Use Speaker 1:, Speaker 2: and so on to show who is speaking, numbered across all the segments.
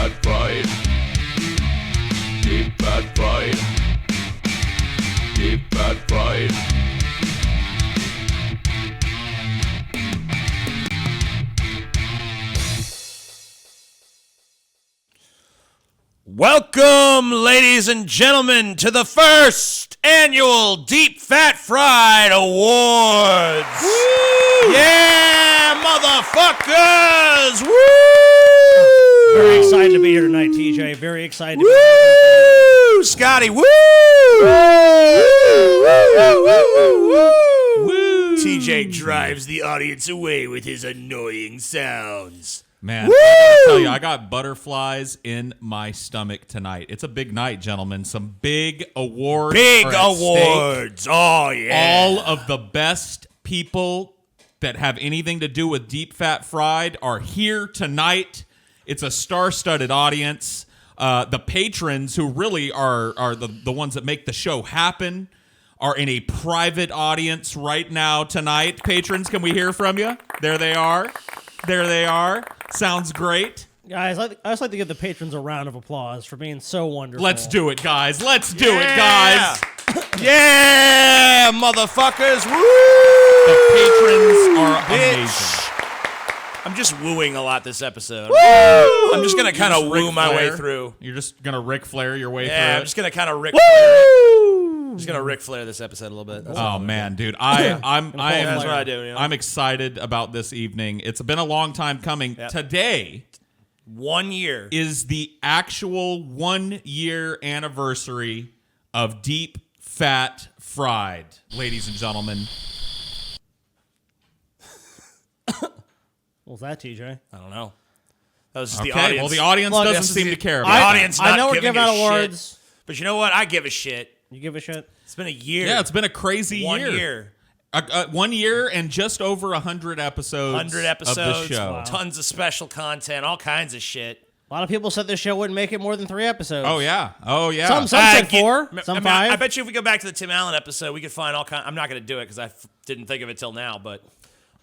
Speaker 1: Fat Fried. Deep Fat Fried. Deep Fat Fried.
Speaker 2: Welcome, ladies and gentlemen, to the first annual Deep Fat Fried Awards. Woo! Yeah, motherfuckers! Woo!
Speaker 3: Very excited to be here tonight, TJ. Very excited to be
Speaker 2: here. Woo! Scotty, woo! Woo! TJ drives the audience away with his annoying sounds.
Speaker 4: Man, I gotta tell you, I got butterflies in my stomach tonight. It's a big night, gentlemen. Some big awards.
Speaker 2: Big
Speaker 4: are at
Speaker 2: awards.
Speaker 4: Stake.
Speaker 2: Oh, yeah.
Speaker 4: All of the best people that have anything to do with Deep Fat Fried are here tonight. It's a star-studded audience. The patrons, who really are the ones that make the show happen, are in a private audience right now tonight. Patrons, can we hear from you? There they are. There they are. Sounds great.
Speaker 3: Guys, I just like to give the patrons a round of applause for being so wonderful.
Speaker 4: Let's do it, guys. Let's do it, guys.
Speaker 2: Yeah, motherfuckers. Woo!
Speaker 4: The patrons are amazing.
Speaker 2: I'm just wooing a lot this episode.
Speaker 3: Woo!
Speaker 2: I'm just going to kind of woo my way through.
Speaker 4: You're just going to Ric Flair your way through
Speaker 2: Yeah,
Speaker 4: it?
Speaker 2: I'm just going to kind of Ric Flair it. I'm just going to Ric Flair this episode a little bit.
Speaker 4: Oh, man, dude. I'm
Speaker 2: That's what I do. You know?
Speaker 4: I'm excited about this evening. It's been a long time coming.
Speaker 2: Yep.
Speaker 4: Today
Speaker 2: 1 year
Speaker 4: is the actual 1 year anniversary of Deep Fat Fried, ladies and gentlemen.
Speaker 3: What was that, TJ?
Speaker 2: I don't know. That was just
Speaker 4: Okay,
Speaker 2: the audience.
Speaker 4: well, the audience
Speaker 2: Look,
Speaker 4: doesn't
Speaker 2: this is
Speaker 4: seem
Speaker 2: the-
Speaker 4: to care
Speaker 2: the
Speaker 4: about
Speaker 2: audience
Speaker 3: I
Speaker 2: not
Speaker 3: know we're
Speaker 2: giving
Speaker 3: giving out
Speaker 2: a shit.
Speaker 3: awards.
Speaker 2: But you know what? I give a shit.
Speaker 3: You give a shit?
Speaker 2: It's been a year.
Speaker 4: Yeah, it's been a crazy
Speaker 2: 1
Speaker 4: year.
Speaker 2: year.
Speaker 4: 1 year and just over 100 episodes.
Speaker 2: 100 episodes.
Speaker 4: of the show.
Speaker 3: Wow.
Speaker 2: Tons of special content. All kinds of shit.
Speaker 3: A lot of people said this show wouldn't make it more than 3 episodes.
Speaker 4: Oh yeah.
Speaker 3: Some said 4,
Speaker 2: I
Speaker 3: some
Speaker 2: mean,
Speaker 3: 5.
Speaker 2: I bet you if we go back to the Tim Allen episode, we could find all kind. I'm not going to do it because I didn't think of it till now. But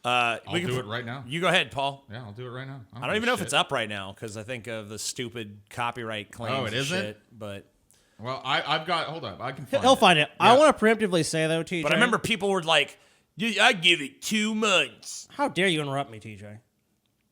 Speaker 4: I'll do it right now.
Speaker 2: You go ahead, Paul.
Speaker 4: Yeah, I'll do it right now.
Speaker 2: I don't even know if it's up right now because I think of the stupid copyright claims.
Speaker 4: Oh, it
Speaker 2: and
Speaker 4: isn't?
Speaker 2: Shit, but
Speaker 4: Well, I've got. Hold up, I can find
Speaker 3: He'll
Speaker 4: it.
Speaker 3: find it. I want to preemptively say, though, TJ.
Speaker 2: I remember people were like, "I give it 2 months."
Speaker 3: How dare you interrupt me, TJ?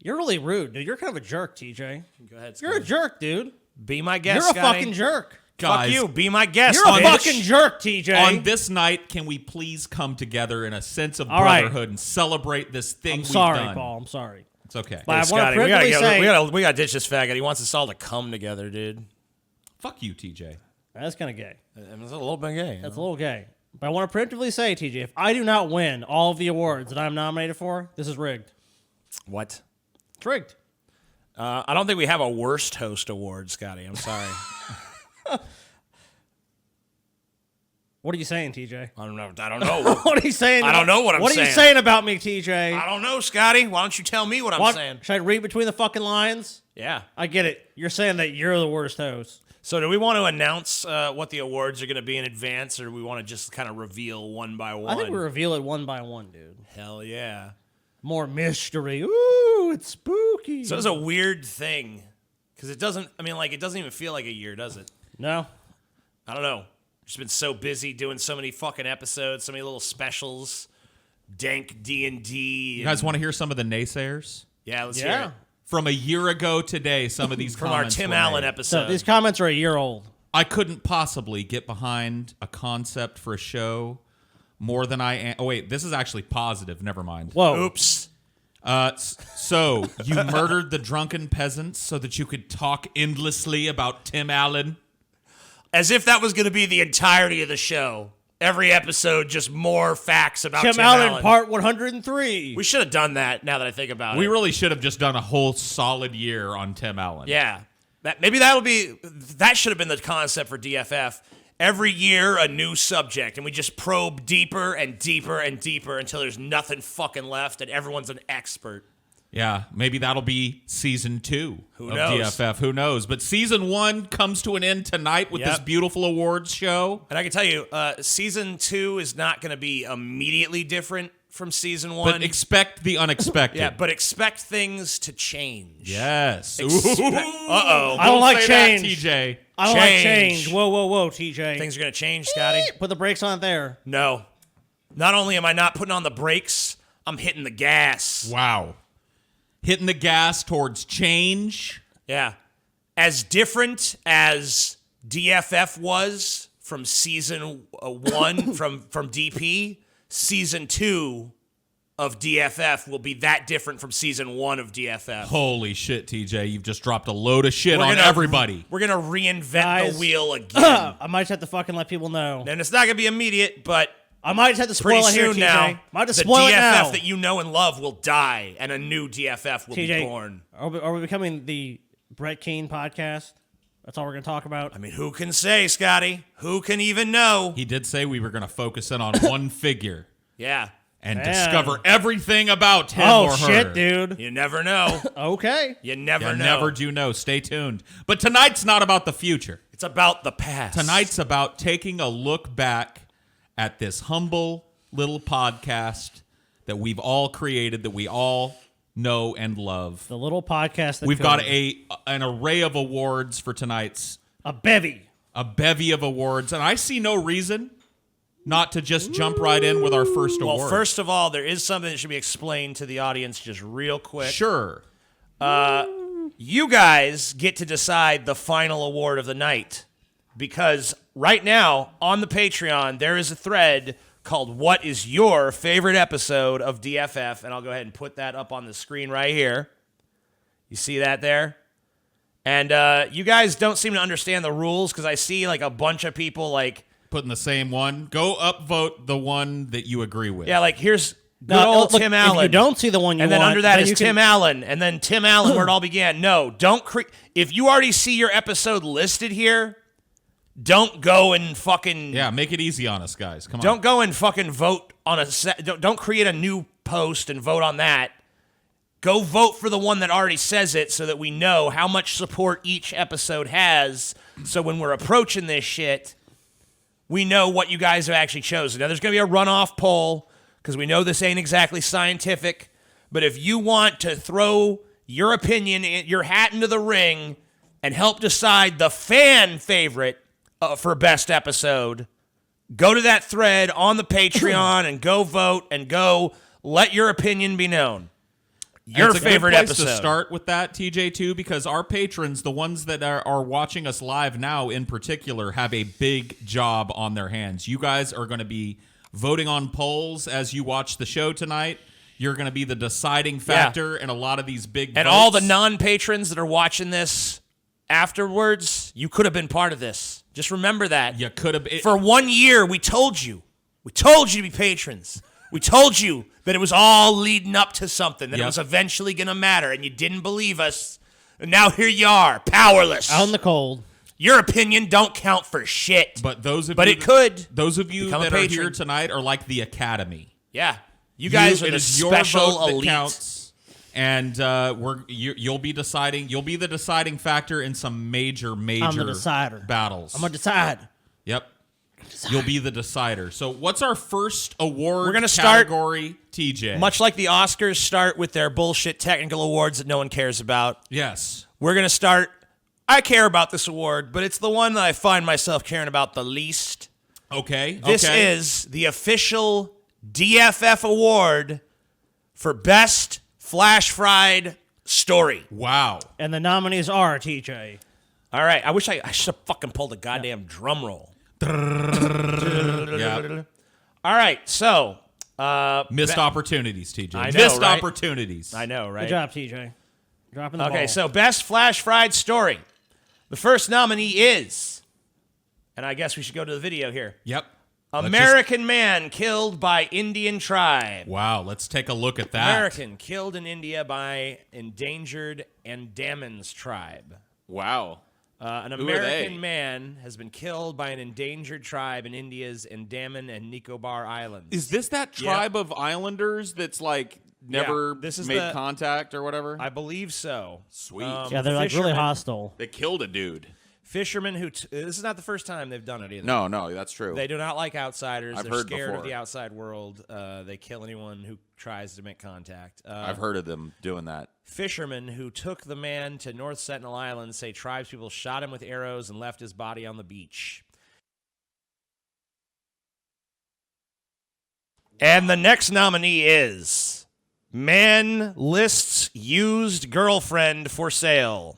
Speaker 3: You're really rude, dude. You're kind of a jerk, TJ.
Speaker 2: Go ahead.
Speaker 3: You're a jerk, dude.
Speaker 2: Be my guest.
Speaker 3: You're a
Speaker 2: Scotty.
Speaker 3: fucking jerk.
Speaker 4: Guys,
Speaker 2: Fuck you. Be my guest.
Speaker 3: You're a
Speaker 2: bitch.
Speaker 3: fucking jerk, TJ.
Speaker 4: On this night, can we please come together in a sense of
Speaker 3: All right.
Speaker 4: brotherhood and celebrate this thing
Speaker 3: I'm
Speaker 4: we've
Speaker 3: sorry,
Speaker 4: done?
Speaker 3: Paul. I'm sorry.
Speaker 4: It's okay.
Speaker 3: But I want to
Speaker 2: Scotty,
Speaker 3: preemptively say
Speaker 2: we gotta ditch this faggot. He wants us all to come together, dude.
Speaker 4: Fuck you, TJ.
Speaker 3: that's kind of gay.
Speaker 2: It's a little bit gay.
Speaker 3: That's a little gay. But I want to preemptively say, TJ, if I do not win all of the awards that I'm nominated for, this is rigged.
Speaker 2: What?
Speaker 3: It's rigged.
Speaker 2: I don't think we have a worst host award, Scotty. I'm sorry.
Speaker 3: What are you saying, TJ?
Speaker 2: I don't know.
Speaker 3: What are you saying?
Speaker 2: I don't know what I'm
Speaker 3: What are you
Speaker 2: saying.
Speaker 3: saying about me, TJ?
Speaker 2: I don't know, Scotty. Why don't you tell me what I'm saying?
Speaker 3: Should I read between the fucking lines?
Speaker 2: Yeah.
Speaker 3: I get it. You're saying that you're the worst host.
Speaker 2: So do we want to announce what the awards are going to be in advance, or do we want to just kind of reveal one by one?
Speaker 3: I think we reveal it one by one, dude.
Speaker 2: Hell yeah.
Speaker 3: More mystery. Ooh, it's spooky.
Speaker 2: So it's a weird thing because it doesn't even feel like a year, does it?
Speaker 3: No.
Speaker 2: I don't know. Just been so busy doing so many fucking episodes, so many little specials, dank D&D.
Speaker 4: You guys want to hear some of the naysayers?
Speaker 2: Yeah, let's hear it.
Speaker 4: From a year ago today, some of these
Speaker 2: From our
Speaker 4: comments
Speaker 2: Tim
Speaker 4: were
Speaker 2: Allen
Speaker 4: made.
Speaker 2: episode.
Speaker 3: So these comments are a year old.
Speaker 4: I couldn't possibly get behind a concept for a show more than I am. Oh, wait, this is actually positive. Never mind.
Speaker 3: Whoa.
Speaker 2: Oops.
Speaker 4: So, you murdered the drunken peasants so that you could talk endlessly about Tim Allen?
Speaker 2: As if that was going to be the entirety of the show. Every episode, just more facts about Tim
Speaker 3: Allen, part 103.
Speaker 2: We should have done that now that I think about it.
Speaker 4: We really should have just done a whole solid year on Tim Allen.
Speaker 2: Yeah. That should have been the concept for DFF. Every year, a new subject, and we just probe deeper and deeper and deeper until there's nothing fucking left and everyone's an expert.
Speaker 4: Yeah, maybe that'll be season 2 of
Speaker 2: knows?
Speaker 4: DFF. Who knows? But season 1 comes to an end tonight with this beautiful awards show.
Speaker 2: And I can tell you, season 2 is not going to be immediately different. from season 1.
Speaker 4: But expect the unexpected.
Speaker 2: Yeah, but expect things to change.
Speaker 4: Yes.
Speaker 2: Uh-oh.
Speaker 3: I don't like
Speaker 4: say that,
Speaker 3: change.
Speaker 4: TJ.
Speaker 3: I don't like
Speaker 2: Change.
Speaker 3: change. Whoa, TJ.
Speaker 2: Things are going to change, Scotty.
Speaker 3: Put the brakes on there.
Speaker 2: No. Not only am I not putting on the brakes, I'm hitting the gas.
Speaker 4: Wow. Hitting the gas towards change.
Speaker 2: Yeah. As different as DFF was from season 1 from DP, season 2 of DFF will be that different from season 1 of DFF.
Speaker 4: Holy shit, TJ. You've just dropped a load of shit on
Speaker 2: gonna-
Speaker 4: everybody.
Speaker 2: We're going to reinvent
Speaker 3: Guys.
Speaker 2: the wheel again.
Speaker 3: I might just have to fucking let people know.
Speaker 2: And it's not going to be immediate, but
Speaker 3: I might just have to
Speaker 2: pretty
Speaker 3: spoil it here,
Speaker 2: soon
Speaker 3: TJ.
Speaker 2: now,
Speaker 3: Might just
Speaker 2: the
Speaker 3: spoil
Speaker 2: DFF
Speaker 3: it now.
Speaker 2: that you know and love will die, and a new DFF will be
Speaker 3: TJ,
Speaker 2: born.
Speaker 3: are we becoming the Brett Keane podcast? That's all we're going to talk about?
Speaker 2: I mean, who can say, Scotty? Who can even know?
Speaker 4: He did say we were going to focus in on one figure
Speaker 2: Yeah.
Speaker 4: and
Speaker 3: Man.
Speaker 4: discover everything about him
Speaker 3: Oh,
Speaker 4: or her.
Speaker 3: shit, dude.
Speaker 2: You never know.
Speaker 3: Okay.
Speaker 2: You never
Speaker 4: You
Speaker 2: know.
Speaker 4: never do know. Stay tuned. But tonight's not about the future.
Speaker 2: It's about the past.
Speaker 4: Tonight's about taking a look back at this humble little podcast that we've all created, that we all know and love.
Speaker 3: The little podcast that
Speaker 4: We've got
Speaker 3: could.
Speaker 4: an array of awards for tonight's,
Speaker 3: A bevy.
Speaker 4: a bevy of awards, and I see no reason not to just jump right in with our first
Speaker 2: Well,
Speaker 4: award.
Speaker 2: first of all, there is something that should be explained to the audience just real quick.
Speaker 4: Sure.
Speaker 2: You guys get to decide the final award of the night, because right now on the Patreon there is a thread called "What is your favorite episode of DFF?" and I'll go ahead and put that up on the screen right here. You see that there? And you guys don't seem to understand the rules, because I see like a bunch of people like,
Speaker 4: Putting the same one. Go upvote the one that you agree with.
Speaker 2: yeah, like here's good
Speaker 3: Now,
Speaker 2: old
Speaker 3: look,
Speaker 2: Tim
Speaker 3: if
Speaker 2: Allen.
Speaker 3: you don't see the one you
Speaker 2: and
Speaker 3: want,
Speaker 2: then under that
Speaker 3: then
Speaker 2: is
Speaker 3: you can-
Speaker 2: Tim Allen, and then Tim Allen, where it all began. No, don't if you already see your episode listed here, don't go and fucking
Speaker 4: Yeah, make it easy on us, guys. Come on.
Speaker 2: don't go and fucking vote on don't create a new post and vote on that. Go vote for the one that already says it, so that we know how much support each episode has. So when we're approaching this shit, we know what you guys have actually chosen. Now, there's going to be a runoff poll, because we know this ain't exactly scientific. But if you want to throw your opinion, your hat into the ring, and help decide the fan favorite for best episode, go to that thread on the Patreon and go vote and go let your opinion be known. Your
Speaker 4: It's a
Speaker 2: favorite
Speaker 4: good place
Speaker 2: episode.
Speaker 4: to start with that, TJ, too, because our patrons, the ones that are watching us live now in particular, have a big job on their hands. You guys are going to be voting on polls as you watch the show tonight. You're going to be the deciding factor in a lot of these big
Speaker 2: And
Speaker 4: votes.
Speaker 2: all the non-patrons that are watching this afterwards, you could have been part of this. Just remember that.
Speaker 4: You could have...
Speaker 2: For 1 year, we told you. We told you to be patrons. We told you that it was all leading up to something, that it
Speaker 4: Yep.
Speaker 2: was eventually going to matter, and you didn't believe us. And now here you are, powerless.
Speaker 3: Out in the cold.
Speaker 2: Your opinion don't count for shit.
Speaker 4: But
Speaker 2: But it could.
Speaker 4: Those of you
Speaker 2: Become a
Speaker 4: that are
Speaker 2: patron.
Speaker 4: here tonight are like the Academy.
Speaker 2: Yeah. You guys are
Speaker 4: it
Speaker 2: the
Speaker 4: is your
Speaker 2: special
Speaker 4: vote that
Speaker 2: elite.
Speaker 4: counts, and you'll be deciding. You'll be the deciding factor in some major
Speaker 3: decider.
Speaker 4: battles.
Speaker 3: I'm going to decide.
Speaker 4: Yep. You'll be the decider. So what's our first award
Speaker 2: We're gonna start-
Speaker 4: category, TJ?
Speaker 2: Much like the Oscars start with their bullshit technical awards that no one cares about,
Speaker 4: Yes.
Speaker 2: we're going to start. I care about this award, but it's the one that I find myself caring about the least.
Speaker 4: Okay.
Speaker 2: This
Speaker 4: okay.
Speaker 2: is the official DFF award for Best Flash Fried Story.
Speaker 4: Wow.
Speaker 3: And the nominees are, TJ.
Speaker 2: All right. I wish I should have fucking pulled a goddamn drum roll.
Speaker 4: Yeah.
Speaker 2: All right. So,
Speaker 4: Missed opportunities, TJ.
Speaker 2: I know,
Speaker 4: Missed
Speaker 2: right?
Speaker 4: opportunities.
Speaker 2: I know, right?
Speaker 3: Good job, TJ. Dropping the ball.
Speaker 2: Okay, so Best Flash Fried Story. The first nominee is, and I guess we should go to the video here.
Speaker 4: Yep.
Speaker 2: American man killed by Indian tribe.
Speaker 4: Wow. Let's take a look at that.
Speaker 2: American killed in India by endangered Andamans tribe.
Speaker 5: Wow.
Speaker 2: An
Speaker 5: Who are they?
Speaker 2: American man has been killed by an endangered tribe in India's Andaman and Nicobar Islands.
Speaker 5: Is this that tribe of islanders that's like never
Speaker 2: this is
Speaker 5: made
Speaker 2: the-
Speaker 5: contact or whatever?
Speaker 2: I believe so.
Speaker 5: Sweet.
Speaker 3: Yeah, they're like really
Speaker 2: fishermen-
Speaker 3: hostile.
Speaker 5: They killed a dude.
Speaker 2: Fishermen who this is not the first time they've done it either.
Speaker 5: No, that's true.
Speaker 2: They do not like outsiders.
Speaker 5: I've
Speaker 2: They're
Speaker 5: heard
Speaker 2: scared of
Speaker 5: before.
Speaker 2: the outside world. They kill anyone who tries to make contact.
Speaker 5: I've heard of them doing that.
Speaker 2: Fishermen who took the man to North Sentinel Island say tribespeople shot him with arrows and left his body on the beach. And the next nominee is Man Lists Used Girlfriend for Sale.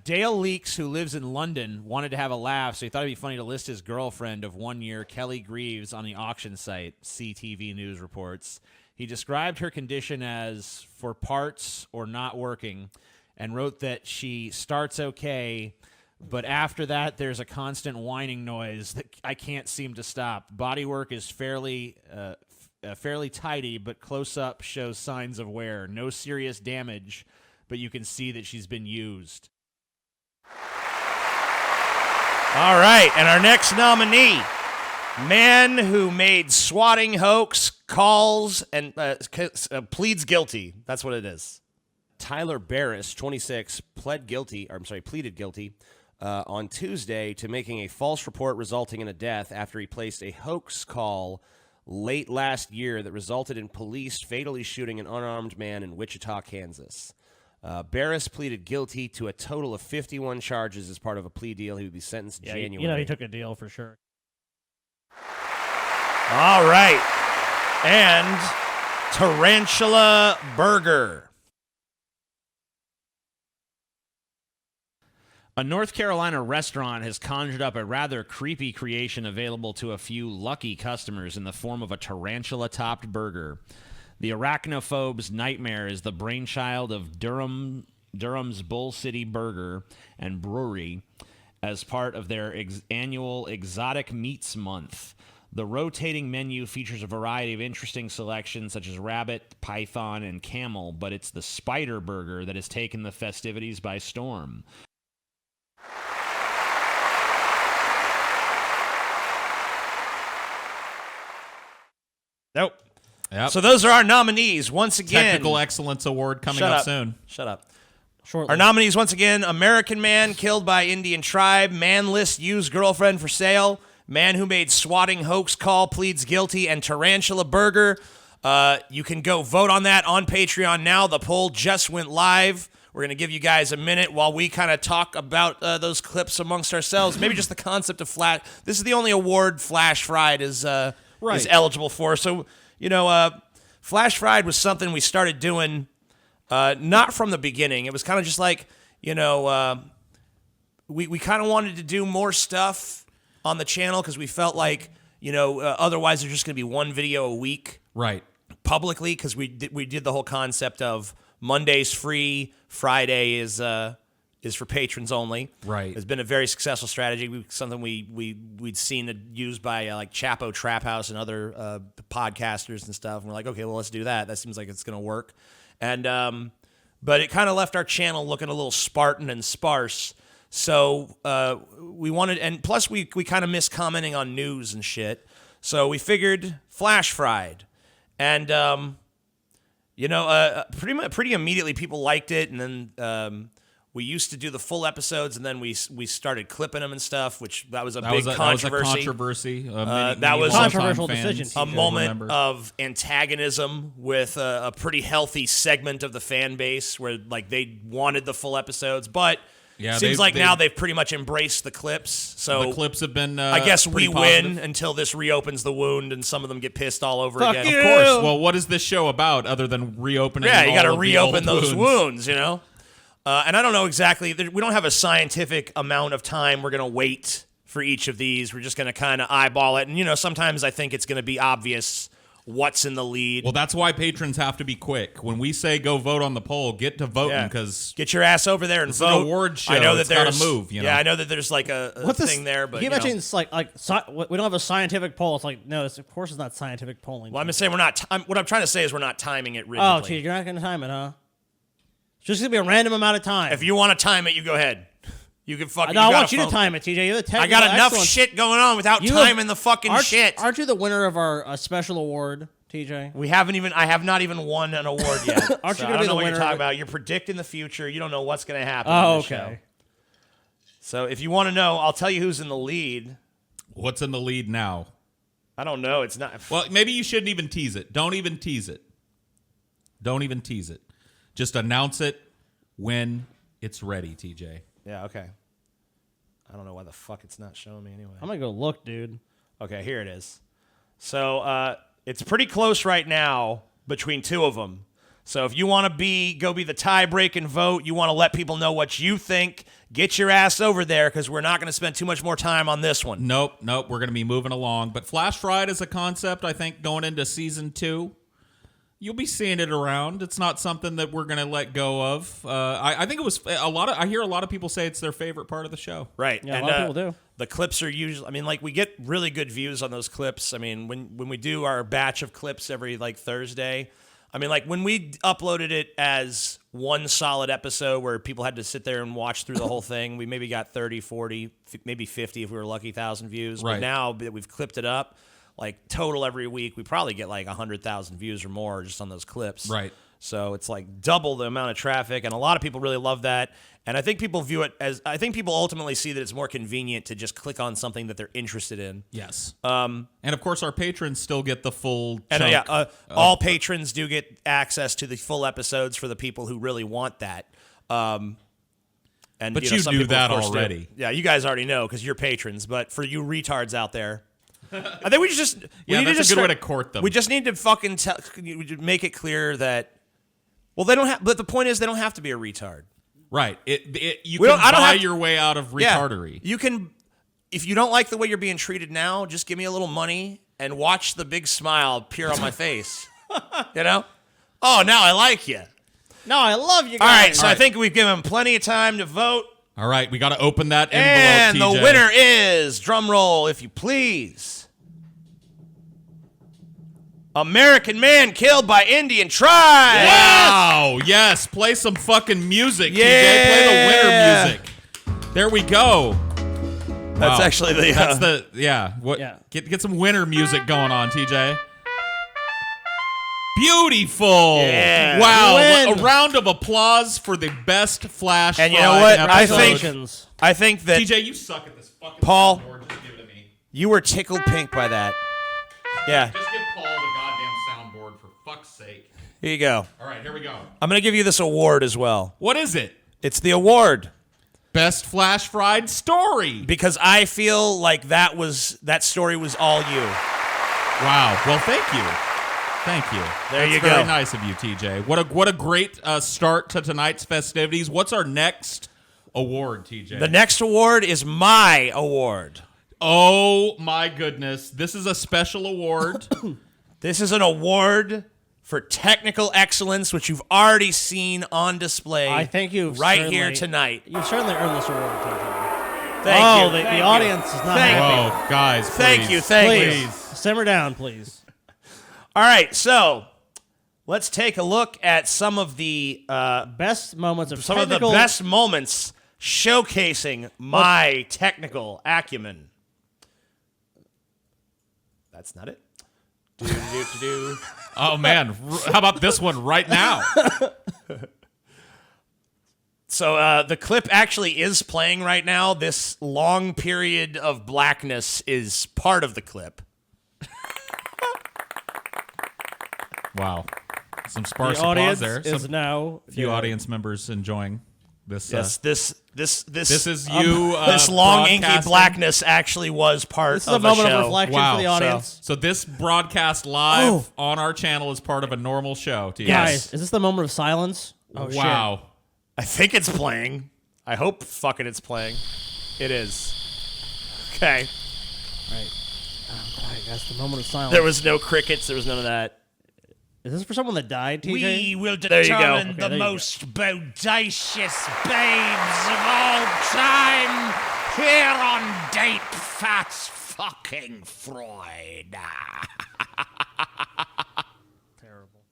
Speaker 2: Dale Leakes, who lives in London, wanted to have a laugh, so he thought it'd be funny to list his girlfriend of 1 year, Kelly Greaves, on the auction site, CTV News reports. He described her condition as for parts or not working and wrote that she starts okay, but after that there's a constant whining noise that I can't seem to stop. Bodywork is fairly tidy, but close-up shows signs of wear. No serious damage, but you can see that she's been used. All right, and our next nominee, man who made swatting hoax calls and pleads guilty. That's what it is. Tyler Barris, 26, pleaded guilty on Tuesday to making a false report resulting in a death after he placed a hoax call late last year that resulted in police fatally shooting an unarmed man in Wichita, Kansas. Barris pleaded guilty to a total of 51 charges as part of a plea deal. He would be sentenced in January.
Speaker 3: You know, he took a deal for sure.
Speaker 2: All right. And Tarantula Burger. A North Carolina restaurant has conjured up a rather creepy creation available to a few lucky customers in the form of a tarantula-topped burger. The arachnophobe's nightmare is the brainchild of Durham's Bull City Burger and Brewery as part of their annual Exotic Meats Month. The rotating menu features a variety of interesting selections such as rabbit, python, and camel, but it's the spider burger that has taken the festivities by storm. Nope.
Speaker 4: Yep.
Speaker 2: So those are our nominees. Once again,
Speaker 4: Technical Excellence Award coming up soon.
Speaker 2: Shut up.
Speaker 3: Shortly.
Speaker 2: Our nominees, once again, American Man Killed by Indian Tribe, Man Lists Used Girlfriend for Sale, Man Who Made Swatting Hoax Call Pleads Guilty, and Tarantula Burger. You can go vote on that on Patreon now. The poll just went live. We're going to give you guys a minute while we kind of talk about those clips amongst ourselves. Maybe just the concept of Flash. This is the only award Flash Fried is eligible for. So, you know, Flash Fried was something we started doing not from the beginning. It was kind of just like, you know, we kind of wanted to do more stuff on the channel because we felt like, you know, otherwise there's just going to be one video a week.
Speaker 4: Right.
Speaker 2: Publicly, because we did the whole concept of Monday's free, Friday is for patrons only.
Speaker 4: Right.
Speaker 2: It's been a very successful strategy. Something we'd seen it used by like Chapo Trap House and other podcasters and stuff. And we're like, okay, well, let's do that. That seems like it's going to work. And but it kind of left our channel looking a little Spartan and sparse. So we wanted, and plus we kind of miss commenting on news and shit. So we figured Flash Fried. And, you know, pretty immediately people liked it. And then we used to do the full episodes, and then we started clipping them and stuff, which that was a big controversy.
Speaker 4: That was a controversy.
Speaker 2: That was
Speaker 3: controversial decision.
Speaker 2: A moment of antagonism with a pretty healthy segment of the fan base where like they wanted the full episodes, but
Speaker 4: yeah,
Speaker 2: seems like now they've pretty much embraced the clips. So
Speaker 4: the clips have been.
Speaker 2: I guess we
Speaker 4: positive.
Speaker 2: win until this reopens the wound, and some of them get pissed all over
Speaker 3: Fuck
Speaker 2: again.
Speaker 3: you.
Speaker 2: Of course.
Speaker 4: Well, what is this show about other than reopening?
Speaker 2: Yeah, you
Speaker 4: got
Speaker 2: to reopen those wounds, you know? And I don't know exactly. We don't have a scientific amount of time we're going to wait for each of these. We're just going to kind of eyeball it. And, you know, sometimes I think it's going to be obvious what's in the lead.
Speaker 4: Well, that's why patrons have to be quick. When we say go vote on the poll, get to voting because
Speaker 2: get your ass over there and
Speaker 4: it's
Speaker 2: vote.
Speaker 4: an award show.
Speaker 2: I know that
Speaker 4: it's
Speaker 2: there's
Speaker 4: gotta move. You know?
Speaker 2: Yeah, I know that there's like a thing there, but
Speaker 3: Can you imagine it's like we don't have a scientific poll. It's like no, of course it's not scientific polling.
Speaker 2: Well, I'm just saying we're not. What I'm trying to say is we're not timing it rigidly.
Speaker 3: Oh, geez, you're not going to time it, huh? It's just going to be a random amount of time.
Speaker 2: If you want to time it, you go ahead. You can fucking.
Speaker 3: No, I want you to time it, TJ. You're the technical
Speaker 2: I got enough
Speaker 3: excellence.
Speaker 2: shit going on without timing the fucking shit.
Speaker 3: Aren't you the winner of our special award, TJ?
Speaker 2: I have not even won an award yet.
Speaker 3: Aren't
Speaker 2: so
Speaker 3: you
Speaker 2: I don't
Speaker 3: going to be
Speaker 2: know
Speaker 3: the
Speaker 2: what
Speaker 3: winner?
Speaker 2: You're talking about. You're predicting the future. You don't know what's going to happen.
Speaker 3: Oh,
Speaker 2: on the
Speaker 3: okay.
Speaker 2: show. So if you want to know, I'll tell you who's in the lead.
Speaker 4: What's in the lead now?
Speaker 2: I don't know. It's not.
Speaker 4: Well, maybe you shouldn't even tease it. Don't even tease it. Don't even tease it. Just announce it when it's ready, TJ.
Speaker 2: Yeah, okay. I don't know why the fuck it's not showing me anyway.
Speaker 3: I'm gonna go look, dude.
Speaker 2: Okay, here it is. So it's pretty close right now between two of them. So if you want to go be the tie-breaking vote, you want to let people know what you think, get your ass over there because we're not going to spend too much more time on this one.
Speaker 4: Nope. We're going to be moving along. But Flash Fried is a concept, I think, going into season 2. You'll be seeing it around. It's not something that we're going to let go of. I think it was I hear a lot of people say it's their favorite part of the show.
Speaker 2: Right.
Speaker 3: Yeah,
Speaker 2: and,
Speaker 3: a lot of people do.
Speaker 2: The clips are usually, I mean, like we get really good views on those clips. I mean, when we do our batch of clips every like Thursday, I mean, like when we uploaded it as one solid episode where people had to sit there and watch through the whole thing, we maybe got 30, 40, maybe 50 if we were lucky, 1,000 views.
Speaker 4: Right.
Speaker 2: But now that we've clipped it up, like total every week, we probably get like 100,000 views or more just on those clips.
Speaker 4: Right.
Speaker 2: So it's like double the amount of traffic, and a lot of people really love that. And I think people view it as, I think people ultimately see that it's more convenient to just click on something that they're interested in.
Speaker 4: Yes. And of course, our patrons still get the full
Speaker 2: And
Speaker 4: chunk.
Speaker 2: all patrons do get access to the full episodes for the people who really want that. And
Speaker 4: But you
Speaker 2: some
Speaker 4: knew
Speaker 2: people, of
Speaker 4: that
Speaker 2: course, do.
Speaker 4: already.
Speaker 2: Yeah, you guys already know because you're patrons. But for you retards out there, I think we just
Speaker 4: Yeah,
Speaker 2: need to
Speaker 4: that's
Speaker 2: just
Speaker 4: a good way
Speaker 2: start-
Speaker 4: to court them.
Speaker 2: We just need to fucking make it clear that. Well, they don't have. But the point is, they don't have to be a retard.
Speaker 4: Right. You
Speaker 2: We
Speaker 4: can
Speaker 2: don't- I don't
Speaker 4: buy
Speaker 2: have to-
Speaker 4: your way out of retardery.
Speaker 2: You can, if you don't like the way you're being treated now, just give me a little money and watch the big smile appear on my face. You know? Oh, now I like you.
Speaker 3: No, I love you
Speaker 2: All
Speaker 3: guys.
Speaker 2: right, so I think we've given them plenty of time to vote.
Speaker 4: All right, we got to open that
Speaker 2: And
Speaker 4: envelope,
Speaker 2: the
Speaker 4: TJ.
Speaker 2: winner is, drum roll if you please, American Man Killed by Indian Tribe.
Speaker 4: Wow! Yes, play some fucking music, TJ. Play the winner music. There we go.
Speaker 2: That's
Speaker 4: Wow.
Speaker 2: actually the.
Speaker 4: That's the What?
Speaker 3: Yeah.
Speaker 4: Get some winner music going on, TJ. Beautiful.
Speaker 2: Yeah.
Speaker 4: Wow.
Speaker 3: You win.
Speaker 4: A round of applause for the best Flash.
Speaker 2: And you know
Speaker 4: Fried
Speaker 2: what? I
Speaker 4: episode.
Speaker 2: think-
Speaker 3: Congratulations.
Speaker 2: I think that
Speaker 4: TJ, you suck at this fucking
Speaker 2: Paul.
Speaker 4: soundboard. Just give it to me.
Speaker 2: you were tickled pink by that. Yeah,
Speaker 4: Just give Paul the goddamn soundboard for fuck's sake.
Speaker 2: here you go.
Speaker 4: All right, here we go.
Speaker 2: I'm going to give you this award as well.
Speaker 4: What is it?
Speaker 2: It's the award.
Speaker 4: Best Flash Fried story.
Speaker 2: Because I feel like that story was all you.
Speaker 4: Wow. Well, thank you. Thank you.
Speaker 2: There
Speaker 4: That's
Speaker 2: you
Speaker 4: very
Speaker 2: go.
Speaker 4: nice of you, TJ. What a great start to tonight's festivities. What's our next award, TJ?
Speaker 2: The next award is my award.
Speaker 4: Oh my goodness. This is a special award.
Speaker 2: This is an award for technical excellence, which you've already seen on display.
Speaker 3: I think you've
Speaker 2: right
Speaker 3: certainly-
Speaker 2: here tonight.
Speaker 3: You've certainly earned this award, TJ.
Speaker 2: Thank you.
Speaker 3: The
Speaker 2: Thank you.
Speaker 3: audience is not
Speaker 2: Thank
Speaker 3: happy.
Speaker 4: Whoa, guys.
Speaker 2: Thank
Speaker 4: please.
Speaker 2: you. Thank
Speaker 3: Please,
Speaker 2: you.
Speaker 3: simmer down, please.
Speaker 2: All right, so let's take a look at some of the
Speaker 3: Best moments of
Speaker 2: some of the
Speaker 3: technical-
Speaker 2: best moments showcasing my technical acumen. That's not it. Do.
Speaker 4: Oh man. How about this one right now?
Speaker 2: So the clip actually is playing right now. This long period of blackness is part of the clip.
Speaker 4: Wow. Some sparse
Speaker 3: The
Speaker 4: applause
Speaker 3: audience
Speaker 4: there.
Speaker 3: is
Speaker 4: Some
Speaker 3: now
Speaker 4: few audience members enjoying this.
Speaker 2: Yes, this
Speaker 4: This is you.
Speaker 2: this long inky
Speaker 4: broadcasting.
Speaker 2: blackness actually was part
Speaker 3: This is a
Speaker 2: of the
Speaker 3: moment
Speaker 2: show.
Speaker 3: of reflection
Speaker 4: Wow.
Speaker 3: for the audience.
Speaker 4: So this broadcast live on our channel is part of a normal show. TJ.
Speaker 3: Guys, is this the moment of silence? Oh,
Speaker 4: Wow.
Speaker 2: I think it's playing. I hope fucking it's playing. It is. Okay.
Speaker 3: shit. Right. Oh, quiet, guys. The moment of silence.
Speaker 2: There was no crickets. There was none of that.
Speaker 3: Is this for someone that died, TJ?
Speaker 2: will determine
Speaker 3: Okay, there you go.
Speaker 2: bodacious babes of all time here on Date Fats Fucking Freud.
Speaker 3: Terrible.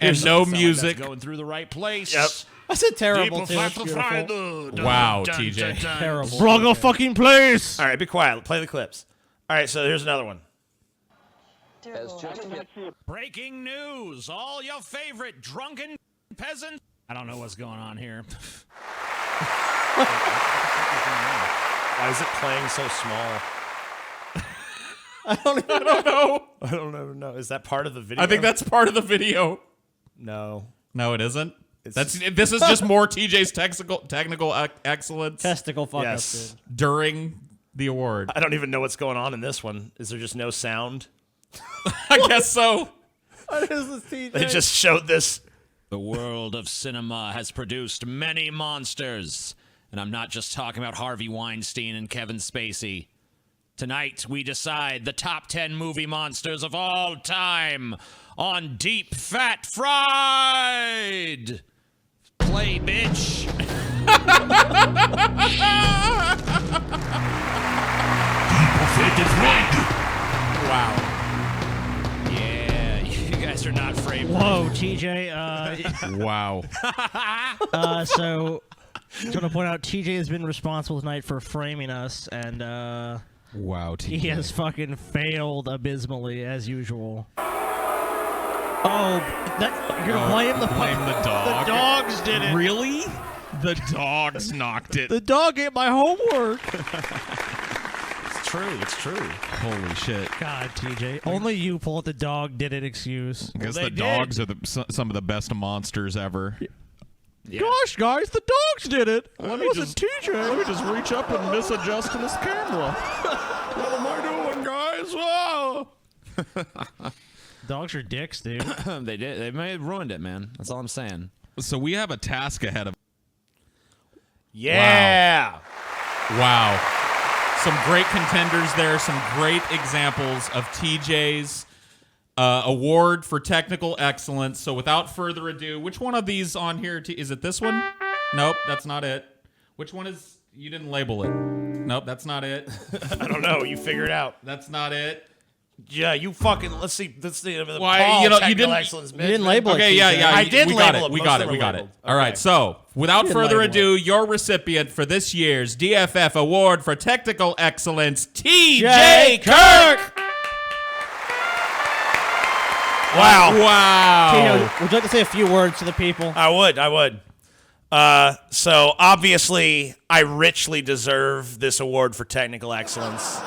Speaker 4: And no music.
Speaker 1: Going through the right place.
Speaker 2: Yep.
Speaker 3: I said terrible, too. It's beautiful.
Speaker 4: Wow, TJ.
Speaker 3: Terrible.
Speaker 2: Wrong fucking place. All right, be quiet. Play the clips. All right, so here's another one.
Speaker 1: Breaking news. All your favorite drunken peasants
Speaker 6: I don't know what's going on here.
Speaker 2: Why is it playing so small?
Speaker 4: I don't know.
Speaker 2: I don't even know. Is that part of the video?
Speaker 4: I think that's part of the video.
Speaker 2: No.
Speaker 4: No, it isn't. This is just more TJ's technical excellence
Speaker 3: Testicle fuck
Speaker 2: Yes.
Speaker 3: up, dude.
Speaker 4: during the award.
Speaker 2: I don't even know what's going on in this one. Is there just no sound?
Speaker 4: I guess so.
Speaker 3: What is this, TJ?
Speaker 2: They just showed this.
Speaker 6: The world of cinema has produced many monsters. And I'm not just talking about Harvey Weinstein and Kevin Spacey. Tonight, we decide the top 10 movie monsters of all time on Deep Fat Fried. Play, bitch.
Speaker 4: Wow.
Speaker 6: Yeah, you guys are not afraid.
Speaker 3: Whoa, TJ.
Speaker 4: Wow.
Speaker 3: So, just want to point out, TJ has been responsible tonight for framing us, and
Speaker 4: Wow, TJ.
Speaker 3: he has fucking failed abysmally as usual. Oh, you're gonna blame the
Speaker 4: Blame the dog.
Speaker 3: The dogs did it.
Speaker 4: Really? The dogs knocked it.
Speaker 3: The dog ate my homework.
Speaker 6: It's true. It's true.
Speaker 4: Holy shit.
Speaker 3: God, TJ. Only you pull out the dog did it excuse.
Speaker 4: I guess
Speaker 6: they
Speaker 4: the
Speaker 6: did.
Speaker 4: dogs are some of the best monsters ever.
Speaker 6: Yeah.
Speaker 3: Gosh, guys, the dogs did it.
Speaker 4: Let me just reach up and misadjust this camera. What am I doing, guys? Whoa!
Speaker 3: Dogs are dicks, dude.
Speaker 6: They did. They may have ruined it, man. That's all I'm saying.
Speaker 4: So we have a task ahead of.
Speaker 2: Yeah.
Speaker 4: Wow. Some great contenders there. Some great examples of TJ's award for technical excellence. So without further ado, which one of these on here? Is it this one? Nope, that's not it. Which one is? You didn't label it. Nope, that's not it.
Speaker 2: I don't know. You figure it out.
Speaker 4: That's not it.
Speaker 2: Yeah, you fucking. Let's see. Let's see.
Speaker 4: Why,
Speaker 2: Paul,
Speaker 4: you know, you
Speaker 2: technical
Speaker 4: didn't-
Speaker 2: excellence,
Speaker 3: You didn't label it.
Speaker 4: Okay, yeah,
Speaker 3: TJ.
Speaker 4: yeah.
Speaker 2: I did
Speaker 4: we got
Speaker 2: label
Speaker 4: it.
Speaker 2: it.
Speaker 4: We
Speaker 2: Most
Speaker 4: got
Speaker 2: of
Speaker 4: it. We
Speaker 2: them
Speaker 4: got it.
Speaker 2: labeled.
Speaker 4: All right.
Speaker 2: Okay.
Speaker 4: So, without
Speaker 3: didn't
Speaker 4: further
Speaker 3: label
Speaker 4: ado, your recipient for this year's DFF Award for Technical Excellence, TJ Kirk.
Speaker 2: Wow.
Speaker 4: Wow.
Speaker 3: TJ, would you like to say a few words to the people?
Speaker 2: I would. So obviously, I richly deserve this award for technical excellence.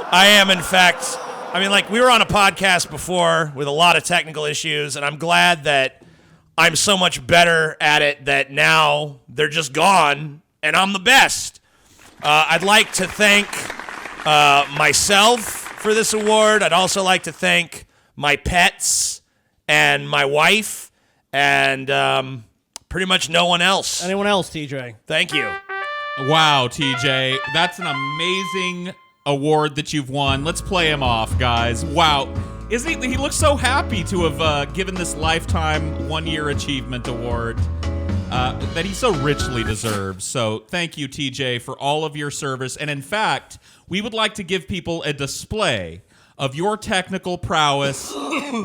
Speaker 2: I am, in fact. I mean, like, we were on a podcast before with a lot of technical issues, and I'm glad that I'm so much better at it that now they're just gone, and I'm the best. I'd like to thank myself for this award. I'd also like to thank my pets and my wife and pretty much no one else.
Speaker 3: Anyone else, TJ?
Speaker 2: Thank you.
Speaker 4: Wow, TJ. That's an amazing award that you've won. Let's play him off, guys. Wow. Isn't he looks so happy to have given this lifetime 1-year achievement award that he so richly deserves. So thank you, TJ, for all of your service. And in fact, we would like to give people a display of your technical prowess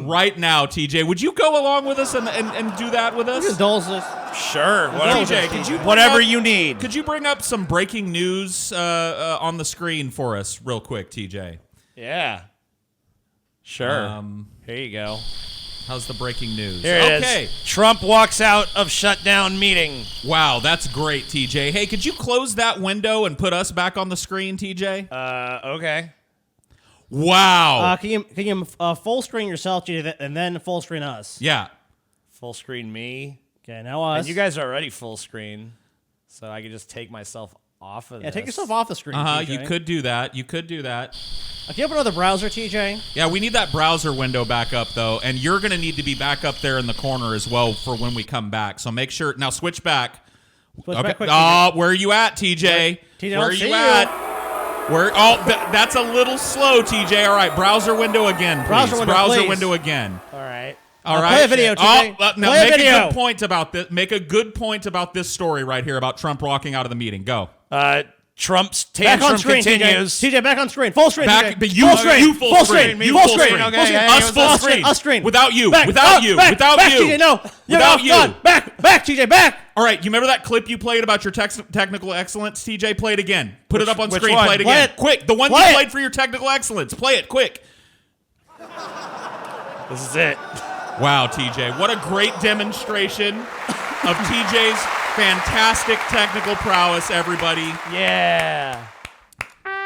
Speaker 4: right now, TJ. Would you go along with us and do that with us?
Speaker 3: Indulge us.
Speaker 2: Sure. Whatever,
Speaker 4: TJ, could you bring
Speaker 2: whatever
Speaker 4: up-
Speaker 2: you need.
Speaker 4: Could you bring up some breaking news on the screen for us real quick, TJ?
Speaker 2: Yeah. Sure. Here you go.
Speaker 4: How's the breaking news?
Speaker 2: Here it
Speaker 4: Okay.
Speaker 2: is. Trump walks out of shutdown meeting.
Speaker 4: Wow, that's great, TJ. Hey, could you close that window and put us back on the screen, TJ?
Speaker 2: Okay.
Speaker 4: Wow.
Speaker 3: Can you full screen yourself, TJ, and then full screen us?
Speaker 4: Yeah.
Speaker 2: Full screen me.
Speaker 3: Okay, now us.
Speaker 2: And you guys are already full screen, so I could just take myself off of
Speaker 3: Yeah,
Speaker 2: this.
Speaker 3: take yourself off the screen.
Speaker 4: Uh-huh,
Speaker 3: TJ.
Speaker 4: you could do that. You could do that.
Speaker 3: Can you open another browser, TJ?
Speaker 4: Yeah, we need that browser window back up, though, and you're going to need to be back up there in the corner as well for when we come back. So make sure. Now switch back.
Speaker 3: Switch
Speaker 4: Okay.
Speaker 3: back quick, TJ.
Speaker 4: Where are you at, TJ?
Speaker 3: TJ,
Speaker 4: Where
Speaker 3: don't
Speaker 4: are
Speaker 3: see
Speaker 4: you
Speaker 3: you.
Speaker 4: at? Where? Oh, that's a little slow, TJ. All right, browser window again, please.
Speaker 3: Browser window, please.
Speaker 4: window again.
Speaker 2: All right.
Speaker 4: All right.
Speaker 3: play a video, TJ.
Speaker 4: Now
Speaker 3: Play a
Speaker 4: make
Speaker 3: video.
Speaker 4: a good point about this. Make a good point about this story right here about Trump walking out of the meeting. Go.
Speaker 2: Trump's
Speaker 3: Back
Speaker 2: tantrum
Speaker 3: on screen,
Speaker 2: continues.
Speaker 3: TJ. TJ, back on screen. Full screen,
Speaker 4: Back,
Speaker 3: TJ.
Speaker 4: but you,
Speaker 3: full screen.
Speaker 4: you full screen.
Speaker 3: Me
Speaker 4: You
Speaker 3: full
Speaker 4: full
Speaker 3: screen.
Speaker 4: screen.
Speaker 3: Okay,
Speaker 2: Okay,
Speaker 3: full
Speaker 2: yeah,
Speaker 3: screen.
Speaker 4: Us full screen.
Speaker 3: Us screen.
Speaker 4: Without you.
Speaker 3: Back,
Speaker 4: Without you.
Speaker 3: Back,
Speaker 4: Without
Speaker 3: back,
Speaker 4: you.
Speaker 3: TJ, no.
Speaker 4: Without
Speaker 3: no,
Speaker 4: you.
Speaker 3: God. Back, TJ, back.
Speaker 4: All right, you remember that clip you played about your technical excellence? TJ, play it again. Put it up on
Speaker 2: which
Speaker 4: screen.
Speaker 2: one?
Speaker 4: Play it
Speaker 3: Play
Speaker 4: again.
Speaker 3: it.
Speaker 4: Quick. The one
Speaker 3: Play
Speaker 4: you
Speaker 3: it.
Speaker 4: played for your technical excellence. Play it quick.
Speaker 2: This is it.
Speaker 4: Wow, TJ. What a great demonstration of TJ's fantastic technical prowess, everybody.
Speaker 2: Yeah.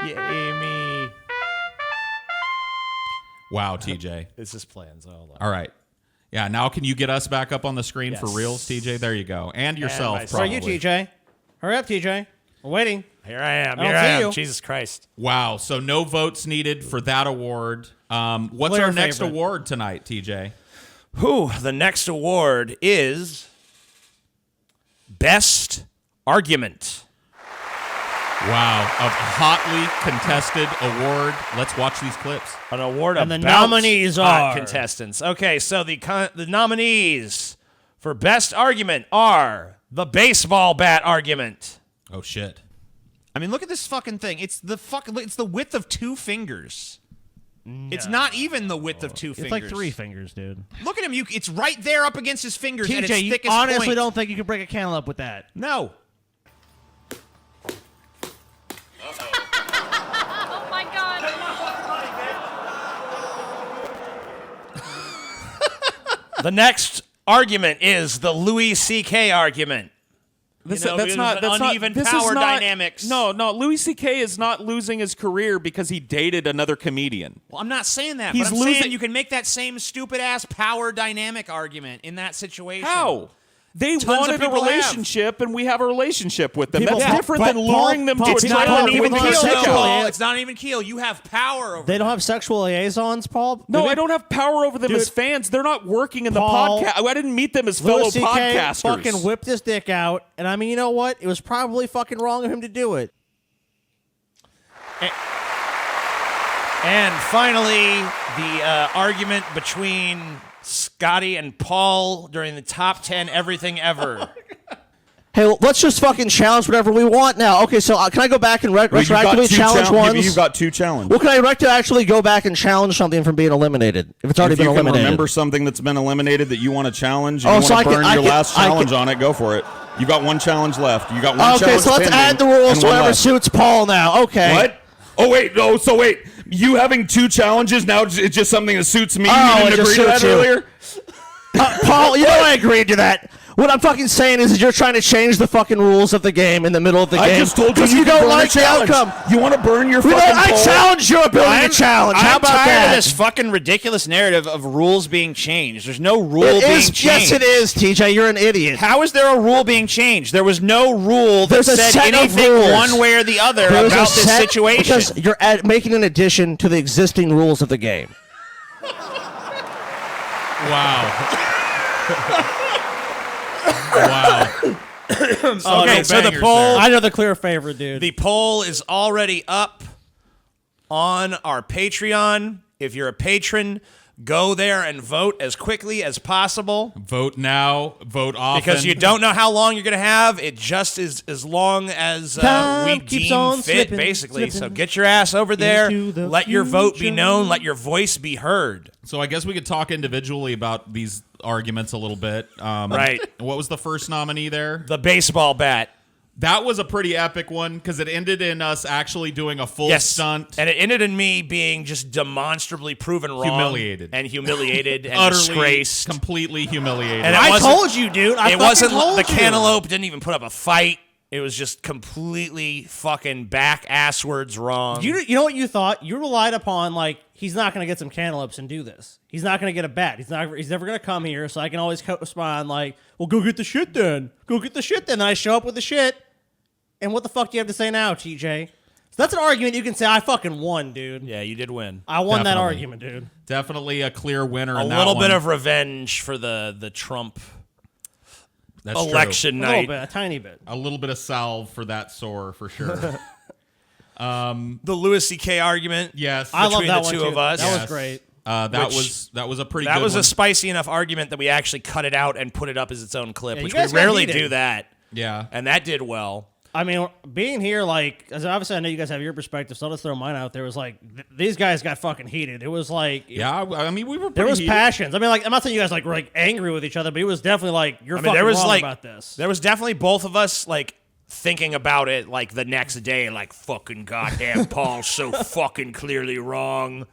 Speaker 2: Yeah, me.
Speaker 4: Wow, TJ.
Speaker 2: This is planned, so hold on.
Speaker 4: All right. Yeah, now can you get us back up on the screen for
Speaker 2: Yes.
Speaker 4: reals, TJ? There you go. And yourself,
Speaker 2: myself.
Speaker 3: Are
Speaker 4: probably.
Speaker 3: you, TJ? Hurry up, TJ. We're waiting.
Speaker 2: Here I am.
Speaker 3: I don't
Speaker 2: Here I
Speaker 3: see
Speaker 2: am.
Speaker 3: you.
Speaker 2: Jesus Christ.
Speaker 4: Wow, so no votes needed for that award. What's
Speaker 3: Clear
Speaker 4: our next
Speaker 3: favorite.
Speaker 4: award tonight, TJ?
Speaker 2: The next award is Best Argument.
Speaker 4: Wow, a hotly contested award. Let's watch these clips.
Speaker 2: An award
Speaker 3: And the
Speaker 2: about
Speaker 3: nominees
Speaker 2: hot
Speaker 3: are-
Speaker 2: contestants. Okay, so the nominees for Best Argument are the baseball bat argument.
Speaker 4: Oh, shit.
Speaker 7: I mean, look at this fucking thing. It's the width of 2 fingers. It's not even the width of 2 fingers.
Speaker 3: It's like 3 fingers, dude.
Speaker 7: Look at him. It's right there up against his fingers at its
Speaker 3: TJ, you
Speaker 7: thickest
Speaker 3: honestly
Speaker 7: point.
Speaker 3: don't think you could break a cantaloupe with that?
Speaker 7: No.
Speaker 8: Oh my god.
Speaker 2: The next argument is the Louis C.K. argument.
Speaker 5: This,
Speaker 2: You know,
Speaker 5: that's
Speaker 2: because
Speaker 5: not
Speaker 2: of
Speaker 5: that's not
Speaker 2: uneven
Speaker 5: this
Speaker 2: power
Speaker 5: is not,
Speaker 2: dynamics.
Speaker 5: No, Louis C.K. is not losing his career because he dated another comedian.
Speaker 7: Well, I'm not saying that.
Speaker 5: He's
Speaker 7: but I'm saying
Speaker 5: losing-
Speaker 7: you can make that same stupid ass power dynamic argument in that situation.
Speaker 5: How? They
Speaker 7: Tons of
Speaker 5: wanted a
Speaker 7: people have.
Speaker 5: relationship, and we have a relationship with them.
Speaker 3: People-
Speaker 5: That's
Speaker 3: yeah,
Speaker 5: different
Speaker 3: but
Speaker 5: than luring them to
Speaker 3: Paul,
Speaker 5: a
Speaker 3: it's
Speaker 5: trailer
Speaker 3: not
Speaker 5: with
Speaker 3: even
Speaker 5: a
Speaker 3: keel,
Speaker 5: checkout.
Speaker 3: though.
Speaker 7: Paul, it's not even keel. You have power over
Speaker 3: They don't
Speaker 7: them.
Speaker 3: have sexual liaisons, Paul?
Speaker 5: No,
Speaker 3: Do
Speaker 5: I
Speaker 3: they?
Speaker 5: don't have power over them
Speaker 3: Dude,
Speaker 5: as fans. They're not working in the
Speaker 3: Paul,
Speaker 5: podcast. I didn't meet them as fellow
Speaker 3: Louis C.K.
Speaker 5: podcasters.
Speaker 3: fucking whipped his dick out, and I mean, you know what? It was probably fucking wrong of him to do it.
Speaker 2: And finally, the argument between Scotty and Paul during the top 10 everything ever.
Speaker 9: Hey, well, let's just fucking challenge whatever we want now. Okay, so can I go back and retroactively challenge ones?
Speaker 10: You've got 2 challenges.
Speaker 9: Well, can I actually go back and challenge something from being eliminated if it's already
Speaker 10: If
Speaker 9: been
Speaker 10: you can
Speaker 9: eliminated?
Speaker 10: remember something that's been eliminated that you want to challenge, and
Speaker 9: Oh,
Speaker 10: you
Speaker 9: so
Speaker 10: want
Speaker 9: I
Speaker 10: to
Speaker 9: can-
Speaker 10: burn
Speaker 9: I
Speaker 10: your
Speaker 9: can-
Speaker 10: last
Speaker 9: I
Speaker 10: challenge
Speaker 9: can-
Speaker 10: on it, go for it. You got 1 challenge left. You got 1
Speaker 9: Okay,
Speaker 10: challenge
Speaker 9: so let's
Speaker 10: pending
Speaker 9: add the rules
Speaker 10: and
Speaker 9: to
Speaker 10: 1
Speaker 9: whatever
Speaker 10: left.
Speaker 9: suits Paul now. Okay.
Speaker 10: What? Oh, wait. No, so wait. You having 2 challenges now, it's just something that suits me?
Speaker 9: Oh,
Speaker 10: You
Speaker 9: it
Speaker 10: didn't
Speaker 9: just
Speaker 10: agree to that
Speaker 9: suits you.
Speaker 10: earlier?
Speaker 9: Paul, you know I agreed to that. What I'm fucking saying is that you're trying to change the fucking rules of the game in the middle of the game.
Speaker 10: I just told you
Speaker 9: because
Speaker 10: you
Speaker 9: you
Speaker 10: can
Speaker 9: don't
Speaker 10: burn a
Speaker 9: like the
Speaker 10: challenge.
Speaker 9: outcome.
Speaker 10: You want to burn your
Speaker 9: Well,
Speaker 10: fucking
Speaker 9: I
Speaker 10: poll?
Speaker 9: challenge your ability to challenge. How
Speaker 7: I'm
Speaker 9: about
Speaker 7: tired
Speaker 9: that?
Speaker 7: of this fucking ridiculous narrative of rules being changed. There's no rule
Speaker 9: It
Speaker 7: being
Speaker 9: is.
Speaker 7: changed.
Speaker 9: Yes, it is, TJ. You're an idiot.
Speaker 7: How is there a rule being changed? There was no rule that
Speaker 9: There's a
Speaker 7: said
Speaker 9: set of
Speaker 7: anything
Speaker 9: rules.
Speaker 7: one way or the other
Speaker 9: There's
Speaker 7: about
Speaker 9: a
Speaker 7: this
Speaker 9: set-
Speaker 7: situation.
Speaker 9: Because you're making an addition to the existing rules of the game.
Speaker 4: Wow. Wow.
Speaker 2: Okay, so the
Speaker 4: bangers
Speaker 2: poll,
Speaker 4: there.
Speaker 3: I know the clear favorite, dude.
Speaker 2: the poll is already up on our Patreon. If you're a patron, go there and vote as quickly as possible.
Speaker 4: Vote now. Vote often.
Speaker 2: Because you don't know how long you're going to have. It just is as long as
Speaker 3: Time
Speaker 2: we
Speaker 3: keeps
Speaker 2: deem
Speaker 3: on
Speaker 2: fit,
Speaker 3: slipping,
Speaker 2: basically. So
Speaker 3: slipping
Speaker 2: get your ass over there.
Speaker 3: into the
Speaker 2: Let your vote be
Speaker 3: future.
Speaker 2: known. Let your voice be heard.
Speaker 4: So I guess we could talk individually about these arguments a little bit.
Speaker 2: Right.
Speaker 4: What was the first nominee there?
Speaker 2: The baseball bat.
Speaker 4: That was a pretty epic one because it ended in us actually doing a full
Speaker 2: Yes.
Speaker 4: stunt.
Speaker 2: And it ended in me being just demonstrably proven wrong.
Speaker 4: Humiliated.
Speaker 2: And humiliated and
Speaker 4: Utterly,
Speaker 2: disgraced.
Speaker 4: completely humiliated.
Speaker 2: And it
Speaker 3: I
Speaker 2: wasn't-
Speaker 3: told you, dude. I
Speaker 2: it
Speaker 3: fucking
Speaker 2: wasn't
Speaker 3: told
Speaker 2: the
Speaker 3: you.
Speaker 2: cantaloupe didn't even put up a fight. It was just completely fucking back asswards wrong.
Speaker 3: You know what you thought? You relied upon, like, he's not going to get some cantaloupes and do this. He's not going to get a bat. He's never going to come here, so I can always respond like, well, go get the shit then. Go get the shit then. Then I show up with the shit. And what the fuck do you have to say now, TJ? So that's an argument you can say, I fucking won, dude.
Speaker 2: yeah, you did win.
Speaker 3: I won that
Speaker 4: Definitely.
Speaker 3: argument, dude.
Speaker 4: Definitely a clear winner
Speaker 2: A
Speaker 4: in that
Speaker 2: little
Speaker 4: one.
Speaker 2: bit of revenge for the Trump
Speaker 4: That's true.
Speaker 2: election
Speaker 3: A little
Speaker 2: night.
Speaker 3: bit, a tiny bit.
Speaker 4: A little bit of salve for that sore, for sure.
Speaker 2: The Louis C.K. argument.
Speaker 4: Yes.
Speaker 3: I love
Speaker 2: Between
Speaker 3: that
Speaker 2: the
Speaker 3: one,
Speaker 2: two
Speaker 3: too.
Speaker 2: of us.
Speaker 3: That
Speaker 4: Yes.
Speaker 3: was great.
Speaker 4: That was a pretty
Speaker 2: That
Speaker 4: good
Speaker 2: was
Speaker 4: one.
Speaker 2: a spicy enough argument that we actually cut it out and put it up as its own clip,
Speaker 3: Yeah, you
Speaker 2: which we
Speaker 3: guys got
Speaker 2: rarely
Speaker 3: heated.
Speaker 2: do that.
Speaker 4: Yeah.
Speaker 2: And that did well.
Speaker 3: I mean, being here, like, as obviously I know you guys have your perspective, so I'll just throw mine out there. It was like, these guys got fucking heated. It was like,
Speaker 4: Yeah, I mean, we were
Speaker 3: there
Speaker 4: pretty
Speaker 3: was
Speaker 4: heated.
Speaker 3: passions. I mean, like, I'm not saying you guys like were like angry with each other, but it was definitely like, you're fucking
Speaker 2: there was
Speaker 3: wrong
Speaker 2: like
Speaker 3: about this.
Speaker 2: there was definitely both of us like thinking about it like the next day, like fucking goddamn Paul's so fucking clearly wrong.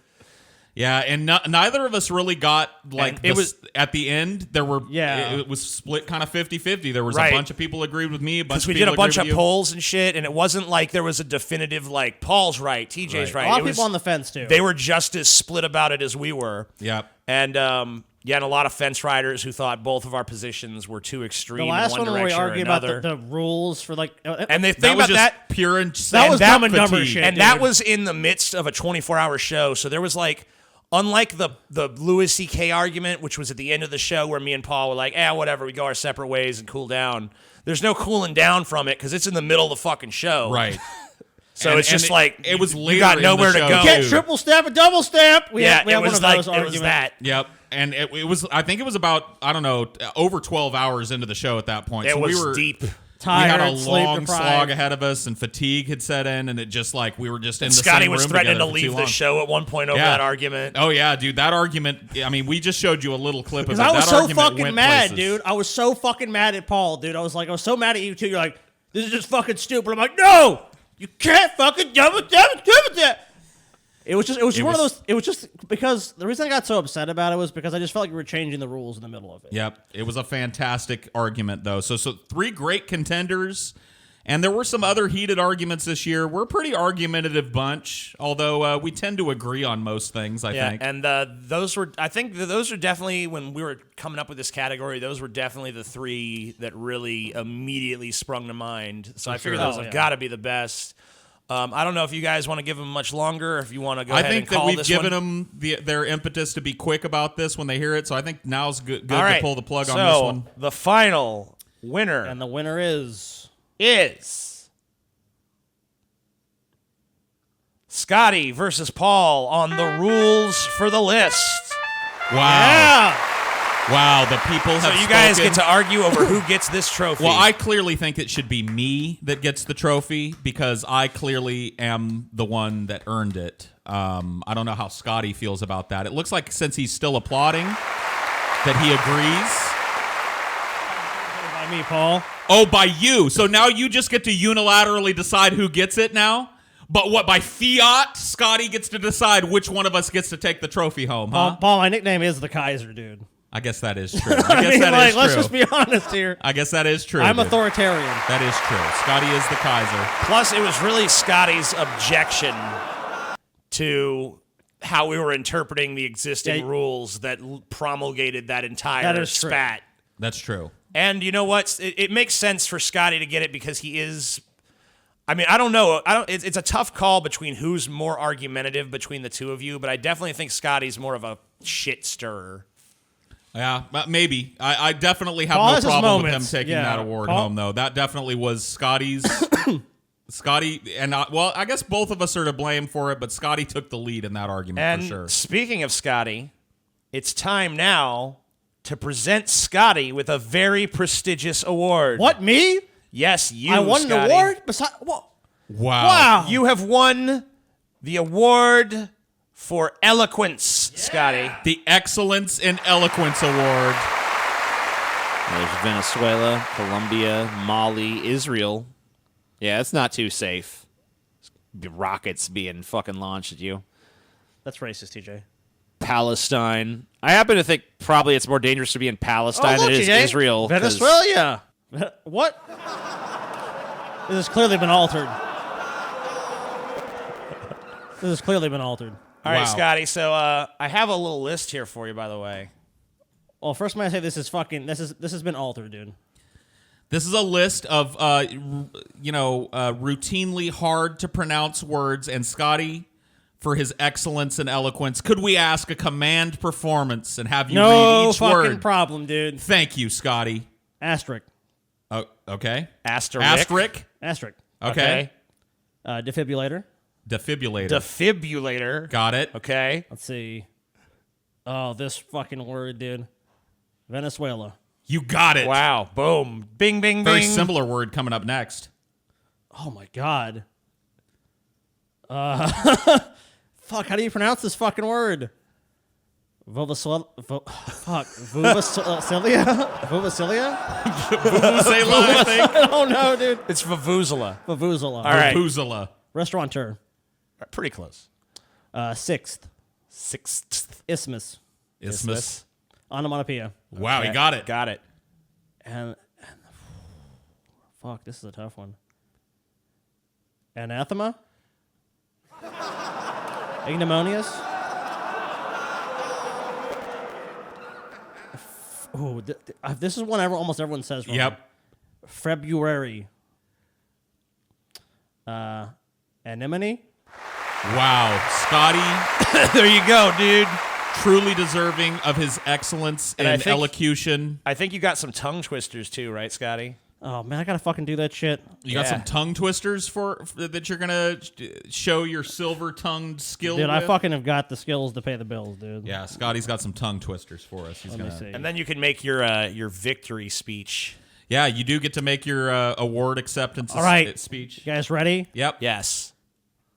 Speaker 4: Yeah, and neither of us really got like
Speaker 2: And it was
Speaker 4: at the end. There were
Speaker 3: Yeah.
Speaker 4: it was split kind of 50-50. There was
Speaker 2: Right.
Speaker 4: a bunch of people agreed with me, a bunch
Speaker 2: because
Speaker 4: of
Speaker 2: we
Speaker 4: people
Speaker 2: did a bunch
Speaker 4: agreed
Speaker 2: of
Speaker 4: with you.
Speaker 2: polls and shit, and it wasn't like there was a definitive like Paul's right, TJ's right.
Speaker 3: A lot
Speaker 2: It
Speaker 3: of
Speaker 2: was,
Speaker 3: people on the fence too.
Speaker 2: they were just as split about it as we were.
Speaker 4: Yep.
Speaker 2: And and a lot of fence riders who thought both of our positions were too extreme
Speaker 3: the last
Speaker 2: in
Speaker 3: one
Speaker 2: one
Speaker 3: where we
Speaker 2: direction or
Speaker 3: argued about
Speaker 2: another.
Speaker 3: the rules for like,
Speaker 2: and the
Speaker 4: That
Speaker 2: thing
Speaker 4: was
Speaker 2: about
Speaker 4: just
Speaker 2: that,
Speaker 4: pure and
Speaker 3: That was dumb and dumber
Speaker 4: fatigue.
Speaker 3: shit.
Speaker 2: and that
Speaker 3: dude.
Speaker 2: was in the midst of a 24-hour show, so there was like, unlike the Louis C.K. argument, which was at the end of the show where me and Paul were like, whatever, we go our separate ways and cool down. There's no cooling down from it because it's in the middle of the fucking show.
Speaker 4: Right.
Speaker 2: So
Speaker 4: And-
Speaker 2: it's just
Speaker 4: and
Speaker 2: like
Speaker 4: it was
Speaker 2: you
Speaker 4: later
Speaker 2: got
Speaker 4: in the
Speaker 2: nowhere to
Speaker 4: show,
Speaker 2: go.
Speaker 4: too.
Speaker 3: Get triple stamp and double stamp. We had
Speaker 2: it
Speaker 3: one
Speaker 2: was
Speaker 3: of
Speaker 2: like
Speaker 3: those
Speaker 2: it
Speaker 3: arguments.
Speaker 2: was that.
Speaker 4: Yep. And it was. I think it was about over 12 hours into the show at that point.
Speaker 2: It
Speaker 4: so
Speaker 2: was
Speaker 4: we were
Speaker 2: deep.
Speaker 4: We
Speaker 3: Tired,
Speaker 4: had a
Speaker 3: sleep
Speaker 4: long
Speaker 3: deprived.
Speaker 4: slog ahead of us, and fatigue had set in, and it just like we were just in the
Speaker 2: Scotty
Speaker 4: same
Speaker 2: was
Speaker 4: room
Speaker 2: threatening to
Speaker 4: together for too
Speaker 2: leave the
Speaker 4: long.
Speaker 2: show at one point over
Speaker 4: Yeah.
Speaker 2: that argument.
Speaker 4: Oh yeah, dude, that argument. I mean, we just showed you a little clip of it.
Speaker 3: Because I was
Speaker 4: That
Speaker 3: so
Speaker 4: argument
Speaker 3: fucking
Speaker 4: went
Speaker 3: mad,
Speaker 4: places.
Speaker 3: dude. I was so fucking mad at Paul, dude. I was so mad at you too. You're like, this is just fucking stupid. I'm like, no, you can't fucking double that. It was just one of those. It was just because the reason I got so upset about it was because I just felt like we were changing the rules in the middle of it.
Speaker 4: Yep, it was a fantastic argument though. So 3 great contenders. And there were some other heated arguments this year. We're a pretty argumentative bunch, although we tend to agree on most things, I think.
Speaker 2: And those were definitely, when we were coming up with this category, those were definitely the 3 that really immediately sprung to mind. So I figured those have got to be the best. I don't know if you guys want to give them much longer, or if you want to go ahead and call
Speaker 4: I think that we've
Speaker 2: this
Speaker 4: given
Speaker 2: one.
Speaker 4: them their impetus to be quick about this when they hear it, so I think now's good
Speaker 2: All right.
Speaker 4: to pull the plug
Speaker 2: so
Speaker 4: on this one.
Speaker 2: The final winner
Speaker 3: And the winner is
Speaker 2: Scotty versus Paul on the rules for the list.
Speaker 4: Wow. Wow, the people have
Speaker 2: So you guys
Speaker 4: spoken.
Speaker 2: get to argue over who gets this trophy.
Speaker 4: Well, I clearly think it should be me that gets the trophy because I clearly am the one that earned it. I don't know how Scotty feels about that. It looks like since he's still applauding that he agrees.
Speaker 3: by me, Paul.
Speaker 4: Oh, by you. So now you just get to unilaterally decide who gets it now? But what, by fiat, Scotty gets to decide which one of us gets to take the trophy home, huh?
Speaker 3: Paul, my nickname is the Kaiser, dude.
Speaker 4: I guess that is true. I guess that is
Speaker 3: let's
Speaker 4: true.
Speaker 3: just be honest here.
Speaker 4: I guess that is true.
Speaker 3: I'm
Speaker 4: dude.
Speaker 3: authoritarian.
Speaker 4: That is true. Scotty is the Kaiser.
Speaker 2: Plus, it was really Scotty's objection to how we were interpreting the existing rules that promulgated that entire
Speaker 3: That is true.
Speaker 2: spat.
Speaker 4: That's true.
Speaker 2: And you know what? It makes sense for Scotty to get it because he is. I mean, I don't know. It's a tough call between who's more argumentative between the two of you, but I definitely think Scotty's more of a shit stirrer.
Speaker 4: Yeah, maybe. I definitely have
Speaker 3: Paul
Speaker 4: no
Speaker 3: has his
Speaker 4: problem with him
Speaker 3: moments.
Speaker 4: taking
Speaker 3: Yeah.
Speaker 4: that award
Speaker 3: Paul-
Speaker 4: home, though. That definitely was Scotty's. Scotty, and I guess both of us are to blame for it, but Scotty took the lead in that argument
Speaker 2: And
Speaker 4: for sure.
Speaker 2: speaking of Scotty, it's time now to present Scotty with a very prestigious award.
Speaker 3: What, me?
Speaker 2: Yes, you,
Speaker 3: I won
Speaker 2: Scotty.
Speaker 3: an award? Besides, what?
Speaker 4: Wow.
Speaker 3: Wow.
Speaker 2: You have won the award for Eloquence, Scotty.
Speaker 4: The Excellence in Eloquence Award.
Speaker 5: There's Venezuela, Colombia, Mali, Israel. Yeah, it's not too safe. Rockets being fucking launched at you.
Speaker 3: That's racist, TJ.
Speaker 5: Palestine. I happen to think probably it's more dangerous to be in Palestine than it is
Speaker 3: TJ.
Speaker 5: Israel. 'cause-
Speaker 3: Venezuela. What? This has clearly been altered. This has clearly been altered.
Speaker 2: All right,
Speaker 4: Wow.
Speaker 2: Scotty. So I have a little list here for you, by the way.
Speaker 3: Well, first, may I say this has been altered, dude.
Speaker 4: This is a list of, routinely hard to pronounce words. And Scotty, for his excellence and eloquence, could we ask a command performance and have you read
Speaker 3: No
Speaker 4: each
Speaker 3: fucking
Speaker 4: word?
Speaker 3: problem, dude.
Speaker 4: Thank you, Scotty.
Speaker 3: Asterisk.
Speaker 4: Oh, okay.
Speaker 2: Asterisk.
Speaker 4: Asterisk.
Speaker 3: Asterisk.
Speaker 4: Okay.
Speaker 3: Defibrillator.
Speaker 4: Defibrillator.
Speaker 2: Defibrillator.
Speaker 4: Got it.
Speaker 2: Okay.
Speaker 3: Let's see. Oh, this fucking word, dude. Venezuela.
Speaker 4: You got it.
Speaker 2: Wow. Boom. Bing, bing,
Speaker 4: Very
Speaker 2: bing.
Speaker 4: similar word coming up next.
Speaker 3: Oh my god. Fuck, how do you pronounce this fucking word? Vuvasilia? Vuvasilia?
Speaker 4: Vuvuzela, I think.
Speaker 3: I don't know, dude.
Speaker 2: It's Vuvuzela.
Speaker 3: Vuvuzela.
Speaker 2: All right.
Speaker 4: Vuvuzela.
Speaker 3: Restaurateur.
Speaker 2: Pretty close.
Speaker 3: Sixth.
Speaker 2: Sixth.
Speaker 3: Isthmus.
Speaker 4: Isthmus.
Speaker 3: Onomatopoeia.
Speaker 4: Wow, he got it.
Speaker 2: Got it.
Speaker 3: And fuck, this is a tough one. Anathema? Ignominious? Ooh, this is one almost everyone says wrong.
Speaker 4: Yep.
Speaker 3: February. Anemone?
Speaker 4: Wow, Scotty,
Speaker 2: There you go, dude.
Speaker 4: truly deserving of his excellence in
Speaker 2: I think-
Speaker 4: elocution.
Speaker 2: I think you got some tongue twisters too, right, Scotty?
Speaker 3: Oh man, I gotta fucking do that shit.
Speaker 4: You got
Speaker 2: Yeah.
Speaker 4: some tongue twisters for that you're gonna show your silver-tongued skill
Speaker 3: Dude, I
Speaker 4: with?
Speaker 3: fucking have got the skills to pay the bills, dude.
Speaker 4: Yeah, Scotty's got some tongue twisters for us. He's
Speaker 3: Let me
Speaker 4: gonna.
Speaker 3: see.
Speaker 2: And then you can make your victory speech.
Speaker 4: Yeah, you do get to make your award acceptance
Speaker 3: All right.
Speaker 4: speech.
Speaker 3: You guys ready?
Speaker 4: Yep.
Speaker 2: Yes.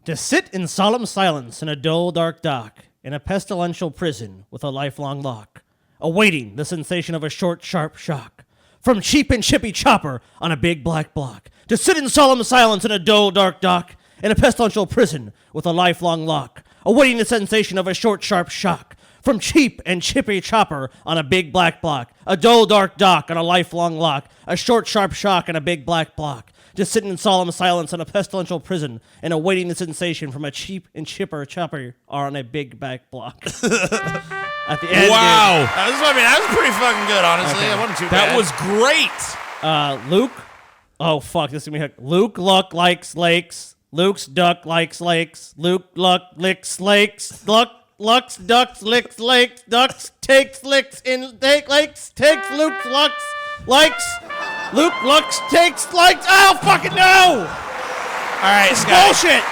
Speaker 3: To sit in solemn silence in a dull, dark dock, in a pestilential prison with a lifelong lock, awaiting the sensation of a short, sharp shock, from cheap and chippy chopper on a big black block. To sit in solemn silence in a dull, dark dock, in a pestilential prison with a lifelong lock, awaiting the sensation of a short, sharp shock, from cheap and chippy chopper on a big black block, a dull, dark dock on a lifelong lock, a short, sharp shock and a big black block. Just sitting in solemn silence in a pestilential prison and awaiting the sensation from a cheap and chipper chopper on a big back block. At the end,
Speaker 4: Wow,
Speaker 2: That was pretty fucking good, honestly. It wasn't too
Speaker 4: that
Speaker 2: bad.
Speaker 4: was great.
Speaker 3: dude. Luke. Oh fuck, this is gonna be Luke Luck likes lakes. Luke's duck likes lakes. Luke Luck licks lakes. Lux ducks licks lakes. Ducks takes licks in lakes. Takes Luke's Lux likes. Luke Lux takes likes. Oh fucking no!
Speaker 2: All right,
Speaker 3: It's
Speaker 2: Scotty.
Speaker 3: bullshit.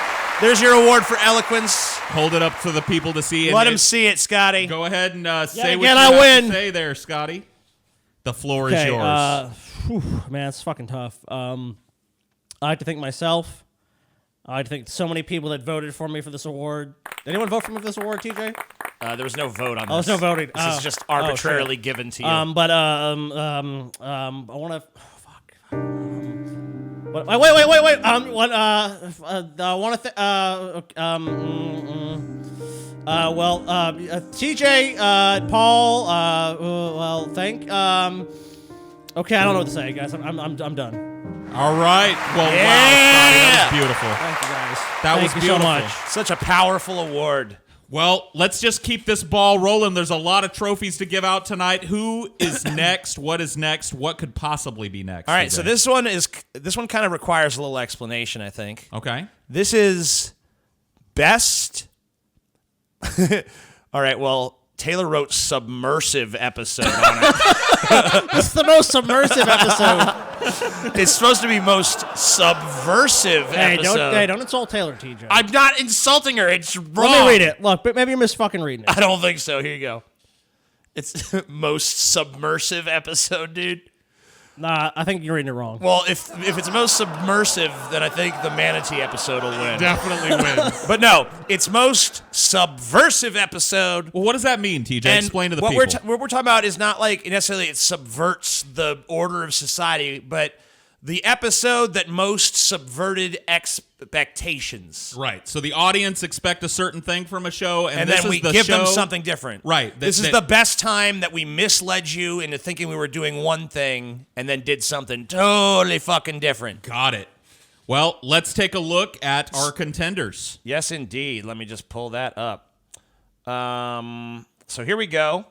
Speaker 2: There's your award for eloquence.
Speaker 4: Hold it up for the people to see.
Speaker 2: Let
Speaker 4: and
Speaker 2: him see it, Scotty.
Speaker 4: Go ahead and say what
Speaker 3: again,
Speaker 4: you
Speaker 3: I
Speaker 4: have
Speaker 3: win.
Speaker 4: to say there, Scotty. The floor is
Speaker 3: Okay,
Speaker 4: yours.
Speaker 3: man, it's fucking tough. I like to thank myself. I like to thank so many people that voted for me for this award. Did anyone vote for me for this award, TJ?
Speaker 2: There was no vote on this.
Speaker 3: Oh, there's no voting.
Speaker 2: This
Speaker 3: Oh.
Speaker 2: is just
Speaker 3: Oh,
Speaker 2: arbitrarily
Speaker 3: shit.
Speaker 2: given to you.
Speaker 3: I want to. Fuck. Wait. I want to. TJ, Paul. Well, thank. Okay, I don't know what to say, guys. I'm done.
Speaker 4: All right. Well,
Speaker 2: Yeah.
Speaker 4: wow, Scotty, that was beautiful.
Speaker 3: Thank you, guys.
Speaker 4: That
Speaker 3: Thank
Speaker 4: was
Speaker 3: you
Speaker 4: beautiful.
Speaker 3: so much.
Speaker 2: Such a powerful award.
Speaker 4: Well, let's just keep this ball rolling. There's a lot of trophies to give out tonight. Who is next? What is next? What could possibly be next?
Speaker 2: All right, so
Speaker 4: today?
Speaker 2: this one kind of requires a little explanation, I think.
Speaker 4: Okay.
Speaker 2: This is best. All right, well, Taylor wrote submersive episode on it.
Speaker 3: This is the most submersive episode.
Speaker 2: It's supposed to be most subversive
Speaker 3: Hey,
Speaker 2: episode.
Speaker 3: don't insult Taylor, TJ.
Speaker 2: I'm not insulting her. It's wrong.
Speaker 3: Let me read it. Look, but maybe you're fucking reading it.
Speaker 2: I don't think so. Here you go. It's most submersive episode, dude.
Speaker 3: Nah, I think you're reading it wrong.
Speaker 2: Well, if it's most submersive, then I think the manatee episode will win.
Speaker 4: Definitely win.
Speaker 2: But no, it's most subversive episode.
Speaker 4: Well, what does that mean, TJ?
Speaker 2: And
Speaker 4: Explain to the
Speaker 2: what
Speaker 4: people.
Speaker 2: What we're talking about is not like necessarily it subverts the order of society, but the episode that most subverted expectations.
Speaker 4: Right. So the audience expect a certain thing from a show, and this
Speaker 2: then we
Speaker 4: is the
Speaker 2: give
Speaker 4: show.
Speaker 2: them something different.
Speaker 4: Right.
Speaker 2: This is the best time that we misled you into thinking we were doing one thing and then did something totally fucking different.
Speaker 4: Got it. Well, let's take a look at our contenders.
Speaker 2: Yes, indeed. Let me just pull that up. So here we go.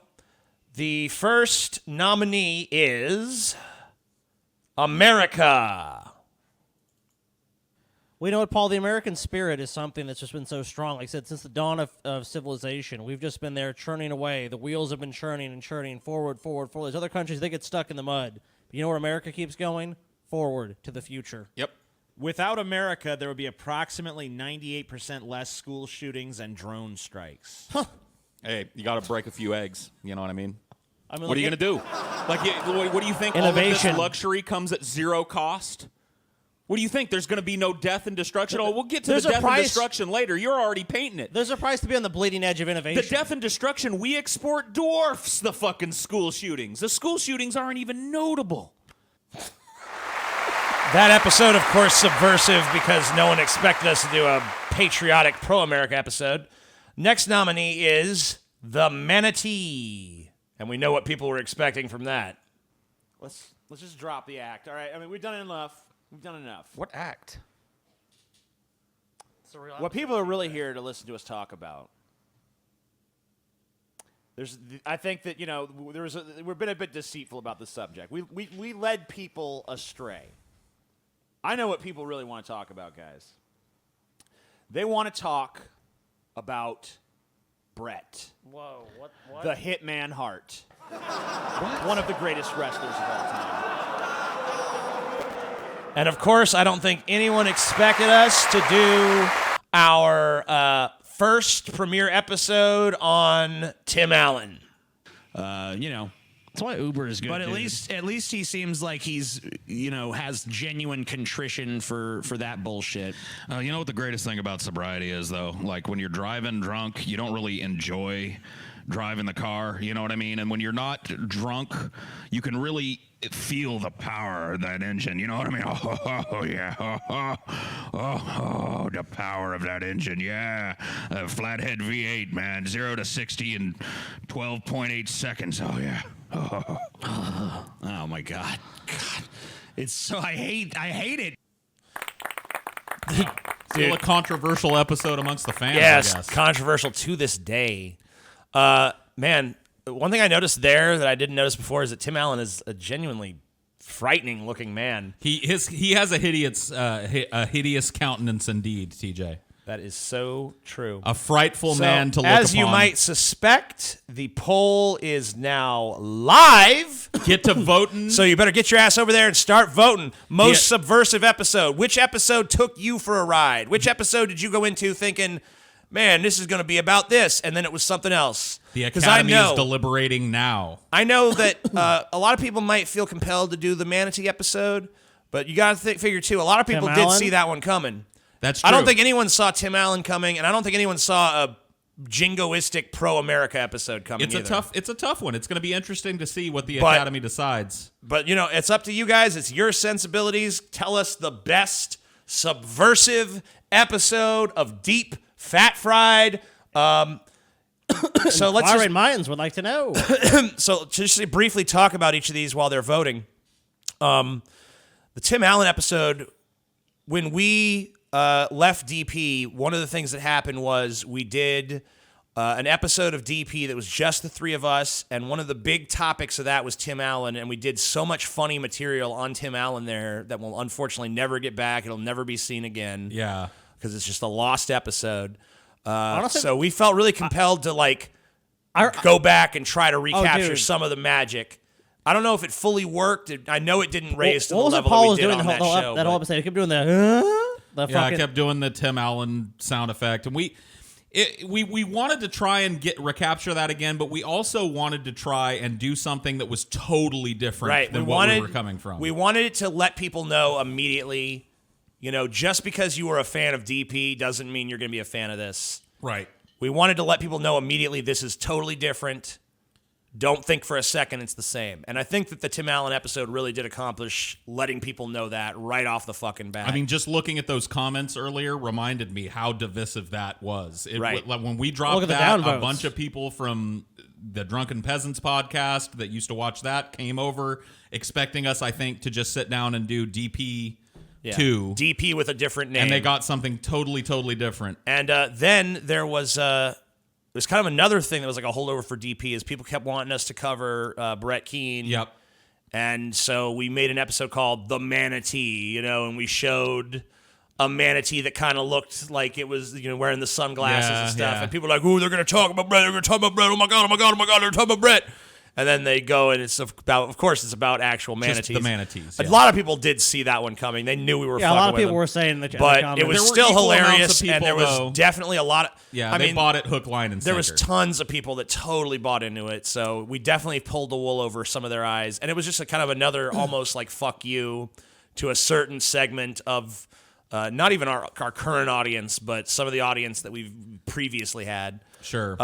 Speaker 2: The first nominee is America.
Speaker 3: We know what, Paul, the American spirit is something that's just been so strong. Like I said, since the dawn of civilization, we've just been there churning away. The wheels have been churning and churning forward. There's other countries, they get stuck in the mud. But you know where America keeps going? Forward to the future.
Speaker 4: Yep.
Speaker 7: Without America, there would be approximately 98% less school shootings and drone strikes.
Speaker 10: Hey, you got to break a few eggs. You know what I mean?
Speaker 3: I mean,
Speaker 10: What are you
Speaker 3: like,
Speaker 10: going to do?
Speaker 4: Like, what do you think?
Speaker 3: Innovation.
Speaker 4: All of this luxury comes at zero cost? What do you think? There's going to be no death and destruction? Oh, we'll get to the
Speaker 3: There's a
Speaker 4: death and
Speaker 3: price-
Speaker 4: destruction later. You're already painting it.
Speaker 3: There's a price to be on the bleeding edge of innovation.
Speaker 4: The death and destruction we export dwarfs the fucking school shootings. The school shootings aren't even notable.
Speaker 2: That episode, of course, subversive because no one expected us to do a patriotic pro-America episode. Next nominee is The Manatee. And we know what people were expecting from that.
Speaker 5: Let's just drop the act. All right. I mean, we've done enough.
Speaker 7: What act?
Speaker 5: What people are really here to listen to us talk about. I think that we've been a bit deceitful about the subject. We led people astray. I know what people really want to talk about, guys. They want to talk about Bret.
Speaker 3: Whoa, what?
Speaker 5: The Hitman Hart. One of the greatest wrestlers of all time.
Speaker 2: And of course, I don't think anyone expected us to do our first premiere episode on Tim Allen.
Speaker 6: That's why Uber is good. But at least he seems like he's has genuine contrition for that bullshit.
Speaker 8: You know what the greatest thing about sobriety is, though? Like, when you're driving drunk, you don't really enjoy driving the car, you know what I mean? And when you're not drunk, you can really feel the power of that engine, you know what I mean? Oh yeah, oh, the power of that engine, yeah. Flathead V8, man, 0 to 60 in 12.8 seconds, oh yeah.
Speaker 6: Oh my God. It's so I hate it.
Speaker 4: Still a controversial episode amongst the fans,
Speaker 2: Yes,
Speaker 4: I guess.
Speaker 2: controversial to this day. Man, one thing I noticed there that I didn't notice before is that Tim Allen is a genuinely frightening looking man.
Speaker 4: He has a hideous countenance indeed, TJ.
Speaker 2: That is so true.
Speaker 4: A frightful
Speaker 2: So,
Speaker 4: man to look
Speaker 2: as you
Speaker 4: upon.
Speaker 2: might suspect, the poll is now live.
Speaker 4: Get to voting.
Speaker 2: So you better get your ass over there and start voting. Most
Speaker 4: Yeah.
Speaker 2: subversive episode. Which episode took you for a ride? Which episode did you go into thinking, man, this is going to be about this, and then it was something else?
Speaker 4: The
Speaker 2: 'Cause
Speaker 4: Academy is deliberating now.
Speaker 2: I know that a lot of people might feel compelled to do the Manatee episode, but you got to figure, too, a lot of people
Speaker 3: Tim
Speaker 2: did
Speaker 3: Allen?
Speaker 2: see that one coming.
Speaker 4: That's true.
Speaker 2: I don't think anyone saw Tim Allen coming, and I don't think anyone saw a jingoistic pro-America episode coming
Speaker 4: It's
Speaker 2: either.
Speaker 4: a tough one. It's going to be interesting to see what the
Speaker 2: But-
Speaker 4: Academy decides.
Speaker 2: But, it's up to you guys. It's your sensibilities. Tell us the best subversive episode of Deep Fat Fried. So let's
Speaker 3: Inquiring minds would like to know.
Speaker 2: just to briefly talk about each of these while they're voting. The Tim Allen episode, when we left DP, one of the things that happened was we did an episode of DP that was just the three of us, and one of the big topics of that was Tim Allen, and we did so much funny material on Tim Allen there that will unfortunately never get back. It'll never be seen again.
Speaker 4: Yeah.
Speaker 2: Because it's just a lost episode.
Speaker 3: Honestly,
Speaker 2: So we felt really compelled to go back and try to recapture
Speaker 3: dude.
Speaker 2: some of the magic. I don't know if it fully worked. I know it didn't raise to the
Speaker 3: what was it
Speaker 2: level
Speaker 3: Paul
Speaker 2: that we
Speaker 3: was
Speaker 2: did
Speaker 3: doing
Speaker 2: on
Speaker 3: the
Speaker 2: that
Speaker 3: whole,
Speaker 2: show.
Speaker 3: that
Speaker 2: but-
Speaker 3: whole episode? He kept doing the
Speaker 4: Yeah, I
Speaker 3: fucking...
Speaker 4: kept doing the Tim Allen sound effect, and we wanted to try and recapture that again, but we also wanted to try and do something that was totally different
Speaker 2: Right.
Speaker 4: than what we were coming from.
Speaker 2: We wanted it to let people know immediately, just because you were a fan of DP doesn't mean you're going to be a fan of this.
Speaker 4: Right.
Speaker 2: We wanted to let people know immediately this is totally different. Don't think for a second it's the same. And I think that the Tim Allen episode really did accomplish letting people know that right off the fucking bat.
Speaker 4: I mean, just looking at those comments earlier reminded me how divisive that was.
Speaker 2: Right.
Speaker 4: Like when we
Speaker 3: Look
Speaker 4: dropped
Speaker 3: at the
Speaker 4: that, a
Speaker 3: downvotes.
Speaker 4: bunch of people from the Drunken Peasants podcast that used to watch that came over expecting us, I think, to just sit down and do DP 2.
Speaker 2: DP with a different name.
Speaker 4: And they got something totally, totally different.
Speaker 2: And then there was there's kind of another thing that was like a holdover for DP is people kept wanting us to cover Brett Keane.
Speaker 4: Yep.
Speaker 2: And so we made an episode called The Manatee, and we showed a manatee that kind of looked like it was, wearing the sunglasses
Speaker 4: Yeah,
Speaker 2: and stuff.
Speaker 4: yeah.
Speaker 2: And people were like, ooh, they're going to talk about Brett. They're going to talk about Brett. Oh my God, they're talking about Brett. And then they go, and it's about, of course, it's about actual manatees.
Speaker 4: Just the manatees.
Speaker 2: A
Speaker 4: yeah.
Speaker 2: lot of people did see that one coming. They knew we were
Speaker 3: Yeah, a
Speaker 2: fucking
Speaker 3: lot of
Speaker 2: with
Speaker 3: people
Speaker 2: them.
Speaker 3: were saying that.
Speaker 2: But it was
Speaker 4: There were
Speaker 2: still
Speaker 4: equal amounts
Speaker 2: hilarious,
Speaker 4: of
Speaker 2: and there
Speaker 4: people,
Speaker 2: was
Speaker 4: though.
Speaker 2: definitely a lot of...
Speaker 4: Yeah,
Speaker 2: I
Speaker 4: they
Speaker 2: mean,
Speaker 4: bought it hook, line, and sinker.
Speaker 2: there was tons of people that totally bought into it, so we definitely pulled the wool over some of their eyes, and it was just a kind of another almost like fuck you to a certain segment of not even our current audience, but some of the audience that we've previously had.
Speaker 4: Sure.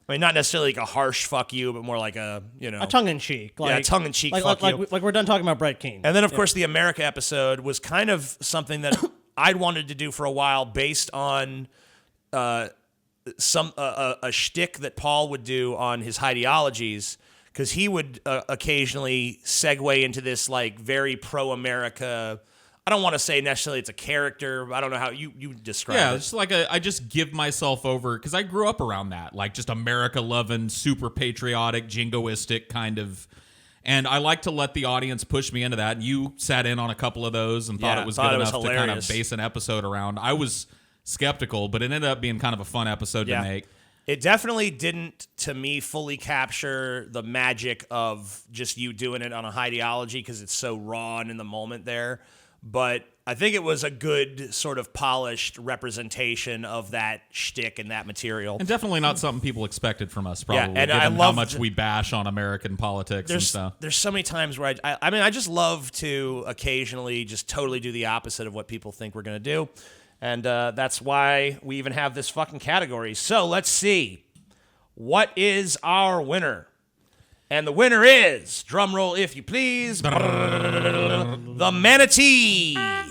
Speaker 2: I mean, not necessarily like a harsh fuck you, but more like a
Speaker 3: A tongue-in-cheek.
Speaker 2: Yeah, tongue-in-cheek
Speaker 3: like,
Speaker 2: fuck you.
Speaker 3: like we're done talking about Brett Keane.
Speaker 2: And then, of course, the America episode was kind of something that I'd wanted to do for a while based on a shtick that Paul would do on his ideologies, because he would occasionally segue into this like very pro-America. I don't want to say necessarily it's a character. I don't know how you describe it.
Speaker 4: Yeah, it's like I just give myself over because I grew up around that, like just America-loving, super patriotic, jingoistic kind of. And I like to let the audience push me into that. And you sat in on a couple of those and thought it was good enough to kind of base an episode around. I was skeptical, but it ended up being kind of a fun episode to make.
Speaker 2: It definitely didn't, to me, fully capture the magic of just you doing it on a ideology because it's so raw and in the moment there. But I think it was a good sort of polished representation of that shtick and that material.
Speaker 4: And definitely not something people expected from us, probably,
Speaker 2: and
Speaker 4: given
Speaker 2: I
Speaker 4: how much we bash on American politics and stuff.
Speaker 2: There's so many times where I just love to occasionally just totally do the opposite of what people think we're going to do. And that's why we even have this fucking category. So let's see. What is our winner? And the winner is, drum roll if you please, the Manatee.
Speaker 3: The Manatee wins.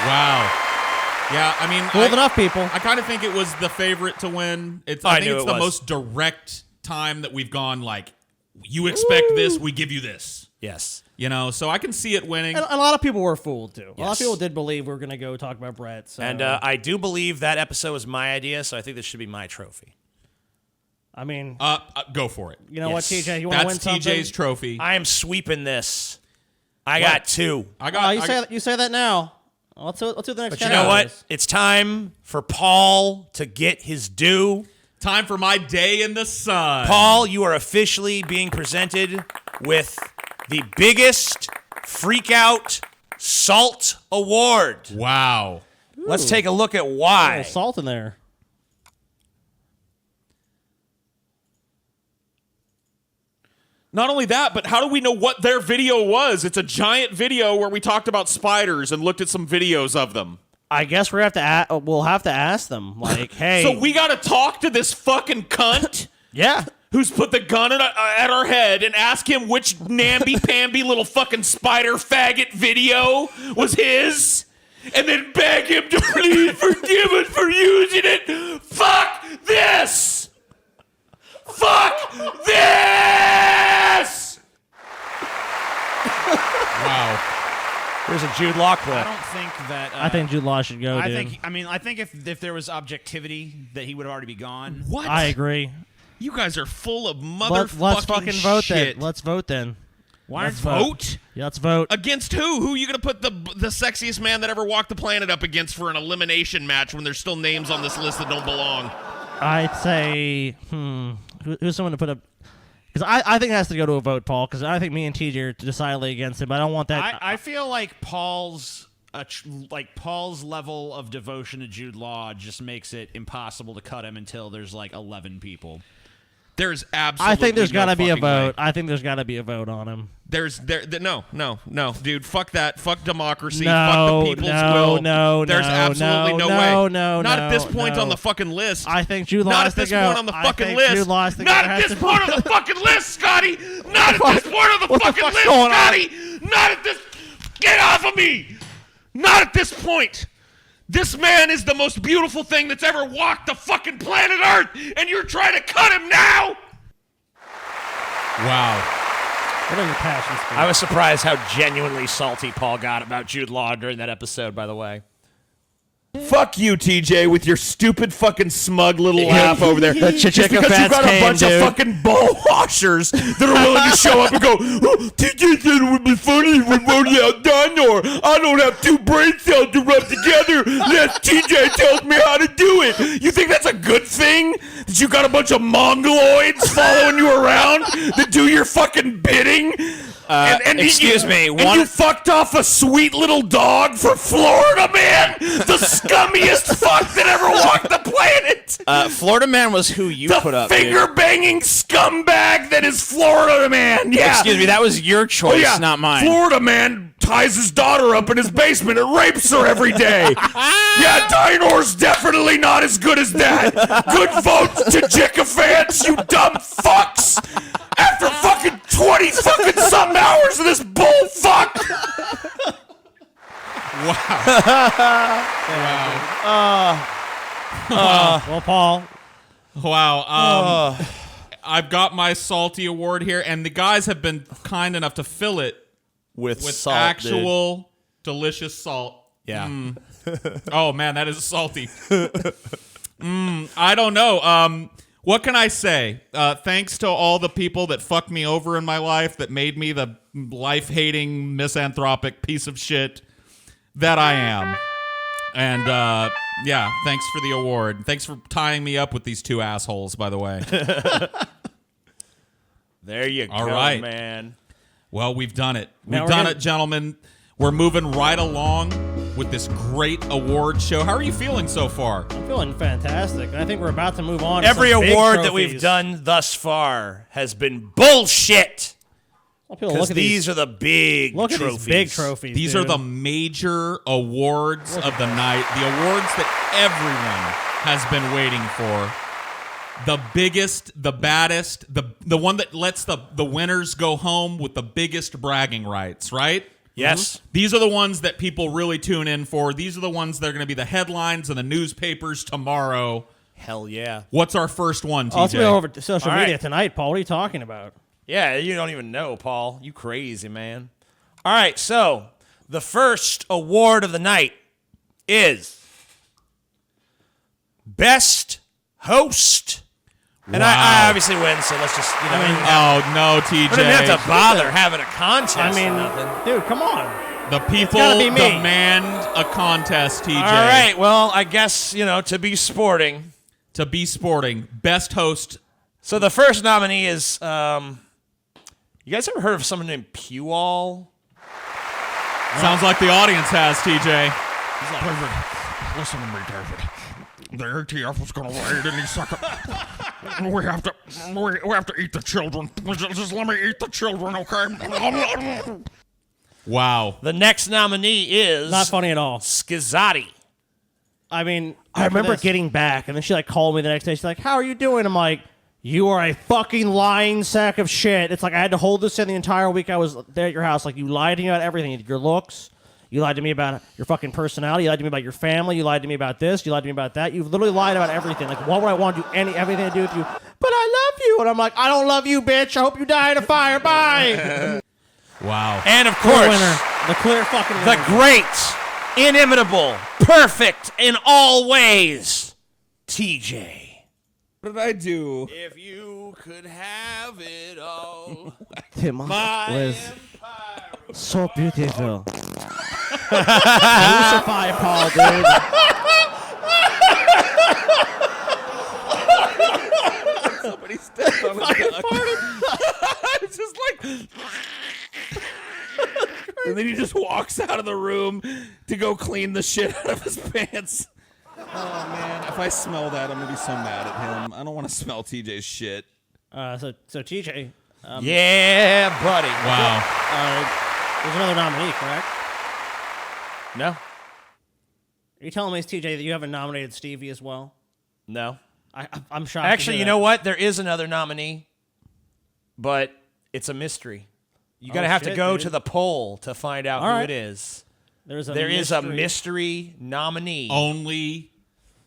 Speaker 4: Wow. Yeah, I mean,
Speaker 3: Cool enough, people.
Speaker 4: I kind of think it was the favorite to win. I think it's the most direct time that we've gone like, you expect this, we give you this.
Speaker 2: Yes.
Speaker 4: You know, so I can see it winning.
Speaker 3: And a lot of people were fooled, too.
Speaker 2: Yes.
Speaker 3: A lot of people did believe we were going to go talk about Brett. So.
Speaker 2: And I do believe that episode was my idea, so I think this should be my trophy.
Speaker 3: I mean,
Speaker 4: go for it.
Speaker 3: You know what, TJ? You want to win something?
Speaker 4: That's TJ's trophy.
Speaker 2: I am sweeping this. I got 2.
Speaker 3: You say that now. Let's do the next.
Speaker 2: But you know what? It's time for Paul to get his due.
Speaker 4: Time for my day in the sun.
Speaker 2: Paul, you are officially being presented with the biggest freak out salt award.
Speaker 4: Wow.
Speaker 2: Let's take a look at why.
Speaker 3: A little salt in there.
Speaker 10: Not only that, but how do we know what their video was? It's a giant video where we talked about spiders and looked at some videos of them.
Speaker 3: I guess we'll have to ask them. Like, hey.
Speaker 10: So we got to talk to this fucking cunt?
Speaker 3: Yeah.
Speaker 10: Who's put the gun at our head and ask him which namby-pamby little fucking spider faggot video was his? And then beg him to please forgive us for using it? Fuck this! Fuck this!
Speaker 4: Wow.
Speaker 2: There's a Jude Law clip.
Speaker 5: I don't think that.
Speaker 3: I think Jude Law should go.
Speaker 5: I
Speaker 3: dude.
Speaker 5: think if there was objectivity, that he would have already be gone.
Speaker 7: What?
Speaker 3: I agree.
Speaker 7: You guys are full of motherfucking
Speaker 3: Let's fucking vote
Speaker 7: shit.
Speaker 3: then. Let's vote then.
Speaker 5: Why
Speaker 3: Let's
Speaker 7: vote?
Speaker 3: Yeah, let's vote.
Speaker 7: Against who? Who are you going to put the sexiest man that ever walked the planet up against for an elimination match when there's still names on this list that don't belong?
Speaker 3: I'd say, who's someone to put up? Because I think it has to go to a vote, Paul, because I think me and TJ are decidedly against it, but I don't want that.
Speaker 5: I feel like Paul's level of devotion to Jude Law just makes it impossible to cut him until there's like 11 people.
Speaker 7: There's absolutely
Speaker 3: I think there's got to be a
Speaker 7: fucking
Speaker 3: vote.
Speaker 7: way.
Speaker 3: I think there's got to be a vote on him.
Speaker 7: No, dude. Fuck that. Fuck democracy.
Speaker 3: No,
Speaker 7: fuck the people's will.
Speaker 3: no,
Speaker 7: There's absolutely no way.
Speaker 3: No,
Speaker 7: Not at this
Speaker 3: no,
Speaker 7: point
Speaker 3: no.
Speaker 7: on the fucking list.
Speaker 3: I think Jude Law
Speaker 7: Not
Speaker 3: has
Speaker 7: at this
Speaker 3: to go.
Speaker 7: point on the
Speaker 3: I
Speaker 7: fucking
Speaker 3: think
Speaker 7: list.
Speaker 3: Jude Law has to
Speaker 7: Not
Speaker 3: go.
Speaker 7: at
Speaker 3: Has
Speaker 7: this
Speaker 3: to
Speaker 7: point
Speaker 3: go.
Speaker 7: on the fucking list, Scotty. Not at this point on the
Speaker 3: What the
Speaker 7: fucking
Speaker 3: fuck's
Speaker 7: list,
Speaker 3: going on?
Speaker 7: Scotty. Not at this. Get off of me. Not at this point. This man is the most beautiful thing that's ever walked the fucking planet Earth, and you're trying to cut him now?
Speaker 4: Wow.
Speaker 3: What are your passions?
Speaker 2: I was surprised how genuinely salty Paul got about Jude Law during that episode, by the way.
Speaker 10: Fuck you, TJ, with your stupid fucking smug little laugh over there.
Speaker 3: The
Speaker 10: Just because
Speaker 3: Chichika
Speaker 10: you've got
Speaker 3: Fats
Speaker 10: a bunch
Speaker 3: came,
Speaker 10: of
Speaker 3: dude.
Speaker 10: fucking ball washers that are willing to show up and go, oh, TJ said it would be funny if we voted out Dino. I don't have 2 brain cells to rub together unless TJ tells me how to do it. You think that's a good thing? That you got a bunch of mongoloids following you around that do your fucking bidding?
Speaker 2: Excuse me,
Speaker 10: And you fucked off a sweet little dog for Florida Man? The scummiest fuck that ever walked the planet?
Speaker 5: Florida Man was who you put up.
Speaker 10: The finger-banging scumbag that is Florida Man. Yeah.
Speaker 5: Excuse me, that was your choice,
Speaker 10: Oh, yeah.
Speaker 5: not mine.
Speaker 10: Florida Man ties his daughter up in his basement and rapes her every day. Yeah, Dinor's definitely not as good as that. Good vote to Jicka fans, you dumb fucks. After fucking 20 fucking some hours of this bull fuck.
Speaker 3: Well, Paul.
Speaker 4: Wow. I've got my salty award here, and the guys have been kind enough to fill it
Speaker 2: with
Speaker 4: salt, actual delicious salt.
Speaker 2: Yeah.
Speaker 4: Oh man, that is salty. I don't know. What can I say? Thanks to all the people that fucked me over in my life, that made me the life-hating, misanthropic piece of shit that I am. And yeah, thanks for the award. Thanks for tying me up with these two assholes, by the way.
Speaker 2: There you
Speaker 4: All
Speaker 2: go,
Speaker 4: right.
Speaker 2: man.
Speaker 4: Well, we've done it.
Speaker 3: Now
Speaker 4: We've
Speaker 3: we're
Speaker 4: done
Speaker 3: gonna-
Speaker 4: it, gentlemen. We're moving right along with this great award show. How are you feeling so far?
Speaker 3: I'm feeling fantastic, and I think we're about to move on.
Speaker 2: Every
Speaker 3: to some big
Speaker 2: award that
Speaker 3: trophies.
Speaker 2: we've done thus far has been bullshit.
Speaker 3: Well, people,
Speaker 2: Because
Speaker 3: look at
Speaker 2: these are the big
Speaker 3: look
Speaker 2: trophies.
Speaker 3: at these big trophies.
Speaker 4: These
Speaker 3: dude.
Speaker 4: are the major awards of the night. The awards that everyone has been waiting for. The biggest, the baddest, the one that lets the winners go home with the biggest bragging rights, right?
Speaker 2: Yes.
Speaker 4: These are the ones that people really tune in for. These are the ones that are going to be the headlines in the newspapers tomorrow.
Speaker 2: Hell yeah.
Speaker 4: What's our first one, TJ?
Speaker 3: Oh, it's been over to social
Speaker 2: All
Speaker 3: media
Speaker 2: right.
Speaker 3: tonight, Paul. What are you talking about?
Speaker 2: Yeah, you don't even know, Paul. You crazy, man. All right, so the first award of the night is Best Host. And I obviously win, so let's just,
Speaker 4: Oh, no, TJ.
Speaker 2: we don't have to bother having a contest.
Speaker 3: I mean,
Speaker 2: or nothing.
Speaker 3: dude, come on.
Speaker 4: The people
Speaker 3: gotta be me.
Speaker 4: demand a contest, TJ.
Speaker 2: All right, well, I guess, to be sporting.
Speaker 4: To be sporting. Best host.
Speaker 2: So the first nominee is, you guys ever heard of someone named Pewall?
Speaker 4: Sounds like the audience has, TJ.
Speaker 8: David, listen to me, David. The ATF is going to raid any second. We have to eat the children. Just let me eat the children, okay?
Speaker 4: Wow.
Speaker 2: The next nominee is
Speaker 3: Not funny at all.
Speaker 2: Schizotti.
Speaker 3: I mean,
Speaker 9: I remember
Speaker 3: this-
Speaker 9: getting back, and then she called me the next day. She's like, "How are you doing?" I'm like, "You are a fucking lying sack of shit." It's like I had to hold this in the entire week I was there at your house. Like, you lied to me about everything. Your looks. You lied to me about your fucking personality. You lied to me about your family. You lied to me about this. You lied to me about that. You've literally lied about everything. Like, why would I want to do everything to do with you? But I love you. And I'm like, I don't love you, bitch. I hope you die in a fire. Bye.
Speaker 4: Wow.
Speaker 2: And of
Speaker 3: Clear
Speaker 2: course,
Speaker 3: winner. The clear fucking
Speaker 2: the
Speaker 3: winner.
Speaker 2: great, inimitable, perfect in all ways, TJ.
Speaker 10: What did I do?
Speaker 2: If you could have it all,
Speaker 9: Tim,
Speaker 2: my
Speaker 9: Liz,
Speaker 2: empire.
Speaker 9: so beautiful. Crucify Paul, dude.
Speaker 10: Somebody stepped on a duck. It's just like... And then he just walks out of the room to go clean the shit out of his pants. Oh, man. If I smell that, I'm going to be so mad at him. I don't want to smell TJ's shit.
Speaker 3: So TJ,
Speaker 2: Yeah, buddy.
Speaker 4: Wow.
Speaker 3: there's another nominee, correct?
Speaker 2: No,
Speaker 3: Are you telling me, TJ, that you haven't nominated Stevie as well?
Speaker 2: no.
Speaker 3: I'm shocked. to
Speaker 2: Actually,
Speaker 3: hear
Speaker 2: you
Speaker 3: that.
Speaker 2: know what? There is another nominee, but it's a mystery. You gotta have to
Speaker 3: shit,
Speaker 2: go
Speaker 3: dude.
Speaker 2: to the poll to find out
Speaker 3: All
Speaker 2: who
Speaker 3: right.
Speaker 2: it is.
Speaker 3: There is
Speaker 2: A mystery nominee
Speaker 4: Only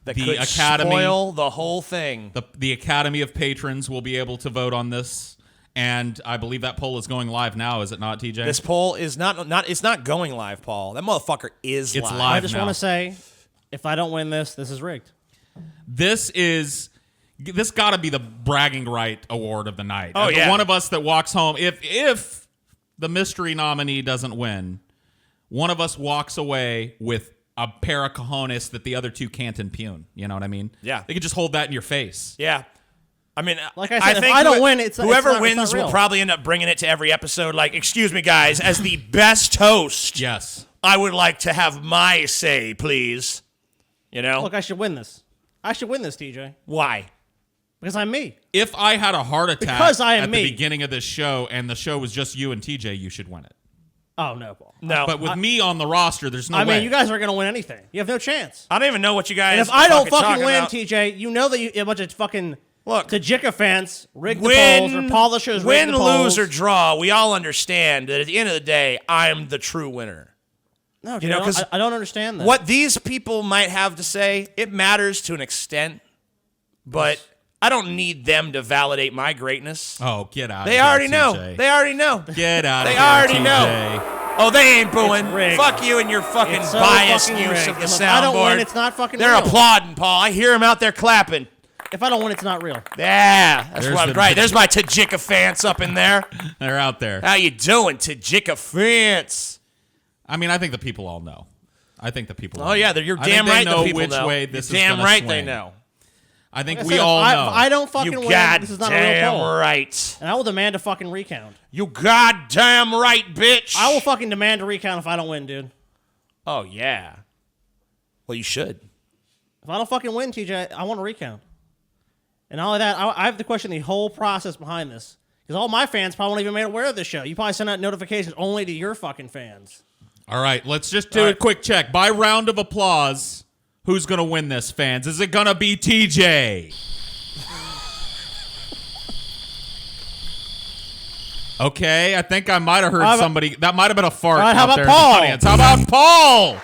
Speaker 2: that
Speaker 4: the
Speaker 2: could
Speaker 4: Academy-
Speaker 2: spoil the whole thing.
Speaker 4: the Academy of Patrons will be able to vote on this. And I believe that poll is going live now, is it not, TJ?
Speaker 2: This poll is not. It's not going live, Paul. That motherfucker is
Speaker 4: It's
Speaker 2: live.
Speaker 3: I
Speaker 4: live.
Speaker 3: just
Speaker 4: now.
Speaker 3: want to say, if I don't win this is rigged.
Speaker 4: This got to be the bragging right award of the night.
Speaker 2: Oh,
Speaker 4: As
Speaker 2: yeah.
Speaker 4: the one of us that walks home, if the mystery nominee doesn't win, one of us walks away with a pair of cojones that the other two can't impugn. You know what I mean?
Speaker 2: Yeah.
Speaker 4: They could just hold that in your face.
Speaker 2: Yeah. I mean,
Speaker 3: Like I said, if
Speaker 2: think
Speaker 3: I don't win, it's
Speaker 2: whoever
Speaker 3: not
Speaker 2: wins
Speaker 3: real.
Speaker 2: will probably end up bringing it to every episode. Like, excuse me, guys, as the best host,
Speaker 4: Yes.
Speaker 2: I would like to have my say, please. You know
Speaker 3: Look, I should win this. I should win this, TJ,
Speaker 2: why?
Speaker 3: because I'm me.
Speaker 4: If I had a heart attack
Speaker 3: Because I am
Speaker 4: at
Speaker 3: me.
Speaker 4: the beginning of this show and the show was just you and TJ, you should win it.
Speaker 3: Oh no, Paul.
Speaker 2: No,
Speaker 4: But with me on the roster, there's no
Speaker 3: I
Speaker 4: way.
Speaker 3: mean, you guys aren't going to win anything. You have no chance.
Speaker 2: I don't even know what you guys.
Speaker 3: And if I don't
Speaker 2: talking
Speaker 3: fucking win,
Speaker 2: about.
Speaker 3: TJ, you know that you a bunch of fucking
Speaker 2: Look,
Speaker 3: Tajika fans rig the polls or polishers
Speaker 2: win,
Speaker 3: rig the polls.
Speaker 2: lose, or draw, we all understand that at the end of the day, I'm the true winner.
Speaker 3: No,
Speaker 2: You
Speaker 3: dude,
Speaker 2: know, 'cause
Speaker 3: I don't understand that.
Speaker 2: what these people might have to say, it matters to an extent, but I don't need them to validate my greatness.
Speaker 4: Oh, get out!
Speaker 2: They
Speaker 4: of here,
Speaker 2: already know.
Speaker 4: TJ.
Speaker 2: They already know.
Speaker 4: Get out!
Speaker 2: They
Speaker 4: of here,
Speaker 2: already
Speaker 4: TJ.
Speaker 2: know. Oh, they ain't booing.
Speaker 3: rigged.
Speaker 2: Fuck you and your fucking
Speaker 3: It's so
Speaker 2: biased
Speaker 3: fucking
Speaker 2: use
Speaker 3: rigged.
Speaker 2: of the
Speaker 3: And look,
Speaker 2: soundboard.
Speaker 3: I don't win, it's not fucking
Speaker 2: They're
Speaker 3: real.
Speaker 2: applauding, Paul. I hear them out there clapping.
Speaker 3: If I don't win, it's not real.
Speaker 2: Yeah, that's
Speaker 4: There's
Speaker 2: what I'm
Speaker 4: the-
Speaker 2: right. There's my Tajika fans up in there.
Speaker 4: They're out there.
Speaker 2: How you doing, Tajika fans?
Speaker 4: I mean, I think the people all know. I think the people.
Speaker 2: Oh
Speaker 4: all
Speaker 2: yeah,
Speaker 4: know.
Speaker 2: you're
Speaker 4: I think
Speaker 2: damn
Speaker 4: they
Speaker 2: right.
Speaker 4: know
Speaker 2: The people
Speaker 4: which
Speaker 2: know.
Speaker 4: way this
Speaker 2: You're
Speaker 4: is
Speaker 2: damn
Speaker 4: gonna
Speaker 2: right. They
Speaker 4: swing.
Speaker 2: know.
Speaker 4: I think
Speaker 3: Like I
Speaker 4: we
Speaker 3: said,
Speaker 4: all know.
Speaker 3: I don't fucking
Speaker 2: You
Speaker 3: win. This is not a real
Speaker 2: goddamn
Speaker 3: poll.
Speaker 2: right.
Speaker 3: And I will demand a fucking recount.
Speaker 2: You goddamn right, bitch.
Speaker 3: I will fucking demand a recount if I don't win, dude.
Speaker 2: Oh yeah. Well, you should.
Speaker 3: If I don't fucking win, TJ, I want a recount. And not only that, I have to question the whole process behind this. Because all my fans probably won't even made aware of this show. You probably send out notifications only to your fucking fans.
Speaker 4: All right, let's just do a quick check. By round of applause, who's going to win this, fans? Is it going to be TJ? Okay, I think I might have heard somebody. That might have been a fart
Speaker 3: All right, how
Speaker 4: out
Speaker 3: about
Speaker 4: there
Speaker 3: Paul?
Speaker 4: in the audience. How about Paul?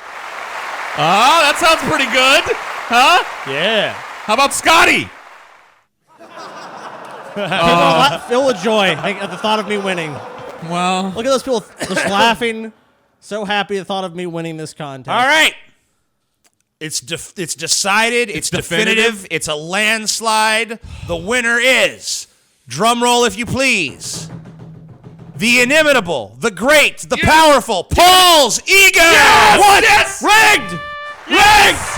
Speaker 4: Oh, that sounds pretty good. Huh?
Speaker 2: Yeah.
Speaker 4: How about Scotty?
Speaker 3: People filled with joy at the thought of me winning.
Speaker 4: Well,
Speaker 3: Look at those people just laughing, so happy at the thought of me winning this contest.
Speaker 2: All right. It's decided. It's definitive.
Speaker 4: definitive.
Speaker 2: It's a landslide. The winner is, drum roll if you please, the inimitable, the great, the powerful, Paul's Ego. What?
Speaker 7: Yes!
Speaker 2: Rigged!
Speaker 7: Yes!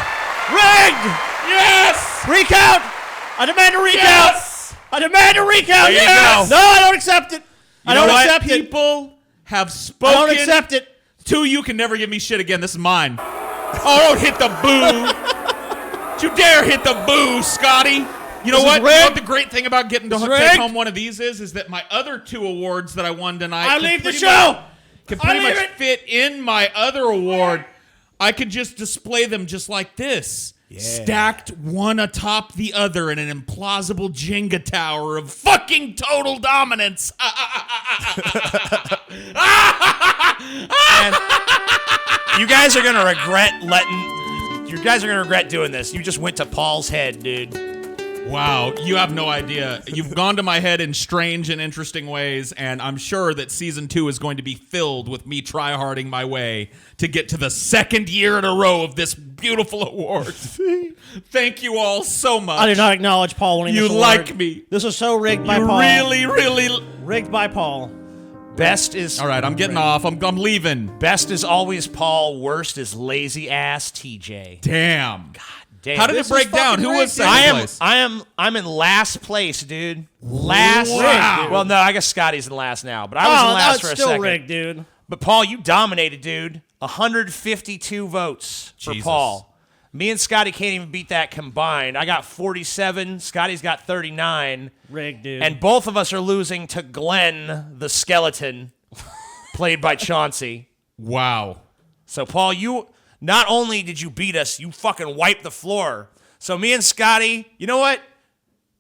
Speaker 2: Rigged!
Speaker 7: Yes!
Speaker 3: Recount! I demand a recount!
Speaker 7: Yes!
Speaker 3: I demand a recount!
Speaker 2: There you
Speaker 3: Yes!
Speaker 2: go.
Speaker 3: No, I don't accept it! I don't accept it!
Speaker 4: People have
Speaker 3: I
Speaker 4: spoken.
Speaker 3: don't accept it!
Speaker 4: Two, you can never give me shit again. This is mine. Oh, don't hit the boo. Don't you dare hit the boo, Scotty. You know
Speaker 3: This is
Speaker 4: what? You know
Speaker 3: rigged.
Speaker 4: what the great thing about getting to
Speaker 3: This is
Speaker 4: take
Speaker 3: rigged.
Speaker 4: home one of these is that my other two awards that I won tonight
Speaker 3: I
Speaker 4: can
Speaker 3: leave the
Speaker 4: pretty
Speaker 3: show!
Speaker 4: much- can
Speaker 3: I
Speaker 4: pretty
Speaker 3: leave
Speaker 4: much
Speaker 3: it!
Speaker 4: fit in my other award. I could just display them just like this. Stacked one atop the other in an implausible Jenga tower of fucking total dominance.
Speaker 2: And you guys are gonna regret letting. You guys are gonna regret doing this. You just went to Paul's head, dude.
Speaker 4: Wow, you have no idea. You've gone to my head in strange and interesting ways, and I'm sure that season 2 is going to be filled with me tryharding my way to get to the second year in a row of this beautiful award. Thank you all so much.
Speaker 3: I do not acknowledge Paul winning
Speaker 4: You
Speaker 3: this award.
Speaker 4: like me.
Speaker 3: This was so rigged by
Speaker 4: You
Speaker 3: Paul.
Speaker 4: really.
Speaker 3: Rigged by Paul.
Speaker 2: Best is
Speaker 4: All right, I'm getting off. I'm leaving.
Speaker 2: Best is always Paul. Worst is lazy ass TJ.
Speaker 4: Damn.
Speaker 2: Damn.
Speaker 4: How did
Speaker 3: This
Speaker 4: it break
Speaker 3: was
Speaker 4: down?
Speaker 3: fucking
Speaker 4: Who was
Speaker 3: rigged,
Speaker 4: second
Speaker 2: I am.
Speaker 4: place?
Speaker 2: I'm in last place, dude. Last.
Speaker 4: Wow.
Speaker 2: Well, no, I guess Scotty's in last now, but I was in
Speaker 3: Oh,
Speaker 2: last
Speaker 3: that's
Speaker 2: for a
Speaker 3: still
Speaker 2: second.
Speaker 3: rigged, dude.
Speaker 2: But Paul, you dominated, dude. 152 votes for
Speaker 4: Jesus.
Speaker 2: Paul. Me and Scotty can't even beat that combined. I got 47. Scotty's got 39.
Speaker 3: Rigged, dude.
Speaker 2: And both of us are losing to Glenn the skeleton, played by Chauncey.
Speaker 4: Wow.
Speaker 2: So, Paul, you not only did you beat us, you fucking wiped the floor. So, me and Scotty, you know what?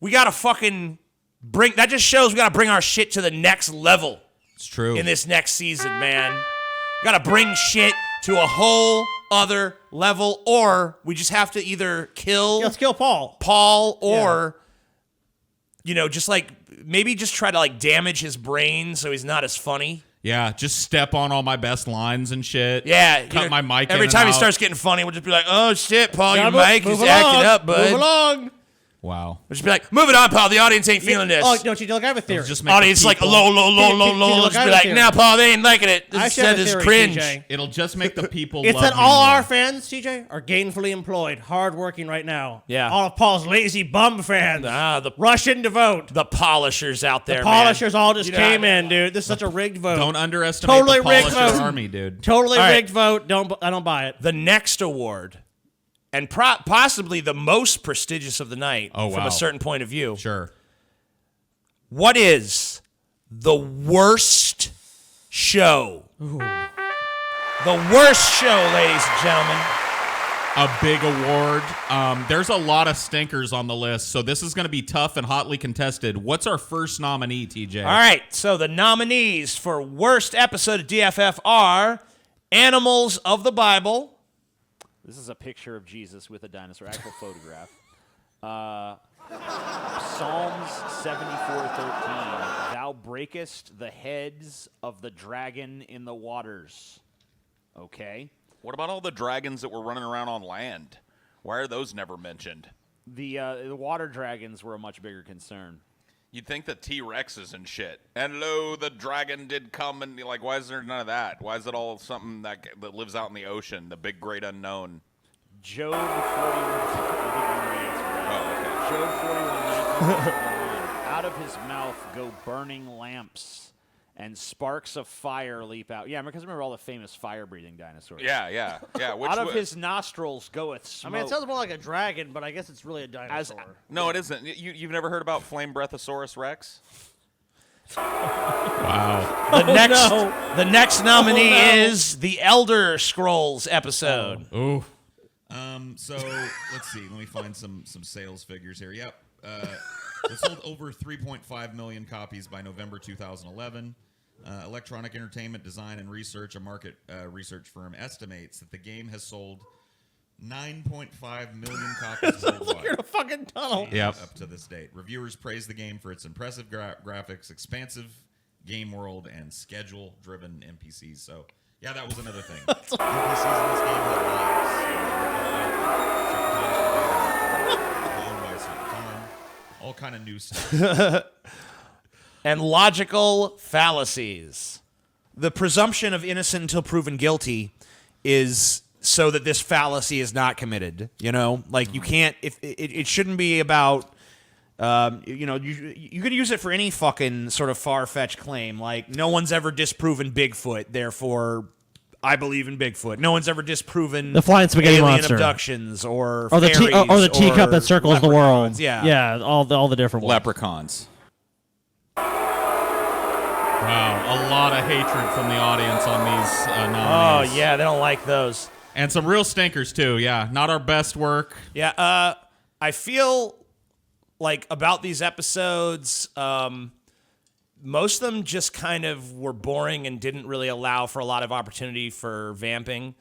Speaker 2: We got to fucking bring... That just shows we got to bring our shit to the next level
Speaker 4: It's true.
Speaker 2: in this next season, man. We got to bring shit to a whole other level, or we just have to either kill
Speaker 3: Let's kill Paul.
Speaker 2: Paul or, you know, just like... Maybe just try to, like, damage his brain so he's not as funny.
Speaker 4: Yeah, just step on all my best lines and shit.
Speaker 2: Yeah.
Speaker 4: Cut my mic
Speaker 2: Every
Speaker 4: in
Speaker 2: time
Speaker 4: and
Speaker 2: he
Speaker 4: out.
Speaker 2: starts getting funny, we'll just be like, oh, shit, Paul, your
Speaker 3: Gotta
Speaker 2: mic
Speaker 3: move
Speaker 2: is
Speaker 3: along.
Speaker 2: acting up, bud.
Speaker 3: Move along.
Speaker 4: Wow.
Speaker 2: We'll just be like, move it on, Paul. The audience ain't feeling this.
Speaker 3: Oh, no, look, I have a theory.
Speaker 4: Just make the
Speaker 2: Audience like,
Speaker 4: people-
Speaker 2: low, low.
Speaker 3: Look,
Speaker 2: Just
Speaker 3: I
Speaker 2: be
Speaker 3: have a
Speaker 2: like,
Speaker 3: theory.
Speaker 2: now, Paul, they ain't liking it.
Speaker 3: I
Speaker 2: This
Speaker 3: actually have a
Speaker 2: is
Speaker 3: theory,
Speaker 2: cringe.
Speaker 3: TJ.
Speaker 4: It'll just make the people
Speaker 3: It's
Speaker 4: love
Speaker 3: that
Speaker 4: me
Speaker 3: all
Speaker 4: more.
Speaker 3: our fans, TJ, are gainfully employed, hardworking right now.
Speaker 2: Yeah.
Speaker 3: All of Paul's lazy bum fans
Speaker 2: The
Speaker 3: rush in to vote.
Speaker 2: the polishers out there,
Speaker 3: Polishers
Speaker 2: man.
Speaker 3: all just
Speaker 2: You know,
Speaker 3: came in, dude. This is such a rigged vote.
Speaker 4: Don't underestimate
Speaker 3: Totally
Speaker 4: the
Speaker 3: rigged
Speaker 4: Polisher
Speaker 3: vote.
Speaker 4: army, dude.
Speaker 3: Totally
Speaker 2: All right.
Speaker 3: rigged vote. I don't buy it.
Speaker 2: The next award, and possibly the most prestigious of the night
Speaker 4: Oh,
Speaker 2: from
Speaker 4: wow.
Speaker 2: a certain point of view.
Speaker 4: Sure.
Speaker 2: What is the worst show? The worst show, ladies and gentlemen.
Speaker 4: A big award. There's a lot of stinkers on the list, so this is going to be tough and hotly contested. What's our first nominee, TJ?
Speaker 2: All right, so the nominees for worst episode of DFF are animals of the Bible.
Speaker 5: This is a picture of Jesus with a dinosaur, actual photograph. Psalms 74:13. Thou breakest the heads of the dragon in the waters. Okay.
Speaker 11: What about all the dragons that were running around on land? Why are those never mentioned?
Speaker 5: The water dragons were a much bigger concern.
Speaker 11: You'd think that T-Rexes and shit. And lo, the dragon did come, and you're like, why is there none of that? Why is it all something that lives out in the ocean, the big great unknown?
Speaker 5: Job 41. Job 41. Out of his mouth go burning lamps, and sparks of fire leap out. Yeah, because remember all the famous fire-breathing dinosaurs.
Speaker 11: Yeah.
Speaker 5: Out of his nostrils goeth smoke.
Speaker 3: I mean, it sounds more like a dragon, but I guess it's really a dinosaur.
Speaker 11: No, it isn't. You've never heard about Flame Breathosaurus Rex?
Speaker 4: Wow.
Speaker 2: The next nominee is the Elder Scrolls episode.
Speaker 4: Ooh. So let's see. Let me find some sales figures here. Yep. It sold over 3.5 million copies by November 2011. Electronic Entertainment Design and Research, a market research firm, estimates that the game has sold 9.5 million copies worldwide.
Speaker 3: You're in a fucking tunnel.
Speaker 4: Yep. Up to this date. Reviewers praise the game for its impressive graphics, expansive game world, and schedule-driven NPCs. So, yeah, that was another thing. NPCs in this game have lives. All kind of new stuff.
Speaker 2: And logical fallacies. The presumption of innocent until proven guilty is so that this fallacy is not committed. You know, like you can't. If it shouldn't be about. You know, you could use it for any fucking sort of far-fetched claim. Like no one's ever disproven Bigfoot, therefore I believe in Bigfoot. No one's ever disproven
Speaker 3: The flying spaghetti
Speaker 2: alien
Speaker 3: monster.
Speaker 2: abductions or
Speaker 3: Or the
Speaker 2: fairies
Speaker 3: teacup that circles the world.
Speaker 2: leprechauns. Yeah.
Speaker 3: Yeah, all the different ones.
Speaker 11: Leprechauns.
Speaker 4: Wow, a lot of hatred from the audience on these
Speaker 2: Oh
Speaker 4: nominees.
Speaker 2: yeah, they don't like those.
Speaker 4: And some real stinkers, too. Yeah, not our best work.
Speaker 2: Yeah, I feel like about these episodes, most of them just kind of were boring and didn't really allow for a lot of opportunity for vamping.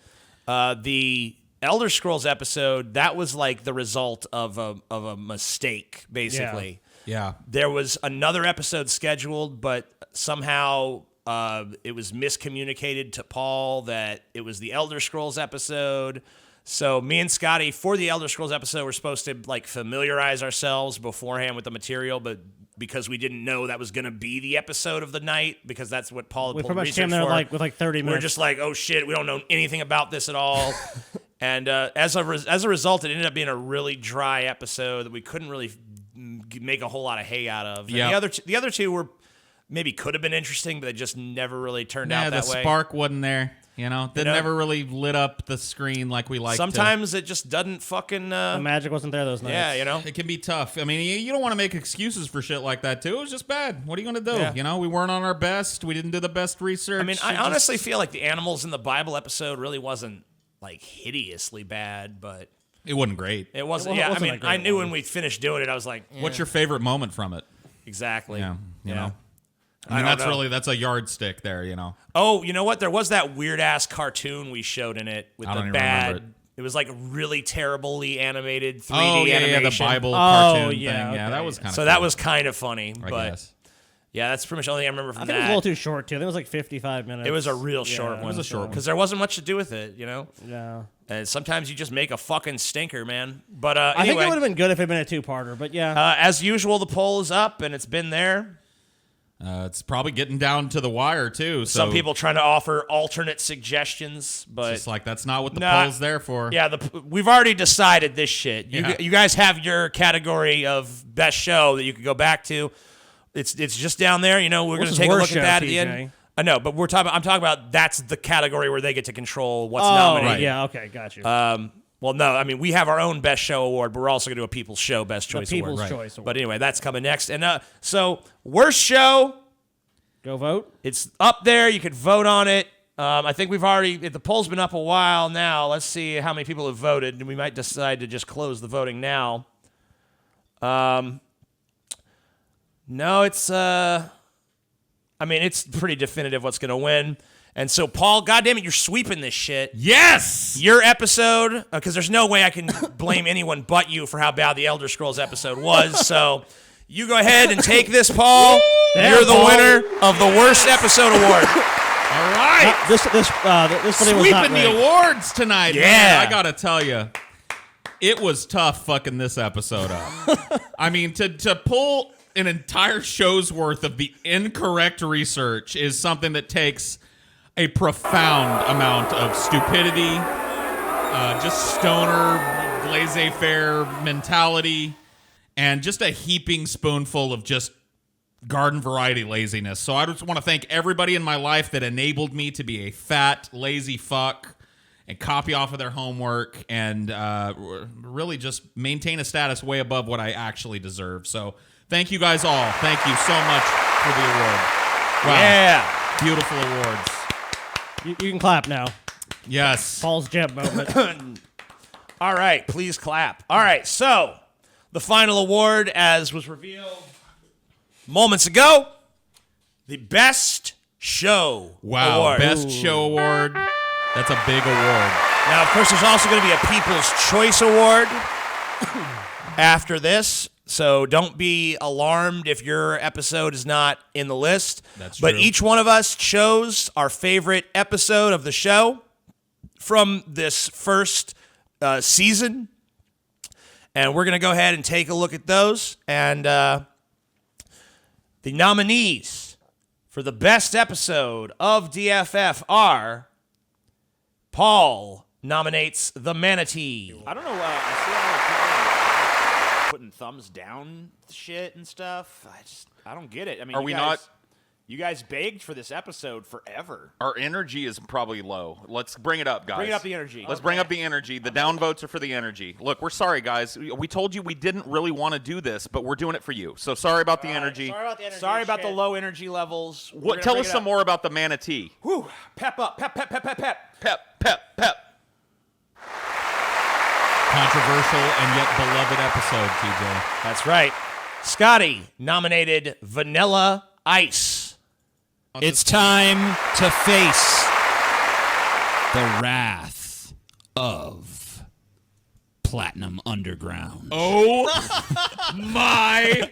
Speaker 2: The Elder Scrolls episode, that was like the result of a mistake, basically.
Speaker 4: Yeah.
Speaker 2: There was another episode scheduled, but somehow it was miscommunicated to Paul that it was the Elder Scrolls episode. So me and Scotty, for the Elder Scrolls episode, we're supposed to like familiarize ourselves beforehand with the material, but because we didn't know that was going to be the episode of the night, because that's what Paul had
Speaker 3: We
Speaker 2: pulled
Speaker 3: pretty much
Speaker 2: research
Speaker 3: came there
Speaker 2: for,
Speaker 3: with 30 minutes.
Speaker 2: we're just like, oh shit, we don't know anything about this at all. And as a result, it ended up being a really dry episode that we couldn't really make a whole lot of hay out of. And
Speaker 4: Yeah.
Speaker 2: the other two were maybe could have been interesting, but they just never really turned out that
Speaker 4: the
Speaker 2: way.
Speaker 4: spark wasn't there. You know, that
Speaker 2: know?
Speaker 4: never really lit up the screen like we like.
Speaker 2: Sometimes it just doesn't fucking.
Speaker 3: the magic wasn't there those nights.
Speaker 2: Yeah, you know.
Speaker 4: It can be tough. I mean, you don't want to make excuses for shit like that, too. It was just bad. What are you going to do?
Speaker 2: Yeah.
Speaker 4: You know, we weren't on our best. We didn't do the best research.
Speaker 2: I mean, I
Speaker 4: It
Speaker 2: honestly feel like the animals in the Bible episode really wasn't like hideously bad, but
Speaker 4: it wasn't great.
Speaker 2: it wasn't.
Speaker 3: It
Speaker 2: Yeah,
Speaker 3: wasn't
Speaker 2: I
Speaker 3: a
Speaker 2: mean,
Speaker 3: great
Speaker 2: I knew
Speaker 3: one.
Speaker 2: when we finished doing it, I was like,
Speaker 4: What's your favorite moment from it?
Speaker 2: exactly?
Speaker 4: Yeah, you know.
Speaker 2: I
Speaker 4: I mean,
Speaker 2: don't know.
Speaker 4: that's a yardstick there, you know.
Speaker 2: Oh, you know what? There was that weird ass cartoon we showed in it with
Speaker 4: I don't
Speaker 2: the
Speaker 4: even remember
Speaker 2: bad.
Speaker 4: it.
Speaker 2: It was like really terribly animated 3D
Speaker 4: Oh, yeah,
Speaker 2: animation.
Speaker 4: the Bible
Speaker 3: Oh,
Speaker 4: cartoon
Speaker 3: yeah,
Speaker 4: thing. Yeah,
Speaker 3: okay.
Speaker 4: that was kind of
Speaker 2: So that was kind of funny,
Speaker 4: I
Speaker 2: but
Speaker 4: guess.
Speaker 2: yeah, that's pretty much the only thing I remember
Speaker 3: I
Speaker 2: from
Speaker 3: think it was a
Speaker 2: that.
Speaker 3: little too short, too. I think it was like 55 minutes.
Speaker 2: It was a real short one.
Speaker 4: was a short one.
Speaker 2: because there wasn't much to do with it, you know.
Speaker 3: Yeah.
Speaker 2: And sometimes you just make a fucking stinker, man. But
Speaker 3: I think
Speaker 2: anyway,
Speaker 3: it would have been good if it had been a two-parter, but yeah.
Speaker 2: as usual, the poll is up and it's been there.
Speaker 4: It's probably getting down to the wire, too. So
Speaker 2: Some people trying to offer alternate suggestions, but
Speaker 4: It's like, that's not what the
Speaker 2: Nah.
Speaker 4: poll's there for.
Speaker 2: yeah, we've already decided this shit.
Speaker 4: Yeah.
Speaker 2: You guys have your category of best show that you could go back to. It's just down there. You know, we're going
Speaker 3: What's
Speaker 2: to take a
Speaker 3: worst
Speaker 2: look at that
Speaker 3: show,
Speaker 2: at the
Speaker 3: TJ?
Speaker 2: end. I know, but I'm talking about that's the category where they get to control what's
Speaker 3: Oh,
Speaker 2: nominated.
Speaker 3: yeah, okay, got you.
Speaker 2: Well, no, I mean, we have our own Best Show Award, but we're also going to do a People's Show Best Choice
Speaker 3: People's
Speaker 2: Award.
Speaker 3: Choice Award.
Speaker 2: But anyway, that's coming next. And so, worst show,
Speaker 3: Go vote.
Speaker 2: it's up there. You could vote on it. I think the poll's been up a while now. Let's see how many people have voted, and we might decide to just close the voting now. No, it's, it's pretty definitive what's going to win. And so, Paul, goddamn it, you're sweeping this shit.
Speaker 4: Yes!
Speaker 2: Your episode, because there's no way I can blame anyone but you for how bad the Elder Scrolls episode was. So you go ahead and take this, Paul. You're the winner of the worst episode award.
Speaker 4: All right.
Speaker 3: This one was not
Speaker 4: Sweeping the
Speaker 3: rigged.
Speaker 4: awards tonight.
Speaker 2: Yeah.
Speaker 4: Man, I got to tell you, it was tough fucking this episode up. I mean, to pull an entire show's worth of the incorrect research is something that takes a profound amount of stupidity, just stoner, laissez-faire mentality, and just a heaping spoonful of just garden variety laziness. So I just want to thank everybody in my life that enabled me to be a fat, lazy fuck and copy off of their homework and really just maintain a status way above what I actually deserve. So thank you guys all. Thank you so much for the award. Wow.
Speaker 2: Yeah.
Speaker 4: Beautiful awards.
Speaker 3: You can clap now.
Speaker 4: Yes.
Speaker 3: Paul's jab moment.
Speaker 2: All right, please clap. All right, so the final award, as was revealed moments ago, the Best Show
Speaker 4: Wow.
Speaker 2: Award.
Speaker 4: Best Show Award. That's a big award.
Speaker 2: Now, of course, there's also going to be a People's Choice Award after this. So don't be alarmed if your episode is not in the list.
Speaker 4: That's
Speaker 2: But
Speaker 4: true.
Speaker 2: each one of us chose our favorite episode of the show from this first season. And we're going to go ahead and take a look at those. And the nominees for the best episode of DFF are Paul nominates The Manatee.
Speaker 5: I don't know. I see a lot of people putting thumbs down shit and stuff. I don't get it. I mean,
Speaker 11: Are we not-
Speaker 5: You guys begged for this episode forever.
Speaker 11: Our energy is probably low. Let's bring it up, guys.
Speaker 5: Bring up the energy.
Speaker 11: Let's bring up the energy. The down votes are for the energy. Look, we're sorry, guys. We told you we didn't really want to do this, but we're doing it for you. So sorry about the energy.
Speaker 5: Sorry about the low energy levels.
Speaker 11: Tell us some more about the manatee.
Speaker 5: Whew. Pep up. Pep, pep, pep, pep, pep.
Speaker 11: Pep, pep, pep.
Speaker 4: Controversial and yet beloved episode, TJ.
Speaker 2: That's right. Scotty nominated Vanilla Ice.
Speaker 6: It's time to face the wrath of Platinum Underground.
Speaker 4: Oh my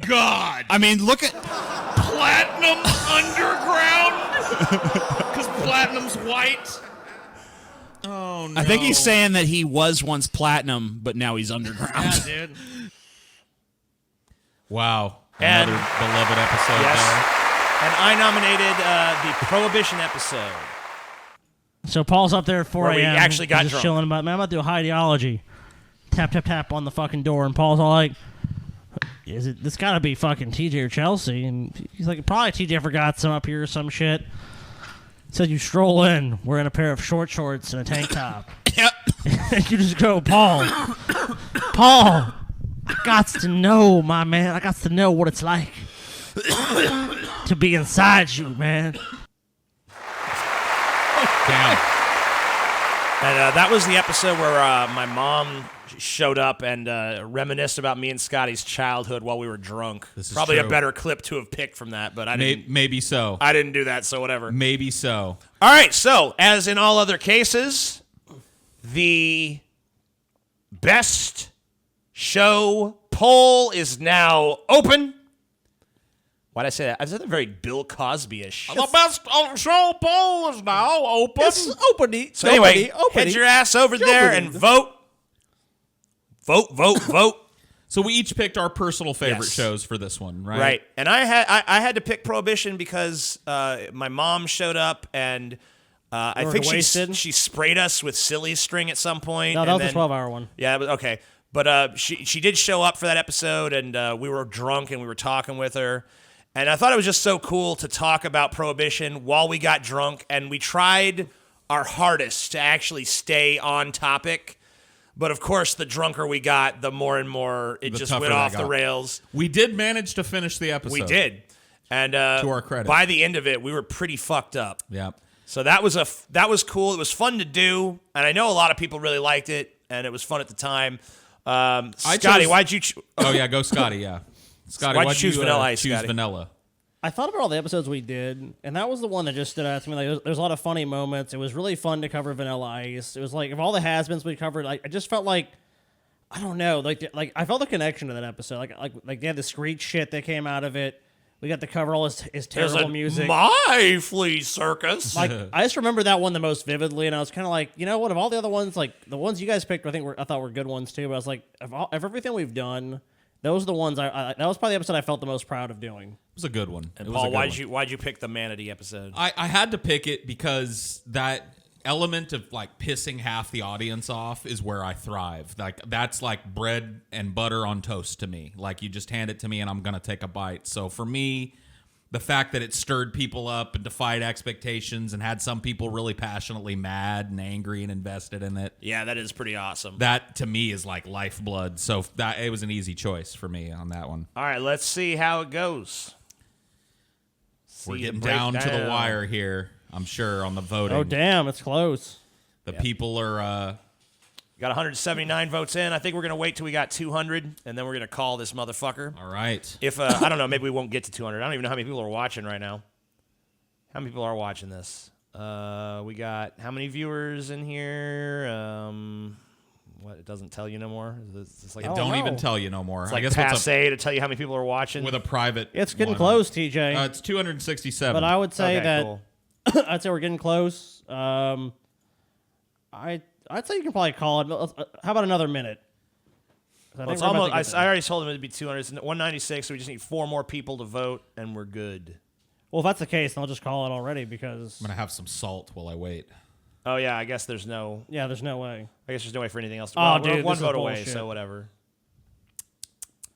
Speaker 4: God.
Speaker 6: I mean, look at
Speaker 4: Platinum Underground? Because Platinum's white. Oh, no.
Speaker 6: I think he's saying that he was once platinum, but now he's underground.
Speaker 2: Dude.
Speaker 4: Wow.
Speaker 2: And-
Speaker 4: Another beloved episode
Speaker 2: Yes.
Speaker 4: there.
Speaker 2: And I nominated the Prohibition episode.
Speaker 3: So Paul's up there at 4
Speaker 2: Where
Speaker 3: a.m.
Speaker 2: we actually got
Speaker 3: just
Speaker 2: drunk.
Speaker 3: chilling about, man, I'm about to do a high ideology. Tap, tap, tap on the fucking door. And Paul's all like, is it? This got to be fucking TJ or Chelsea. And he's like, probably TJ forgot some up here or some shit. Said you stroll in wearing a pair of short shorts and a tank top.
Speaker 6: Yep.
Speaker 3: And you just go, Paul, I got to know, my man. I got to know what it's like to be inside you, man.
Speaker 4: Damn.
Speaker 2: And that was the episode where my mom showed up and reminisced about me and Scotty's childhood while we were drunk.
Speaker 4: This is
Speaker 2: Probably a
Speaker 4: true.
Speaker 2: better clip to have picked from that, but I didn't.
Speaker 4: Maybe so.
Speaker 2: I didn't do that, so whatever.
Speaker 4: Maybe so.
Speaker 2: All right, so as in all other cases, the best show poll is now open. Why'd I say that? I said that very Bill Cosby-ish.
Speaker 4: The best show poll is now open.
Speaker 2: So anyway, head your ass over there and vote. Vote, vote, vote.
Speaker 4: So we each picked our personal favorite
Speaker 2: Yes.
Speaker 4: shows for this one, right?
Speaker 2: Right. And I had to pick Prohibition because my mom showed up and I
Speaker 3: were
Speaker 2: think
Speaker 3: wasted?
Speaker 2: she sprayed us with silly string at some point.
Speaker 3: No,
Speaker 2: and
Speaker 3: that was
Speaker 2: then,
Speaker 3: the 12-hour one.
Speaker 2: Yeah, but okay. But she did show up for that episode, and we were drunk and we were talking with her. And I thought it was just so cool to talk about Prohibition while we got drunk, and we tried our hardest to actually stay on topic. But of course, the drunker we got, the more and more it
Speaker 4: The
Speaker 2: just
Speaker 4: tougher
Speaker 2: went
Speaker 4: that
Speaker 2: off the
Speaker 4: got.
Speaker 2: rails.
Speaker 4: We did manage to finish the episode.
Speaker 2: We did. And
Speaker 4: To our credit.
Speaker 2: by the end of it, we were pretty fucked up.
Speaker 4: Yeah.
Speaker 2: So that was cool. It was fun to do, and I know a lot of people really liked it, and it was fun at the time. Scotty,
Speaker 4: chose-
Speaker 2: why'd you?
Speaker 4: Oh yeah, go Scotty. Yeah. Scotty,
Speaker 2: Why'd you
Speaker 4: why'd
Speaker 2: choose Vanilla Ice,
Speaker 4: choose
Speaker 2: Scotty?
Speaker 4: vanilla?
Speaker 3: I thought about all the episodes we did, and that was the one that just stood out to me. Like, there's a lot of funny moments. It was really fun to cover Vanilla Ice. It was like, of all the has-beens we covered, I just felt like, I don't know, like I felt the connection to that episode. Like they had the Screech shit that came out of it. We got to cover all his terrible music.
Speaker 2: My flea circus.
Speaker 3: Like, I just remember that one the most vividly, and I was kind of like, you know what? Of all the other ones, like the ones you guys picked, I thought were good ones too. But I was like, of everything we've done, those are the ones that was probably the episode I felt the most proud of doing.
Speaker 4: It was a good one.
Speaker 2: And Paul, why'd you pick the Manatee episode?
Speaker 4: I had to pick it because that element of like pissing half the audience off is where I thrive. Like that's like bread and butter on toast to me. Like you just hand it to me and I'm gonna take a bite. So for me, the fact that it stirred people up and defied expectations and had some people really passionately mad and angry and invested in it.
Speaker 2: Yeah, that is pretty awesome.
Speaker 4: That to me is like lifeblood. So that it was an easy choice for me on that one.
Speaker 2: All right, let's see how it goes.
Speaker 4: We're getting down to the wire here, I'm sure, on the voting.
Speaker 3: Oh, damn, it's close.
Speaker 4: The people are...
Speaker 2: Got 179 votes in. I think we're going to wait till we got 200, and then we're going to call this motherfucker.
Speaker 4: All right.
Speaker 2: If I don't know, maybe we won't get to 200. I don't even know how many people are watching right now. How many people are watching this? We got how many viewers in here? What? It doesn't tell you no more? It's like,
Speaker 4: it don't even tell you no more.
Speaker 2: It's like
Speaker 4: I guess
Speaker 2: passe to tell you how many people are watching.
Speaker 4: With a private
Speaker 3: It's getting
Speaker 4: one.
Speaker 3: close, TJ.
Speaker 4: It's 267.
Speaker 3: But I would say
Speaker 2: Okay,
Speaker 3: that
Speaker 2: cool.
Speaker 3: I'd say we're getting close. I'd say you can probably call it. How about another minute?
Speaker 2: Well, it's almost. I already told him it'd be 200. It's 196, so we just need 4 more people to vote, and we're good.
Speaker 3: Well, if that's the case, then I'll just call it already because...
Speaker 4: I'm going to have some salt while I wait.
Speaker 2: Oh, yeah, I guess there's no...
Speaker 3: Yeah, there's no way.
Speaker 2: I guess there's no way for anything else.
Speaker 3: Oh,
Speaker 2: Well,
Speaker 3: dude,
Speaker 2: we're one
Speaker 3: this is
Speaker 2: vote away,
Speaker 3: bullshit.
Speaker 2: so whatever.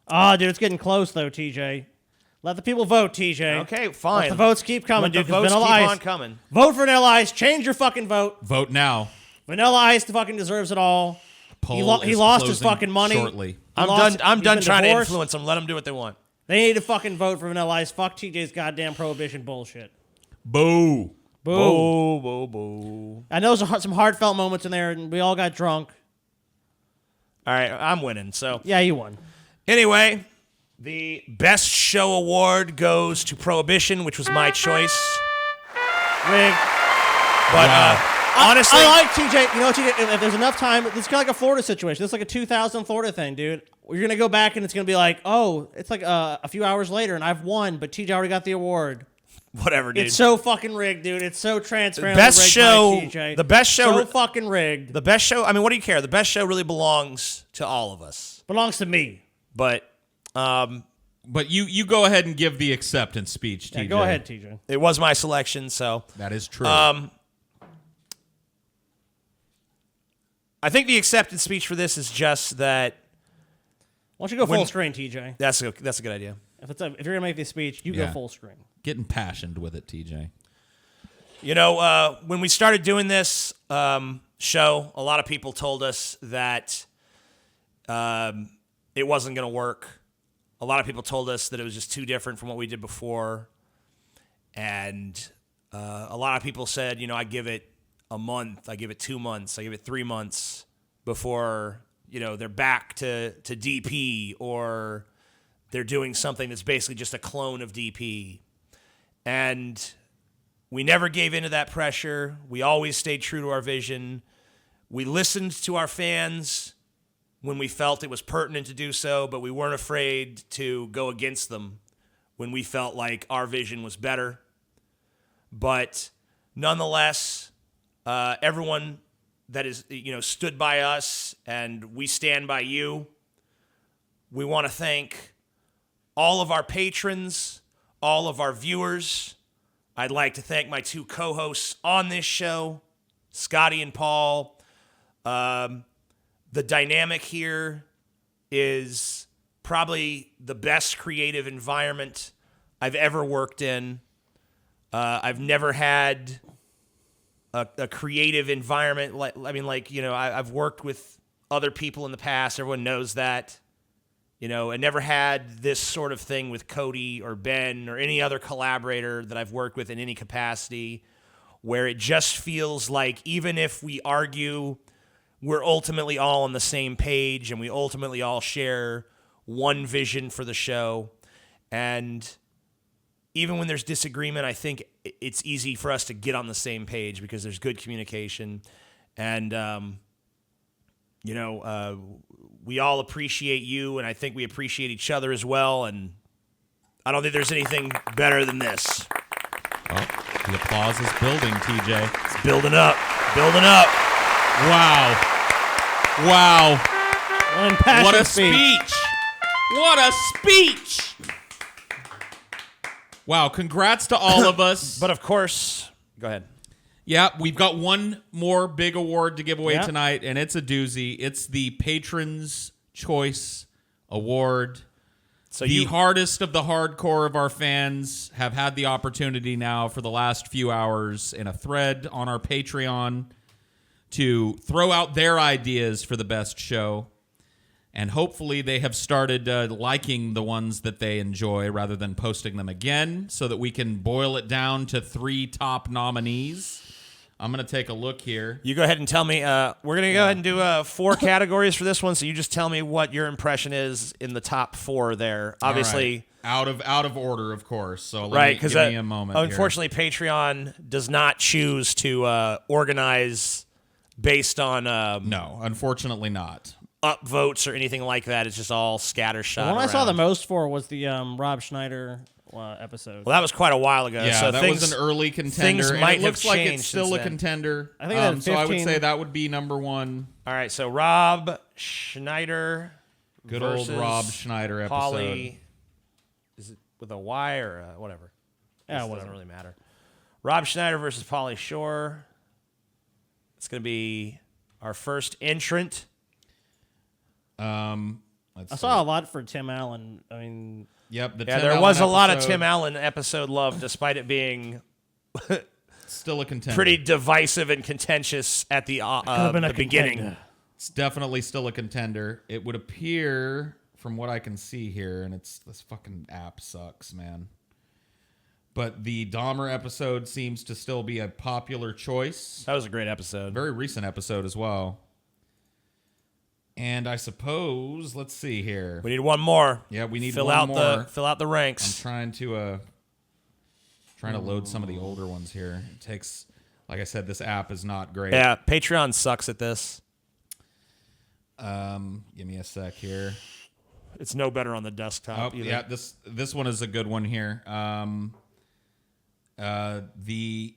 Speaker 3: Oh, dude, it's getting close, though, TJ. Let the people vote, TJ.
Speaker 2: Okay, fine.
Speaker 3: Let the votes keep coming,
Speaker 2: Let the
Speaker 3: dude, 'cause
Speaker 2: votes
Speaker 3: Vanilla
Speaker 2: keep
Speaker 3: Ice...
Speaker 2: on coming.
Speaker 3: Vote for Vanilla Ice. Change your fucking vote.
Speaker 4: Vote now.
Speaker 3: Vanilla Ice fucking deserves it all.
Speaker 4: Poll
Speaker 3: He
Speaker 4: is
Speaker 3: lost his
Speaker 4: closing
Speaker 3: fucking money.
Speaker 4: shortly.
Speaker 3: I'm done
Speaker 2: trying to
Speaker 3: divorced.
Speaker 2: influence them. Let them do what they want.
Speaker 3: They need to fucking vote for Vanilla Ice. Fuck TJ's goddamn Prohibition bullshit.
Speaker 4: Boo.
Speaker 3: Boo.
Speaker 2: Boo, boo, boo.
Speaker 3: I know there's some heartfelt moments in there, and we all got drunk.
Speaker 2: All right, I'm winning. So
Speaker 3: Yeah, you won.
Speaker 2: anyway, the best show award goes to Prohibition, which was my choice.
Speaker 3: Rick.
Speaker 2: But honestly,
Speaker 3: I like TJ. You know, TJ, if there's enough time, it's kind of like a Florida situation. This is like a 2000 Florida thing, dude. You're going to go back and it's going to be like, oh, it's like a few hours later and I've won, but TJ already got the award.
Speaker 2: whatever, dude.
Speaker 3: It's so fucking rigged, dude. It's so transparent.
Speaker 2: Best
Speaker 3: rigged
Speaker 2: show-
Speaker 3: by TJ.
Speaker 2: the best show-
Speaker 3: So fucking rigged.
Speaker 2: the best show. I mean, what do you care? The best show really belongs to all of us.
Speaker 3: Belongs to me.
Speaker 2: But
Speaker 4: But you go ahead and give the acceptance speech,
Speaker 3: Yeah,
Speaker 4: TJ.
Speaker 3: go ahead, TJ.
Speaker 2: it was my selection, so
Speaker 4: That is true.
Speaker 2: I think the acceptance speech for this is just that.
Speaker 3: Why don't you go
Speaker 2: When-
Speaker 3: full screen, TJ?
Speaker 2: That's a good idea.
Speaker 3: If you're going to make this speech, you
Speaker 4: Yeah.
Speaker 3: go full screen.
Speaker 4: Getting passionate with it, TJ.
Speaker 2: You know, when we started doing this show, a lot of people told us that it wasn't going to work. A lot of people told us that it was just too different from what we did before. And a lot of people said, you know, I give it a month, I give it 2 months, I give it 3 months before, you know, they're back to DP or they're doing something that's basically just a clone of DP. And we never gave into that pressure. We always stayed true to our vision. We listened to our fans when we felt it was pertinent to do so, but we weren't afraid to go against them when we felt like our vision was better. But nonetheless, everyone that is, you know, stood by us and we stand by you. We want to thank all of our patrons, all of our viewers. I'd like to thank my 2 co-hosts on this show, Scotty and Paul. The dynamic here is probably the best creative environment I've ever worked in. I've never had a creative environment I've worked with other people in the past. Everyone knows that. You know, I never had this sort of thing with Cody or Ben or any other collaborator that I've worked with in any capacity, where it just feels like even if we argue, we're ultimately all on the same page and we ultimately all share one vision for the show. And even when there's disagreement, I think it's easy for us to get on the same page because there's good communication. And, we all appreciate you, and I think we appreciate each other as well. And I don't think there's anything better than this.
Speaker 4: Oh, the applause is building, TJ.
Speaker 2: It's building up. Building up.
Speaker 4: Wow. Wow. What a
Speaker 3: speech.
Speaker 4: speech. What a speech. Wow, congrats to all of us.
Speaker 2: But of course, go ahead.
Speaker 4: Yeah, we've got one more big award to give away
Speaker 3: Yeah.
Speaker 4: tonight, and it's a doozy. It's the Patron's Choice Award.
Speaker 2: So
Speaker 4: The hardest of the hardcore of our fans have had the opportunity now for the last few hours in a thread on our Patreon to throw out their ideas for the best show. And hopefully they have started liking the ones that they enjoy rather than posting them again so that we can boil it down to 3 top nominees. I'm going to take a look here.
Speaker 2: You go ahead and tell me. We're going to go ahead and do 4 categories for this one. So you just tell me what your impression is in the top 4 there. Obviously,
Speaker 4: All right. Out of order, of course. So
Speaker 2: right?
Speaker 4: give me a moment.
Speaker 2: Unfortunately, Patreon does not choose to organize based on
Speaker 4: No, unfortunately not.
Speaker 2: upvotes or anything like that. It's just all scattershot.
Speaker 3: The one I saw
Speaker 2: around.
Speaker 3: the most for was the Rob Schneider episode.
Speaker 2: Well, that was quite a while ago.
Speaker 4: Yeah,
Speaker 2: so
Speaker 4: that was an early contender.
Speaker 2: Things
Speaker 4: and
Speaker 2: might
Speaker 4: it looks
Speaker 2: have
Speaker 4: like
Speaker 2: changed
Speaker 4: it's still
Speaker 2: since
Speaker 4: a
Speaker 2: then.
Speaker 3: I
Speaker 4: contender.
Speaker 3: think they had
Speaker 4: So I would
Speaker 3: 15.
Speaker 4: say that would be number 1.
Speaker 2: All right, so Rob Schneider.
Speaker 4: Good old
Speaker 2: versus
Speaker 4: Rob Schneider episode.
Speaker 2: Pauly. Is it with a Y or whatever?
Speaker 3: Yeah,
Speaker 2: This
Speaker 3: whatever.
Speaker 2: doesn't really matter. Rob Schneider versus Pauly Shore. It's going to be our first entrant.
Speaker 4: Let's
Speaker 3: I
Speaker 4: see.
Speaker 3: saw a lot for Tim Allen. I mean,
Speaker 4: Yep, the
Speaker 2: Yeah,
Speaker 4: Tim
Speaker 2: there
Speaker 4: Allen
Speaker 2: was a lot of
Speaker 4: episode,
Speaker 2: Tim Allen episode love, despite it being
Speaker 4: Still a contender.
Speaker 2: pretty divisive and contentious at the beginning.
Speaker 4: It's definitely still a contender. It would appear, from what I can see here, and this fucking app sucks, man. But the Dahmer episode seems to still be a popular choice.
Speaker 2: That was a great episode.
Speaker 4: Very recent episode as well. And I suppose, let's see here.
Speaker 2: We need one more.
Speaker 4: Yeah, we need
Speaker 2: fill
Speaker 4: one
Speaker 2: out
Speaker 4: more.
Speaker 2: fill out the
Speaker 4: I'm
Speaker 2: ranks.
Speaker 4: trying to load some of the older ones here. It takes, like I said, this app is not great.
Speaker 2: Yeah, Patreon sucks at this.
Speaker 4: Give me a sec here.
Speaker 2: It's no better on the desktop.
Speaker 4: Oh,
Speaker 2: either.
Speaker 4: yeah, this one is a good one here. The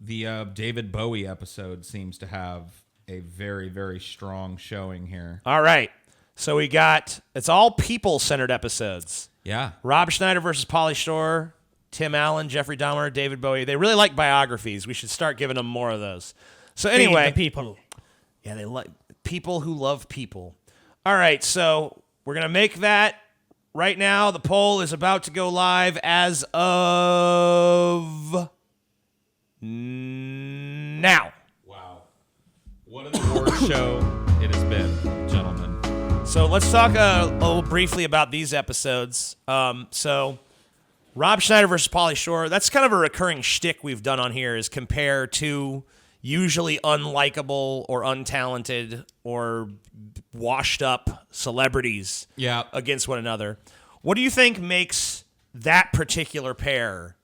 Speaker 4: David Bowie episode seems to have a very, very strong showing here.
Speaker 2: All right. So it's all people-centered episodes.
Speaker 4: Yeah.
Speaker 2: Rob Schneider versus Pauly Shore, Tim Allen, Jeffrey Dahmer, David Bowie. They really like biographies. We should start giving them more of those. So anyway,
Speaker 3: the people.
Speaker 2: yeah, they like people who love people. All right, so we're going to make that right now. The poll is about to go live as of now.
Speaker 4: Wow. What an award show it has been, gentlemen.
Speaker 2: So let's talk a little briefly about these episodes. So Rob Schneider versus Pauly Shore, that's kind of a recurring shtick we've done on here is compare two usually unlikable or untalented or washed up celebrities against one another. What do you think makes that particular pair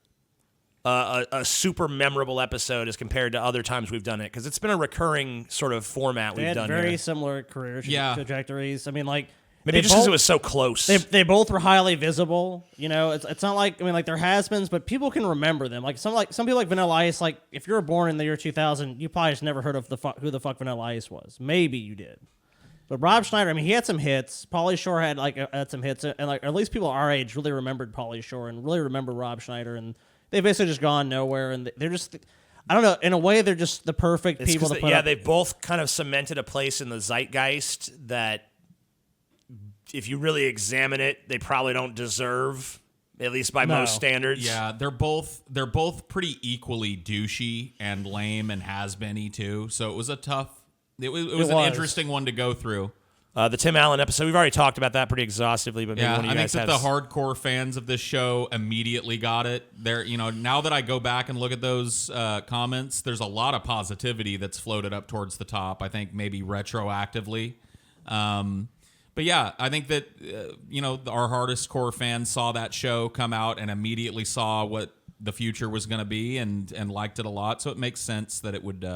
Speaker 2: a super memorable episode as compared to other times we've done it? Because it's been a recurring sort of format
Speaker 3: They
Speaker 2: we've
Speaker 3: had
Speaker 2: done
Speaker 3: very
Speaker 2: here.
Speaker 3: similar career trajectories. I mean, like
Speaker 2: Maybe just because it was so close.
Speaker 3: They both were highly visible. You know, it's not like like they're has-beens, but people can remember them. Like some people like Vanilla Ice. Like if you were born in the year 2000, you probably just never heard of who the fuck Vanilla Ice was. Maybe you did. But Rob Schneider, I mean, he had some hits. Pauly Shore had some hits, and like at least people our age really remembered Pauly Shore and really remember Rob Schneider, and they've basically just gone nowhere. And they're just, I don't know, in a way they're just the perfect people to put up.
Speaker 2: They've both kind of cemented a place in the zeitgeist that, if you really examine it, they probably don't deserve, at least by most standards.
Speaker 4: Yeah, they're both pretty equally douchey and lame and has-been-y too. So it was a tough. It was an interesting one to go through.
Speaker 2: The Tim Allen episode, we've already talked about that pretty exhaustively. But maybe
Speaker 4: Yeah,
Speaker 2: one of you
Speaker 4: I
Speaker 2: guys
Speaker 4: think that
Speaker 2: has...
Speaker 4: the hardcore fans of this show immediately got it. There, now that I go back and look at those comments, there's a lot of positivity that's floated up towards the top. I think maybe retroactively. But yeah, I think that our hardest core fans saw that show come out and immediately saw what the future was going to be and liked it a lot. So it makes sense that it would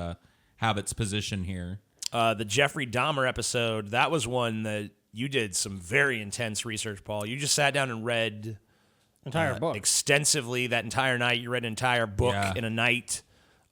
Speaker 4: have its position here.
Speaker 2: The Jeffrey Dahmer episode, that was one that you did some very intense research, Paul. You just sat down and read
Speaker 3: Entire book.
Speaker 2: extensively that entire night. You read an entire book in a night.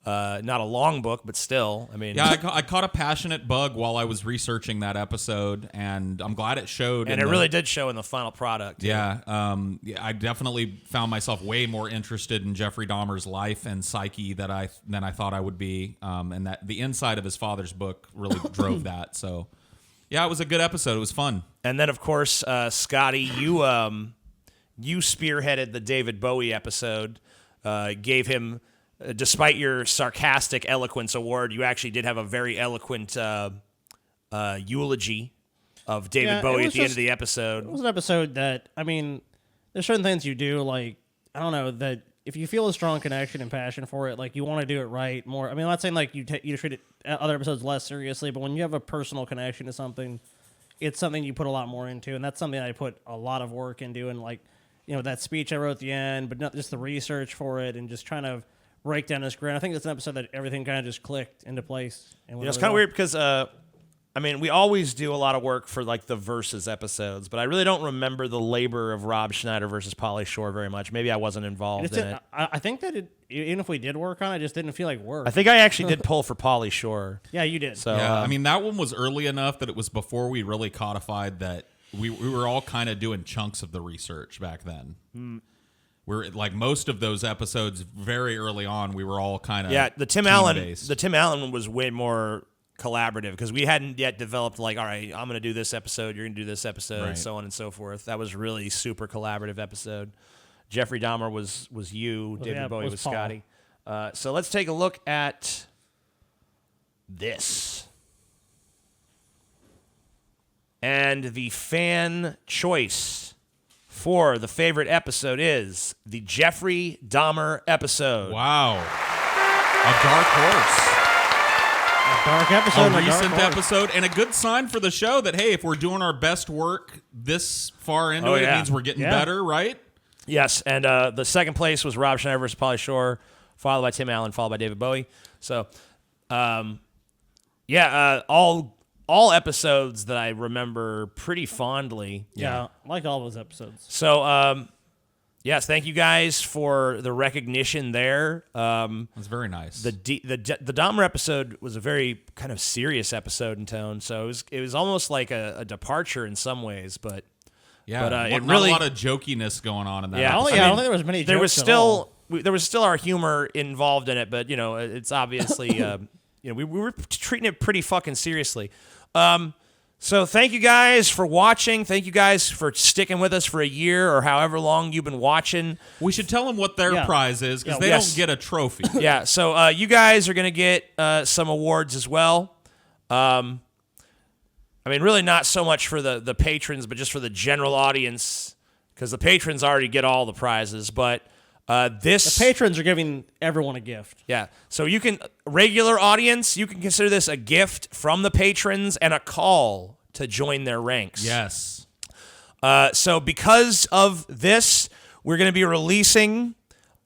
Speaker 2: Not a long book, but still. I mean,
Speaker 4: yeah, I caught a passionate bug while I was researching that episode, and I'm glad it showed.
Speaker 2: And it really did show in the final product.
Speaker 4: Yeah, I definitely found myself way more interested in Jeffrey Dahmer's life and psyche than I thought I would be, and that the inside of his father's book really drove that. So, yeah, it was a good episode. It was fun.
Speaker 2: And then, of course, Scotty, you spearheaded the David Bowie episode, gave him. Despite your sarcastic Eloquence award, you actually did have a very eloquent eulogy of David Bowie at the end of the episode.
Speaker 3: It was an episode that, I mean, there's certain things you do, like, I don't know, that if you feel a strong connection and passion for it, like, you want to do it right more. I mean, I'm not saying, like, you treat other episodes less seriously, but when you have a personal connection to something, it's something you put a lot more into, and that's something I put a lot of work into, and, like, that speech I wrote at the end, but not just the research for it, and just trying to break down this grin. I think that's an episode that everything kind of just clicked into place. And
Speaker 2: it's kind of weird because, we always do a lot of work for like the Versus episodes, but I really don't remember the labor of Rob Schneider versus Pauly Shore very much. Maybe I wasn't involved in it.
Speaker 3: I think that even if we did work on it, just didn't feel like work.
Speaker 2: I think I actually did pull for Pauly Shore.
Speaker 3: Yeah, you did.
Speaker 2: So
Speaker 4: yeah, that one was early enough that it was before we really codified that we were all kind of doing chunks of the research back then. We're like most of those episodes very early on. We were all kind of
Speaker 2: the Tim Allen one was way more collaborative because we hadn't yet developed like, all right, I'm going to do this episode, you're going to do this episode,
Speaker 4: right.
Speaker 2: So on and so forth. That was really super collaborative episode. Jeffrey Dahmer was you, David Bowie was Scotty. So let's take a look at this. And the fan choice for the favorite episode is the Jeffrey Dahmer episode.
Speaker 4: Wow. A dark horse.
Speaker 3: A dark episode.
Speaker 4: A recent episode, and a good sign for the show that, hey, if we're doing our best work this far into it means we're getting better, right?
Speaker 2: Yes, and the second place was Rob Schneider versus Pauly Shore, followed by Tim Allen, followed by David Bowie. So, all episodes that I remember pretty fondly.
Speaker 3: Yeah, I like all those episodes.
Speaker 2: So, yes, thank you guys for the recognition there.
Speaker 4: That's very nice.
Speaker 2: The Dahmer episode was a very kind of serious episode in tone, so it was almost like a departure in some ways, but
Speaker 4: yeah,
Speaker 2: but,
Speaker 4: not
Speaker 2: really,
Speaker 4: a lot of jokiness going on in that.
Speaker 2: Yeah,
Speaker 4: episode.
Speaker 3: I don't think there was many.
Speaker 2: There was
Speaker 3: jokes
Speaker 2: still there was still our humor involved in it, but it's obviously we were treating it pretty fucking seriously. So thank you guys for watching. Thank you guys for sticking with us for a year or however long you've been watching.
Speaker 4: We should tell them what their prize is because they don't get a trophy.
Speaker 2: Yeah, so you guys are going to get some awards as well. Really not so much for the patrons, but just for the general audience because the patrons already get all the prizes, but the
Speaker 3: patrons are giving everyone a gift.
Speaker 2: Yeah. So you can, regular audience, you can consider this a gift from the patrons and a call to join their ranks.
Speaker 4: Yes.
Speaker 2: So because of this, we're going to be releasing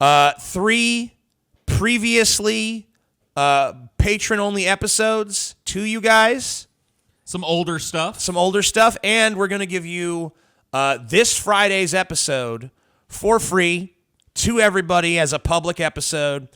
Speaker 2: 3 previously patron-only episodes to you guys.
Speaker 4: Some older stuff.
Speaker 2: And we're going to give you this Friday's episode for free to everybody as a public episode.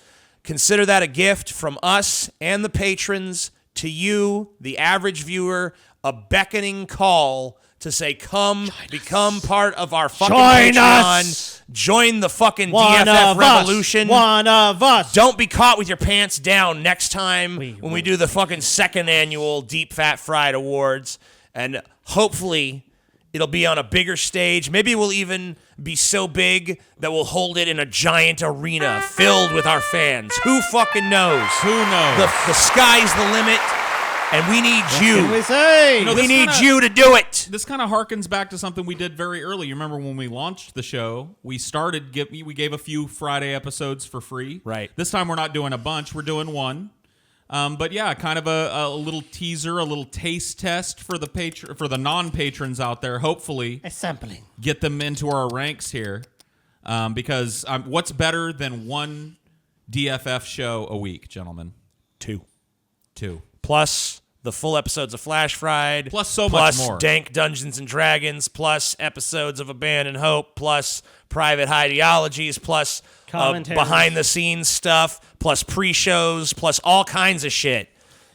Speaker 2: Consider that a gift from us and the patrons to you, the average viewer, a beckoning call to say, come, become part of our fucking Patreon. Join the fucking DFF revolution.
Speaker 3: One of us.
Speaker 2: Don't be caught with your pants down next time when we do the fucking second annual Deep Fat Fried Awards. And hopefully it'll be on a bigger stage. Maybe we'll even be so big that we'll hold it in a giant arena filled with our fans. Who fucking knows?
Speaker 4: Who knows?
Speaker 2: The sky's the limit, and we need you.
Speaker 3: What can we say?
Speaker 2: We need you to do it.
Speaker 4: This kind of harkens back to something we did very early. You remember when we launched the show, we gave a few Friday episodes for free.
Speaker 2: Right.
Speaker 4: This time we're not doing a bunch. We're doing one. But yeah, kind of a little teaser, a little taste test for the non-patrons out there. Hopefully,
Speaker 3: A sampling.
Speaker 4: get them into our ranks here. Because what's better than one DFF show a week, gentlemen?
Speaker 2: Two.
Speaker 4: Plus
Speaker 2: the full episodes of Flash Fried.
Speaker 4: Plus so much more.
Speaker 2: Plus Dank Dungeons and Dragons. Plus episodes of Abandon Hope. Plus Private Ideologies. Plus
Speaker 3: Commentaries.
Speaker 2: behind-the-scenes stuff. Plus pre-shows. Plus all kinds of shit.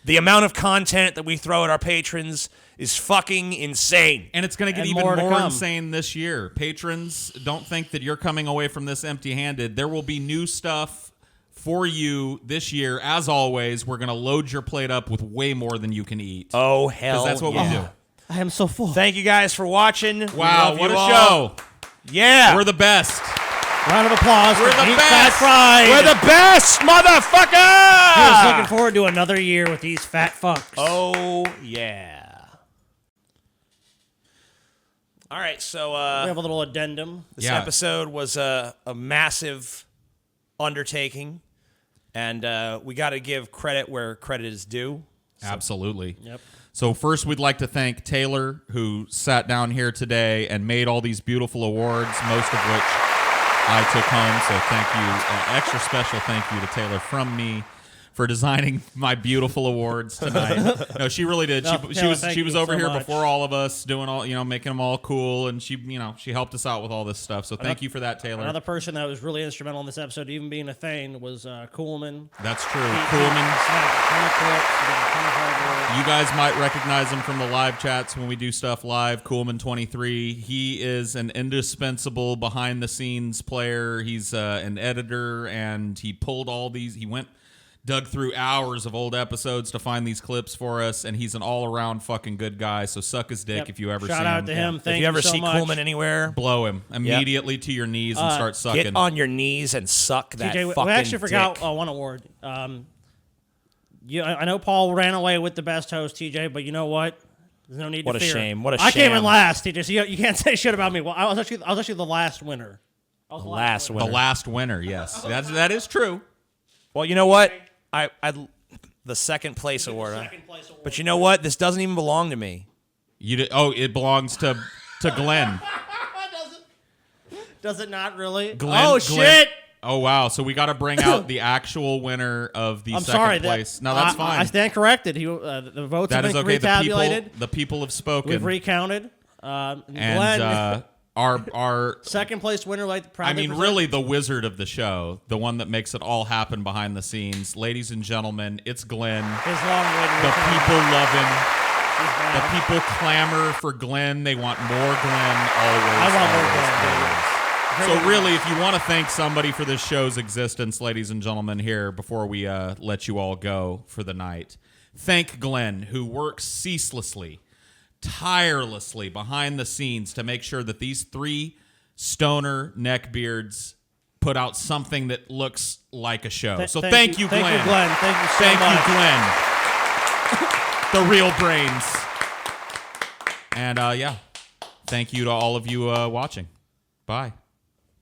Speaker 2: The amount of content that we throw at our patrons is fucking insane.
Speaker 4: And it's going to get
Speaker 3: And
Speaker 4: even
Speaker 3: more to
Speaker 4: more
Speaker 3: come.
Speaker 4: insane this year. Patrons, don't think that you're coming away from this empty-handed. There will be new stuff for you this year. As always, we're going to load your plate up with way more than you can eat.
Speaker 2: Oh, hell
Speaker 4: Because that's what
Speaker 2: yeah.
Speaker 4: we do.
Speaker 3: I am so full.
Speaker 2: Thank you guys for watching. We
Speaker 4: Wow,
Speaker 2: love
Speaker 4: what
Speaker 2: you
Speaker 4: a
Speaker 2: all.
Speaker 4: show.
Speaker 2: Yeah.
Speaker 4: We're the best.
Speaker 3: Round of applause
Speaker 4: We're
Speaker 3: for
Speaker 4: the
Speaker 3: Deep
Speaker 4: best.
Speaker 3: Fat Fried.
Speaker 2: We're the best, motherfucker!
Speaker 3: Just looking forward to another year with these fat fucks.
Speaker 2: Oh, yeah. All right, so
Speaker 3: We have a little addendum.
Speaker 2: this
Speaker 4: Yeah.
Speaker 2: episode was a massive undertaking, and we got to give credit where credit is due.
Speaker 4: Absolutely.
Speaker 3: Yep.
Speaker 4: So first, we'd like to thank Taylor, who sat down here today and made all these beautiful awards, most of which I took home. So thank you. An extra special thank you to Taylor from me for designing my beautiful awards tonight. No, she really did.
Speaker 3: No,
Speaker 4: She
Speaker 3: Taylor,
Speaker 4: was
Speaker 3: thank
Speaker 4: she was
Speaker 3: you
Speaker 4: over
Speaker 3: so
Speaker 4: here
Speaker 3: much.
Speaker 4: before all of us, doing all making them all cool, and she helped us out with all this stuff. So thank you for that, Taylor.
Speaker 3: Another person that was really instrumental in this episode, even being a thing, was Coolman.
Speaker 4: That's true.
Speaker 3: He
Speaker 4: Coolman.
Speaker 3: snapped a ton of clips, he did a ton of hard work.
Speaker 4: You guys might recognize him from the live chats when we do stuff live. Coolman23. He is an indispensable behind-the-scenes player. He's an editor, and he pulled all these. He dug through hours of old episodes to find these clips for us, and he's an all-around fucking good guy. So suck his dick
Speaker 3: Yep.
Speaker 4: if you ever see him.
Speaker 3: Shout out to him.
Speaker 2: If
Speaker 3: Thank
Speaker 2: you ever
Speaker 3: so
Speaker 2: see
Speaker 3: much.
Speaker 2: Coolman anywhere,
Speaker 4: Blow him immediately to your knees and start sucking.
Speaker 2: get on your knees and suck that
Speaker 3: TJ,
Speaker 2: fucking
Speaker 3: we actually forgot
Speaker 2: dick.
Speaker 3: one award. I know Paul ran away with the best host, TJ, but you know what? There's no need
Speaker 2: What
Speaker 3: to
Speaker 2: a
Speaker 3: fear.
Speaker 2: shame. What a
Speaker 3: I came in
Speaker 2: sham.
Speaker 3: last, TJ, so you can't say shit about me. Well, I was actually the last winner. I was the
Speaker 2: Last
Speaker 4: the
Speaker 2: winner.
Speaker 4: last winner, yes. That is true.
Speaker 2: Well, you know what? I the second place award. Huh?
Speaker 3: Second place award.
Speaker 2: But you know what? This doesn't even belong to me.
Speaker 4: It belongs to Glenn.
Speaker 3: Does it not really?
Speaker 4: Glenn.
Speaker 3: Oh, shit!
Speaker 4: Oh wow! So we got to bring out the actual winner of the
Speaker 3: I'm
Speaker 4: second
Speaker 3: sorry.
Speaker 4: place. No, that's fine.
Speaker 3: I stand corrected. The votes
Speaker 4: That
Speaker 3: have
Speaker 4: is
Speaker 3: been
Speaker 4: okay.
Speaker 3: retabulated.
Speaker 4: The people have spoken.
Speaker 3: We've recounted. Glenn,
Speaker 4: and our
Speaker 3: second place winner,
Speaker 4: I
Speaker 3: proudly
Speaker 4: mean,
Speaker 3: present-
Speaker 4: really the wizard of the show, the one that makes it all happen behind the scenes. Ladies and gentlemen, it's Glenn.
Speaker 3: his long-awaited
Speaker 4: The
Speaker 3: return.
Speaker 4: people love him.
Speaker 3: He's back.
Speaker 4: The people clamor for Glenn. They want more Glenn always.
Speaker 3: I want more
Speaker 4: always,
Speaker 3: Glenn,
Speaker 4: always. So really, if you want to thank somebody for this show's existence, ladies and gentlemen, here, before we let you all go for the night, thank Glenn, who works ceaselessly, tirelessly behind the scenes to make sure that these three stoner neckbeards put out something that looks like a show. So thank you, Glenn.
Speaker 3: Thank you, Glenn. Thank you so
Speaker 4: Thank
Speaker 3: much.
Speaker 4: you, Glenn. The real brains. And yeah, thank you to all of you watching. Bye.